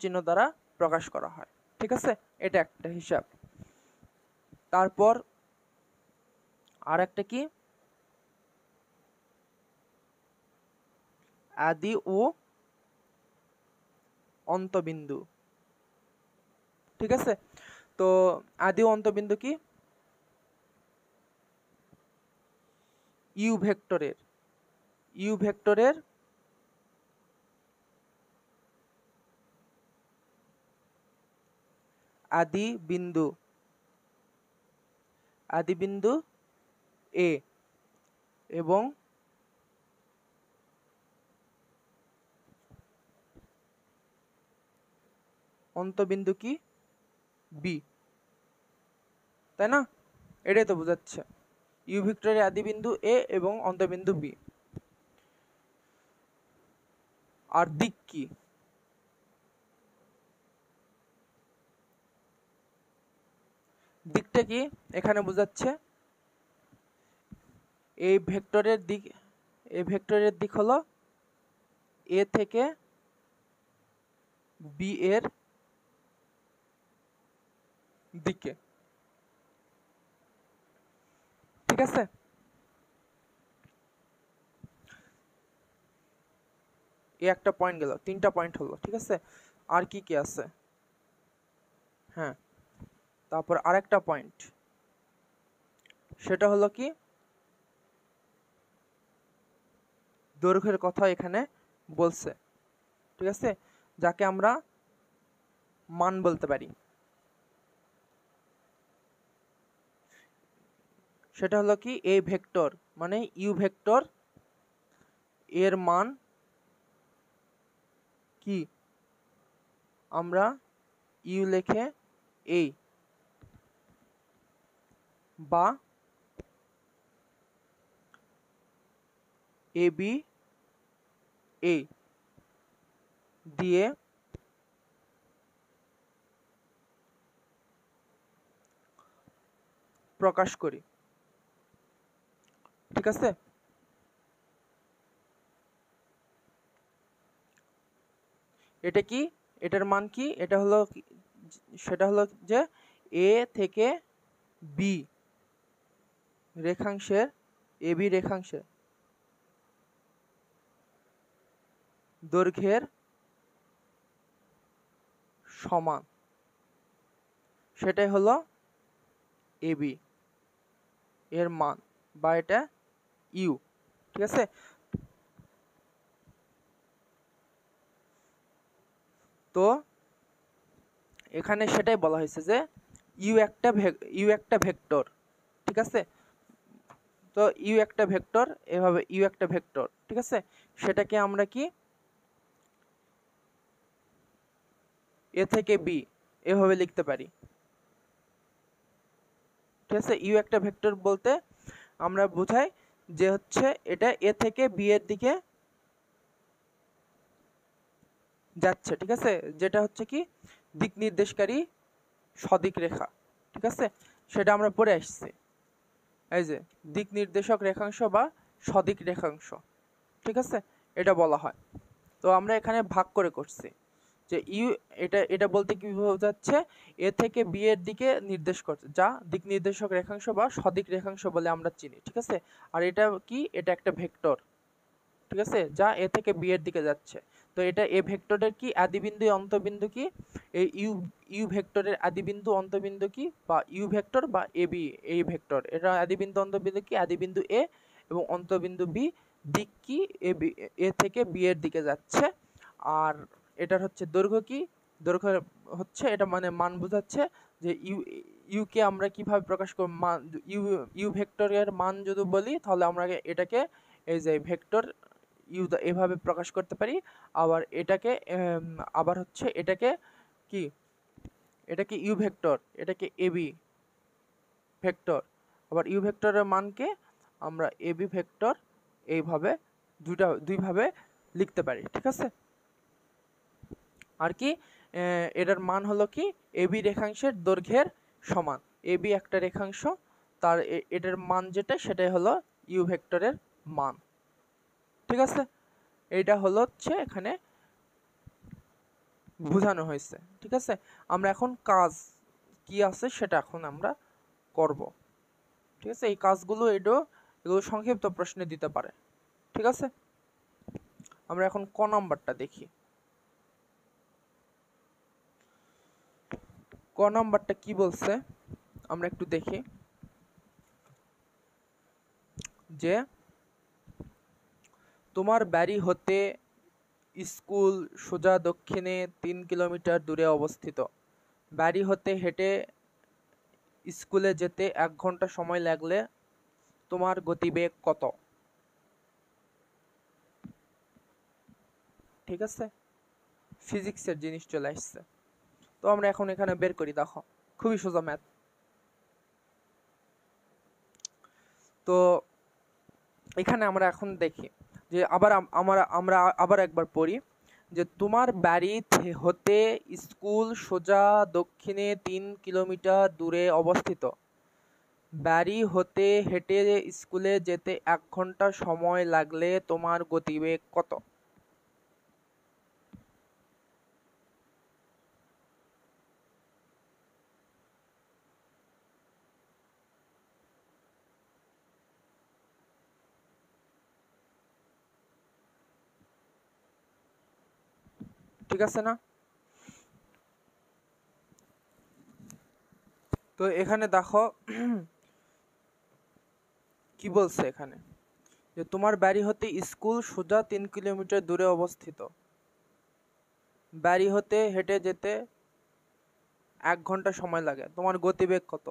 চিহ্ন দ্বারা প্রকাশ করা হয়, ঠিক আছে? এটা একটা হিসাব। তারপর আর একটা কি, আদি ও অন্তবিন্দু, ঠিক আছে? তো আদি ও অন্তবিন্দু কি, ইউ ভেক্টরের আদি বিন্দু এ এবং অন্তবিন্দু কি বি, তাই না? এটাই তো বোঝাচ্ছে ইউ ভেক্টরের আদি বিন্দু এ এবং অন্তবিন্দু বি। আর দিক কি, দিকটা কি এখানে বোঝাচ্ছে এই ভেক্টরের দিক হলো এ থেকে বি এর দিকে, ঠিক আছে? এই একটা পয়েন্ট গেল, তিনটা পয়েন্ট হলো, ঠিক আছে? আর কি কি আছে, হ্যাঁ, তারপর আরেকটা পয়েন্ট, সেটা হলো কি দৈর্ঘ্যের কথা এখানে বলছে, ঠিক আছে, যাকে আমরা মান বলতে পারি। সেটা হলো কি এই ভেক্টর মানে ইউ ভেক্টর এর মান কি আমরা ইউ লিখে এই বা এ বি এই দিয়ে প্রকাশ করি, ঠিক আছে? এটা কি, এটার মান কি, এটা হলো সেটা হলো যে এ থেকে বি রেখাংশের, এ বি রেখাংশের দৈর্ঘ্যের সমান, সেটাই হলো এবি এর মান, বা এটা ইউ, ঠিক আছে। তো এখানে সেটাই বলা হয়েছে যে ইউ একটা ভেক্টর, ঠিক আছে। তো ইউ একটা ভেক্টর, এভাবে ইউ একটা ভেক্টর, ঠিক আছে। সেটাকে আমরা কি এ থেকে বি এভাবে লিখতে পারি, ঠিক আছে। ইউ একটা ভেক্টর বলতে আমরা বোঝাই যে হচ্ছে এটা এ থেকে বি এর দিকে যাচ্ছে, ঠিক আছে, যেটা হচ্ছে কি দিক নির্দেশকারী সদিক রেখা, ঠিক আছে। সেটা আমরা পড়ে আসছি, এই যে দিক নির্দেশক রেখাংশ বা সদিক রেখাংশ, ঠিক আছে, এটা বলা হয়। তো আমরা এখানে ভাগ করে করছি যে ইউ, এটা বলতে কি বোঝাচ্ছে, এ থেকে বি এর দিকে নির্দেশ করছে, যা দিক নির্দেশক রেখাংশ বা সদিক রেখাংশ বলে আমরা চিনি, ঠিক আছে। আর এটা কি, এটা একটা ভেক্টর, ঠিক আছে, যা এ থেকে বি এর দিকে যাচ্ছে। তো এটা এ ভেক্টরের কি আদিবিন্দু অন্তবিন্দু কি, এই ইউ ভেক্টরের আদিবিন্দু অন্তবিন্দু কি, বা ইউ ভেক্টর বা এ বি এই ভেক্টর, এটা আদিবিন্দু অন্তবিন্দু কি, আদিবিন্দু এ এবং অন্তবিন্দু বি, দিক কি এ থেকে বি এর দিকে যাচ্ছে। আর এটার হচ্ছে দৈর্ঘ্য কি, দৈর্ঘ্য হচ্ছে এটা মানে মান বোঝাচ্ছে যে ইউ কে আমরা কিভাবে প্রকাশ করব, মান ইউ ভেক্টরের মান যদি বলি তাহলে আমরা এটাকে এই যে ভেক্টর ইউ এভাবে প্রকাশ করতে পারি। আবার এটাকে আবার হচ্ছে এটাকে কি, এটাকে ইউ ভেক্টর, এটাকে এবি ভেক্টর, আবার ইউ ভেক্টরের মানকে আমরা এবি ভেক্টর, এইভাবে দুইভাবে লিখতে পারি, ঠিক আছে। আর কি এটার মান হলো কি এবি রেখাংশের দৈর্ঘ্যের সমান, এবি একটা রেখাংশ, তার এটার মান যেটা সেটাই হলো ইউ ভেক্টরের মান, ঠিক আছে। এইটা হলো হচ্ছে এখানে বোঝানো হয়েছে, ঠিক আছে। আমরা এখন কাজ কি আছে সেটা এখন আমরা করব, ঠিক আছে। এই কাজগুলো এগুলো সংক্ষিপ্ত প্রশ্নে দিতে পারে, ঠিক আছে। আমরা এখন ক নাম্বারটা দেখি। ক নাম্বারটা কি বলছে আমরা একটু দেখি, যে তোমার বাড়ি হতে স্কুল সোজা দক্ষিণে 3 কিলোমিটার দূরে অবস্থিত। বাড়ি হতে হেঁটে স্কুলে যেতে 1 ঘন্টা সময় লাগলে তোমার গতিবেগ কত, ঠিক আছে। ফিজিক্সের জিনিস চলে আসছে। তো আমরা এখন এখানে বের করি, দেখো খুবই সোজা ম্যাথ। তো এখানে আমরা এখন দেখি যে আমরা আবার একবার পড়ি যে তোমার বাড়ি হতে স্কুল সোজা দক্ষিণে 3 কিলোমিটার দূরে অবস্থিত। বাড়ি হতে হেঁটে স্কুলে যেতে 1 ঘন্টা সময় লাগলে তোমার গতিবেগ কত। ঠিক আছে না? তো এখানে দেখো কি বলছে এখানে, যে তোমার বাড়ি হতে স্কুল সোজা 3 কিলোমিটার দূরে অবস্থিত। বাড়ি হতে হেঁটে যেতে 1 ঘন্টা সময় লাগে, তোমার গতিবেগ কত।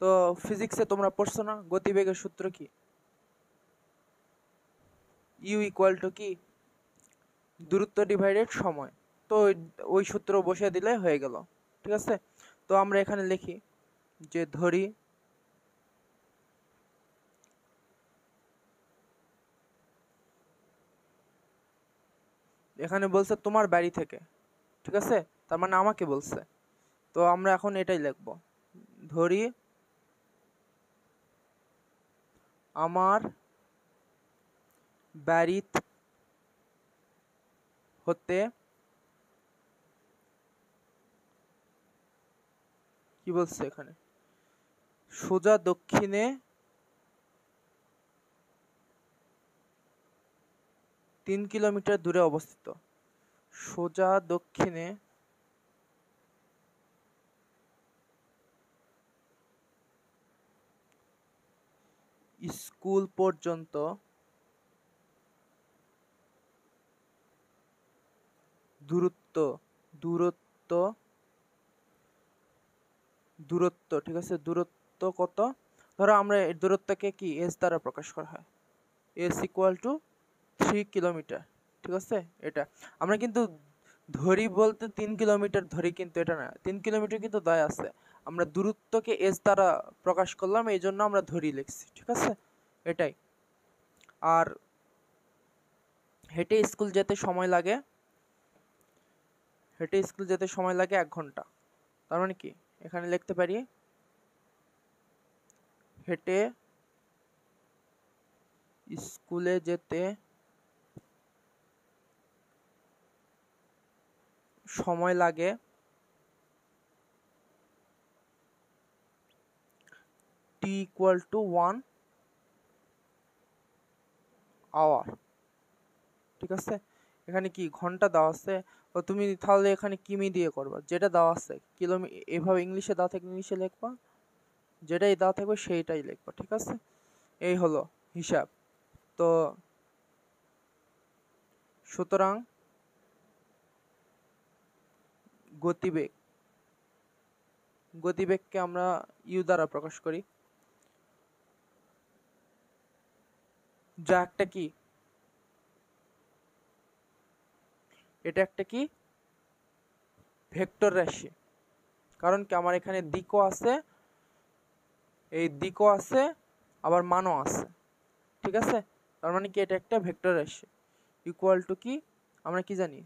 তো ফিজিক্সে তোমরা পড়ছো না, গতিবেগের সূত্র কি, ইউ ইকুয়াল টু কি, দূরত্ব ডিভাইডেড সময়। তো ওই সূত্র বসিয়ে দিলে হয়ে গেল, ঠিক আছে। তো আমরা এখানে লিখি যে ধরি এখানে বলছে তোমার বাড়ি থেকে, ঠিক আছে, তার মানে আমাকে বলছে। তো আমরা এখন এটাই লিখব, ধরি আমার বাড়ি হতে, কি বলছে এখানে, সোজা দক্ষিণে 3 কিলোমিটার দূরে অবস্থিত। সোজা দক্ষিণে স্কুল পর্যন্ত দূরত্ব দূরত্ব দূরত্ব ঠিক আছে, দূরত্ব কত? ধরো আমরা এই দূরত্বকে কি এস দ্বারা প্রকাশ করা হয়, এস ইকুয়াল টু 3 কিলোমিটার। ঠিক আছে, এটা আমরা কিন্তু ধরি বলতে 3 কিলোমিটার ধরি, কিন্তু এটা না, 3 কিলোমিটার কিন্তু দয় আছে, আমরা দূরত্বকে এস দ্বারা প্রকাশ করলাম, এই জন্য আমরা ধরি লিখছি। ঠিক আছে, এটাই। আর হেঁটে স্কুল যেতে সময় লাগে, হেঁটে স্কুল যেতে সময় লাগে 1 ঘন্টা। তার মানে কি এখানে লিখতে পারি হেঁটে স্কুলে যেতে সময় লাগে t equal to 1 hour। ঠিক আছে, এখানে কি ঘন্টা দেওয়া আছে, তো তুমি তাহলে এখানে কিমি দিয়ে করবা, যেটা দেওয়া আছে কিলোমিটার, এভাবে ইংলিশে দেওয়া থাকলে ইংলিশে লিখবা, যেটাই দেওয়া থাকবে সেইটাই লিখবা। ঠিক আছে, এই হলো হিসাব। তো সুতরাং গতিবেগ, গতিবেগকে আমরা ইউ দ্বারা প্রকাশ করি, যা একটা কি, এটা একটা কি ভেক্টর রাশি, কারণ কি আমার এখানে দিকও আছে, এই দিকও আছে, আবার মানও আছে। ঠিক আছে, তার মানে কি এটা একটা ভেক্টর রাশি, ইকুয়াল টু কি আমরা কি জানি,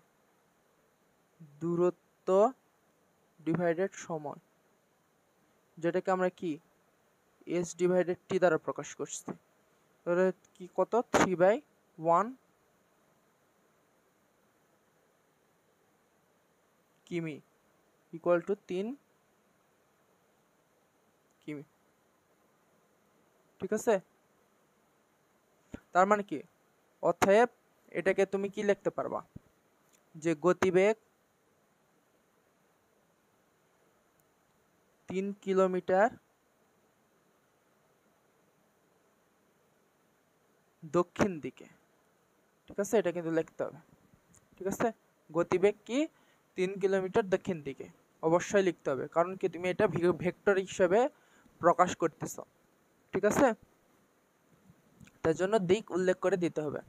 দূরত্ব ডিভাইডেড সময়, যেটাকে আমরা কি এস ডিভাইডেড টি দ্বারা প্রকাশ করছি। তাহলে কি কত, 3/1 কিমি ইকুয়াল টু 3 কিমি। ঠিক আছে, তার মানে কি, অতএব এটাকে তুমি কি লিখতে পারবা, যে গতিবেগ 3 কিলোমিটার দক্ষিণ দিকে। ঠিক আছে, এটা কিন্তু লিখতে হবে। ঠিক আছে, গতিবেগ কি 3 কিলোমিটার দক্ষিণ দিকে, অবশ্যই লিখতে হবে, কারণ কি তুমি এটা ভেক্টর হিসেবে প্রকাশ করতেছ। ঠিক আছে, তার জন্য দিক উল্লেখ করে দিতে হবে।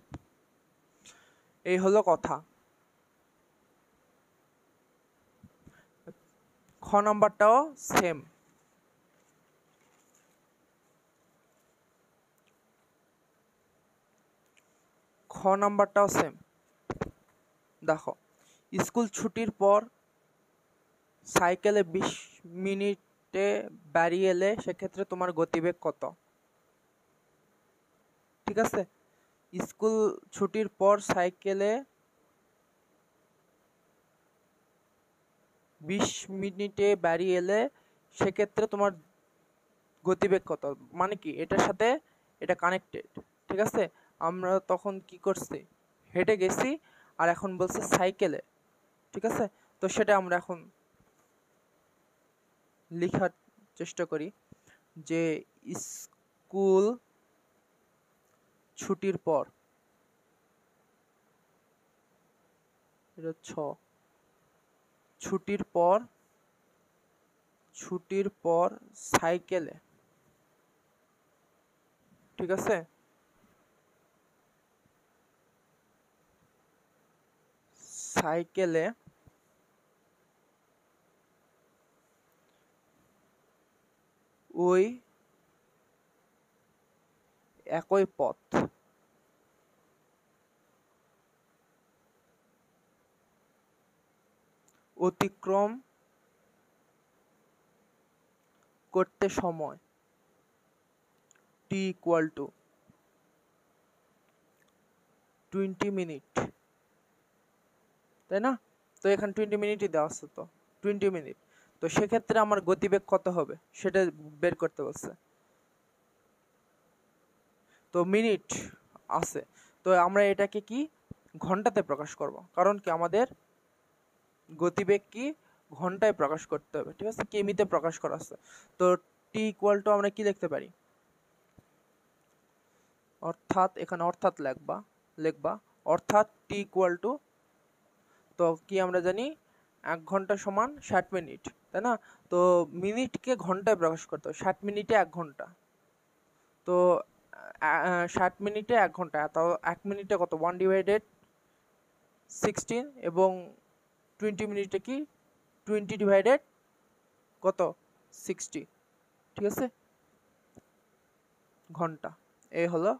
এই হলো কথা। খ নাম্বারটাও সেম, খ নাম্বারটাও সেম। দেখো, স্কুল ছুটির পর সাইকেলে 20 মিনিটে বাড়ি এলে সেক্ষেত্রে তোমার গতিবেগ কত? ঠিক আছে, স্কুল ছুটির পর সাইকেলে 20 মিনিটে বাড়ি এলে সেক্ষেত্রে তোমার গতিবেগ কত, মানে কি এটার সাথে এটা কানেক্টেড। ঠিক আছে, আমরা তখন কি করছি, হেঁটে গেছি, আর এখন বলছে সাইকেলে। ঠিক আছে, তো সেটা আমরা এখন লেখার চেষ্টা করি, যে স্কুল ছুটির পর, এটা ছুটির পর, ছুটির পর সাইকেলে। ঠিক আছে, সাইকেলে ওই একই পথ অতিক্রম করতে সময় টি ইকুয়াল টু 20 মিনিট, তাই না? তো এখানে 20 মিনিটই দেওয়া আছে, তো 20 মিনিট, তো সেক্ষেত্রে আমার গতিবেগ কত হবে সেটা বের করতে বলছে। তো মিনিট আছে, তো আমরা এটাকে কি ঘন্টাতে প্রকাশ করব, কারণ কি আমাদের গতিবেগ কি ঘন্টায় প্রকাশ করতে হবে। ঠিক আছে, কিমিতে প্রকাশ করা আছে। তো টি ইকুয়াল টু আমরা কি লিখতে পারি, অর্থাৎ এখানে অর্থাৎ লিখবা অর্থাৎ টি ইকুয়াল টু, তো কি আমরা জানি 1 ঘন্টা সমান 60 মিনিট, তাই না? তো মিনিটকে ঘন্টায় প্রকাশ করতে হবে, 60 মিনিটে 1 ঘন্টা, তো 60 মিনিটে 1 ঘন্টা, তো 1 মিনিটে কত 1/16, এবং 20 মিনিটে কি 20 কত 60, ঠিক আছে, ঘন্টা। এই হলো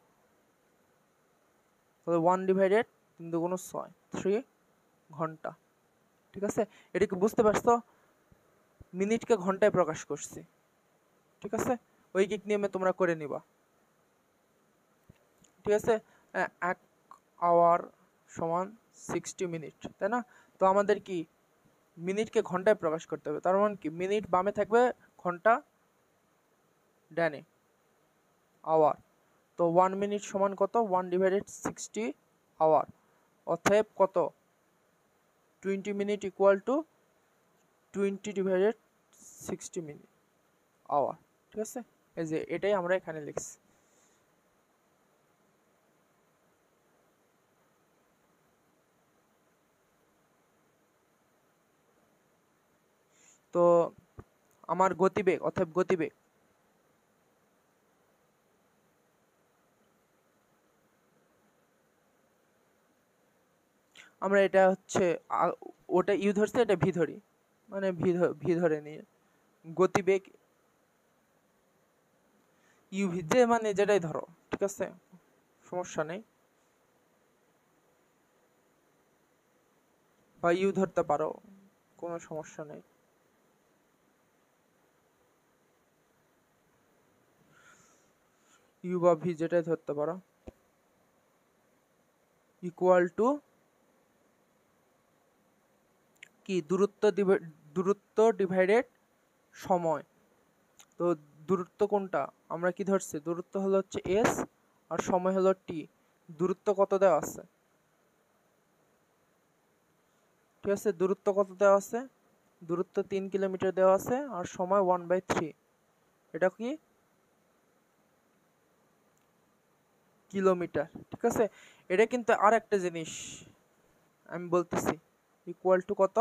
1/3 3 ঘন্টা, ঠিক আছে। এটা কি বুঝতে পারছো? মিনিটকে ঘন্টায় প্রকাশ করছি, ঠিক আছে। ঐকিক নিয়মে তোমরা করে নিবা, ঠিক আছে। 1 আওয়ার সমান 60 মিনিট, তাই না? তো আমাদের কি মিনিটকে ঘন্টায় প্রকাশ করতে হবে, তার মানে কি মিনিট বামে থাকবে, ঘন্টা ডানে, আওয়ার। তো 1 মিনিট সমান কত 1/60 আওয়ার, অতএব কত 20 minute equal to 20/60 minute hour, ঠিক আছে। এই যে এটাই আমরা এখানে লিখছি। তো আমার গতিবেগ, অতএব গতিবেগ আমরা এটা হচ্ছে ওটা ইউ ধরছে, এটা ভি ধরি, মানে ভি ধরে নিয়ে গতিবেগ ইউ ভি, যে মানে যেটাই ধরো, ঠিক আছে, সমস্যা নেই, বা ইউ ধরতে পারো, কোনো সমস্যা নেই। ইউ বা ভি যেটাই ধরতে পারো, ইকুয়াল টু কি দূরত্ব ডিভাইডেড সময়। তো দূরত্ব কোনটা আমরা কি ধরছি, দূরত্ব হলো হচ্ছে এস, আর সময় হলো টি। দূরত্ব কত দেওয়া আছে, ঠিক আছে, দূরত্ব কত দেওয়া আছে, দূরত্ব 3 কিলোমিটার দেওয়া আছে, আর সময় 1/3, এটা কি কিলোমিটার, ঠিক আছে। এটা কিন্তু আর একটা জিনিস আমি বলতেছি, ইকুয়াল টু কত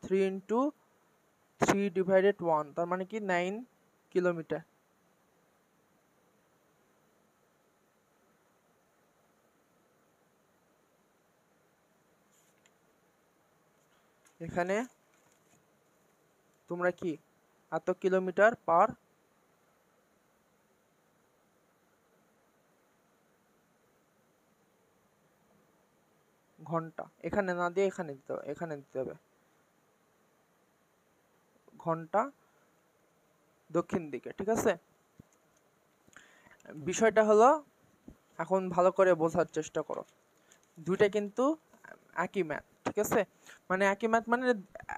3/3/1, তার মানে কি 9 কিলোমিটার। এখানে তোমরা কি এত কিলোমিটার পার ঘন্টা, এখানে না দিয়ে এখানে দিতে হবে, এখানে দিতে হবে ঘন্টা দক্ষিণ দিকে, ঠিক আছে। বিষয়টা হলো, এখন ভালো করে বোঝার চেষ্টা করো, দুইটা কিন্তু একই ম্যাথ, ঠিক আছে, মানে একই ম্যাথ মানে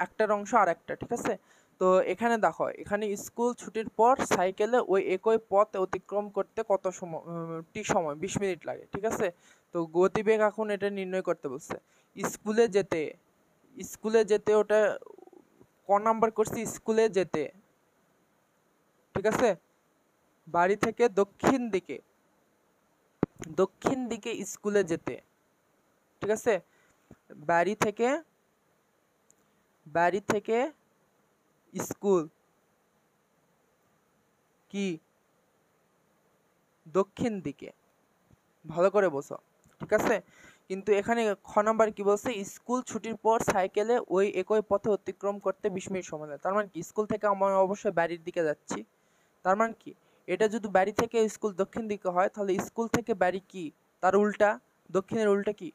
একটার অংশ আর একটা, ঠিক আছে। তো এখানে দেখো, এখানে স্কুল ছুটির পর সাইকেলে ওই একই পথ অতিক্রম করতে কত সময়, সময় 20 মিনিট লাগে, ঠিক আছে। তো গতিবেগ এখন এটা নির্ণয় করতে বলছে। স্কুলে যেতে, স্কুলে যেতে ওটা ক নাম্বার করছি, স্কুলে যেতে, ঠিক আছে, বাড়ি থেকে দক্ষিণ দিকে, দক্ষিণ দিকে স্কুলে যেতে, ঠিক আছে, বাড়ি থেকে, বাড়ি থেকে স্কুল কি দক্ষিণ দিকে, ভালো করে বোঝো, ঠিক আছে। কিন্তু এখানে খ নাম্বার কি বলছে, স্কুল ছুটির পর সাইকেলে ওই একই পথে অতিক্রম করতে 20 মিনিট সময় লাগে। তার মানে কি স্কুল থেকে আমরা অবশ্যই বাড়ির দিকে যাচ্ছি, তার মানে কি এটা যদি বাড়ি থেকে স্কুল দক্ষিণ দিকে হয়, তাহলে স্কুল থেকে বাড়ি কি তার উল্টা, দক্ষিণের উল্টা কি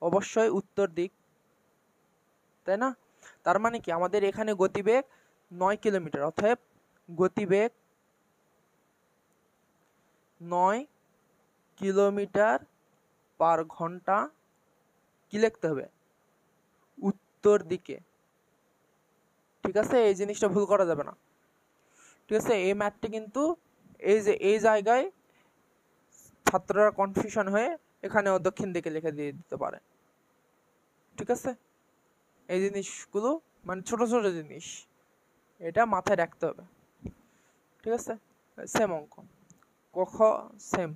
অবশ্যই উত্তর দিক, তাই না? তার মানে কি আমাদের এখানে গতিবেগ 9 কিলোমিটার, অতএব গতিবেগ 9 কিলোমিটার পার ঘন্টা কি লিখতে হবে, উত্তর দিকে, ঠিক আছে। এই জিনিসটা ভুল করা যাবে না, ঠিক আছে। এই ম্যাথটা কিন্তু এই যে এই জায়গায় ছাত্ররা কনফিউশন হয়ে এখানেও দক্ষিণ দিকে লিখে দিয়ে দিতে পারে, ঠিক আছে। এই জিনিসগুলো মানে ছোট ছোট জিনিস, এটা মাথায় রাখতে হবে, ঠিক আছে। সেম অঙ্ক। ক খ সেম,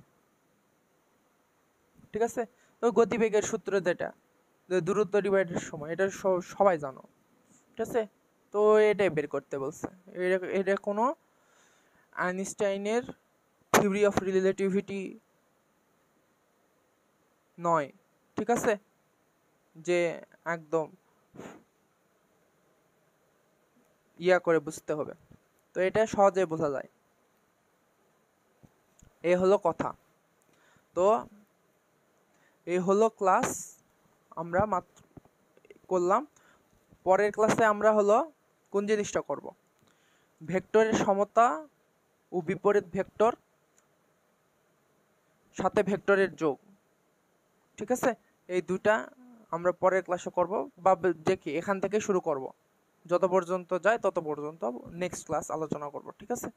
ঠিক আছে। তো গতিবেগের সূত্র যেটা, যে দূরত্ব ডিভাইডের সময়, এটা সবাই জানো, ঠিক আছে। তো এটাই বের করতে বলছে। এটা কোনো আইনস্টাইনের থিওরি অফ রিলেটিভিটি নয়, ঠিক আছে, যে একদম ইয়া করে বুঝতে হবে। তো এটা সহজে বোঝা যায়। এ হলো কথা। তো এই হলো ক্লাস, আমরা মাত্র করলাম। পরের ক্লাসে আমরা হলো কোন জিনিসটা করব, ভেক্টরের সমতা ও বিপরীত ভেক্টর সাথে ভেক্টরের যোগ, ঠিক আছে। এই দুটা আমরা পরের ক্লাসে করব, বা দেখি এখান থেকে শুরু করব, যত পর্যন্ত যায় তত পর্যন্ত নেক্সট ক্লাস আলোচনা করব, ঠিক আছে।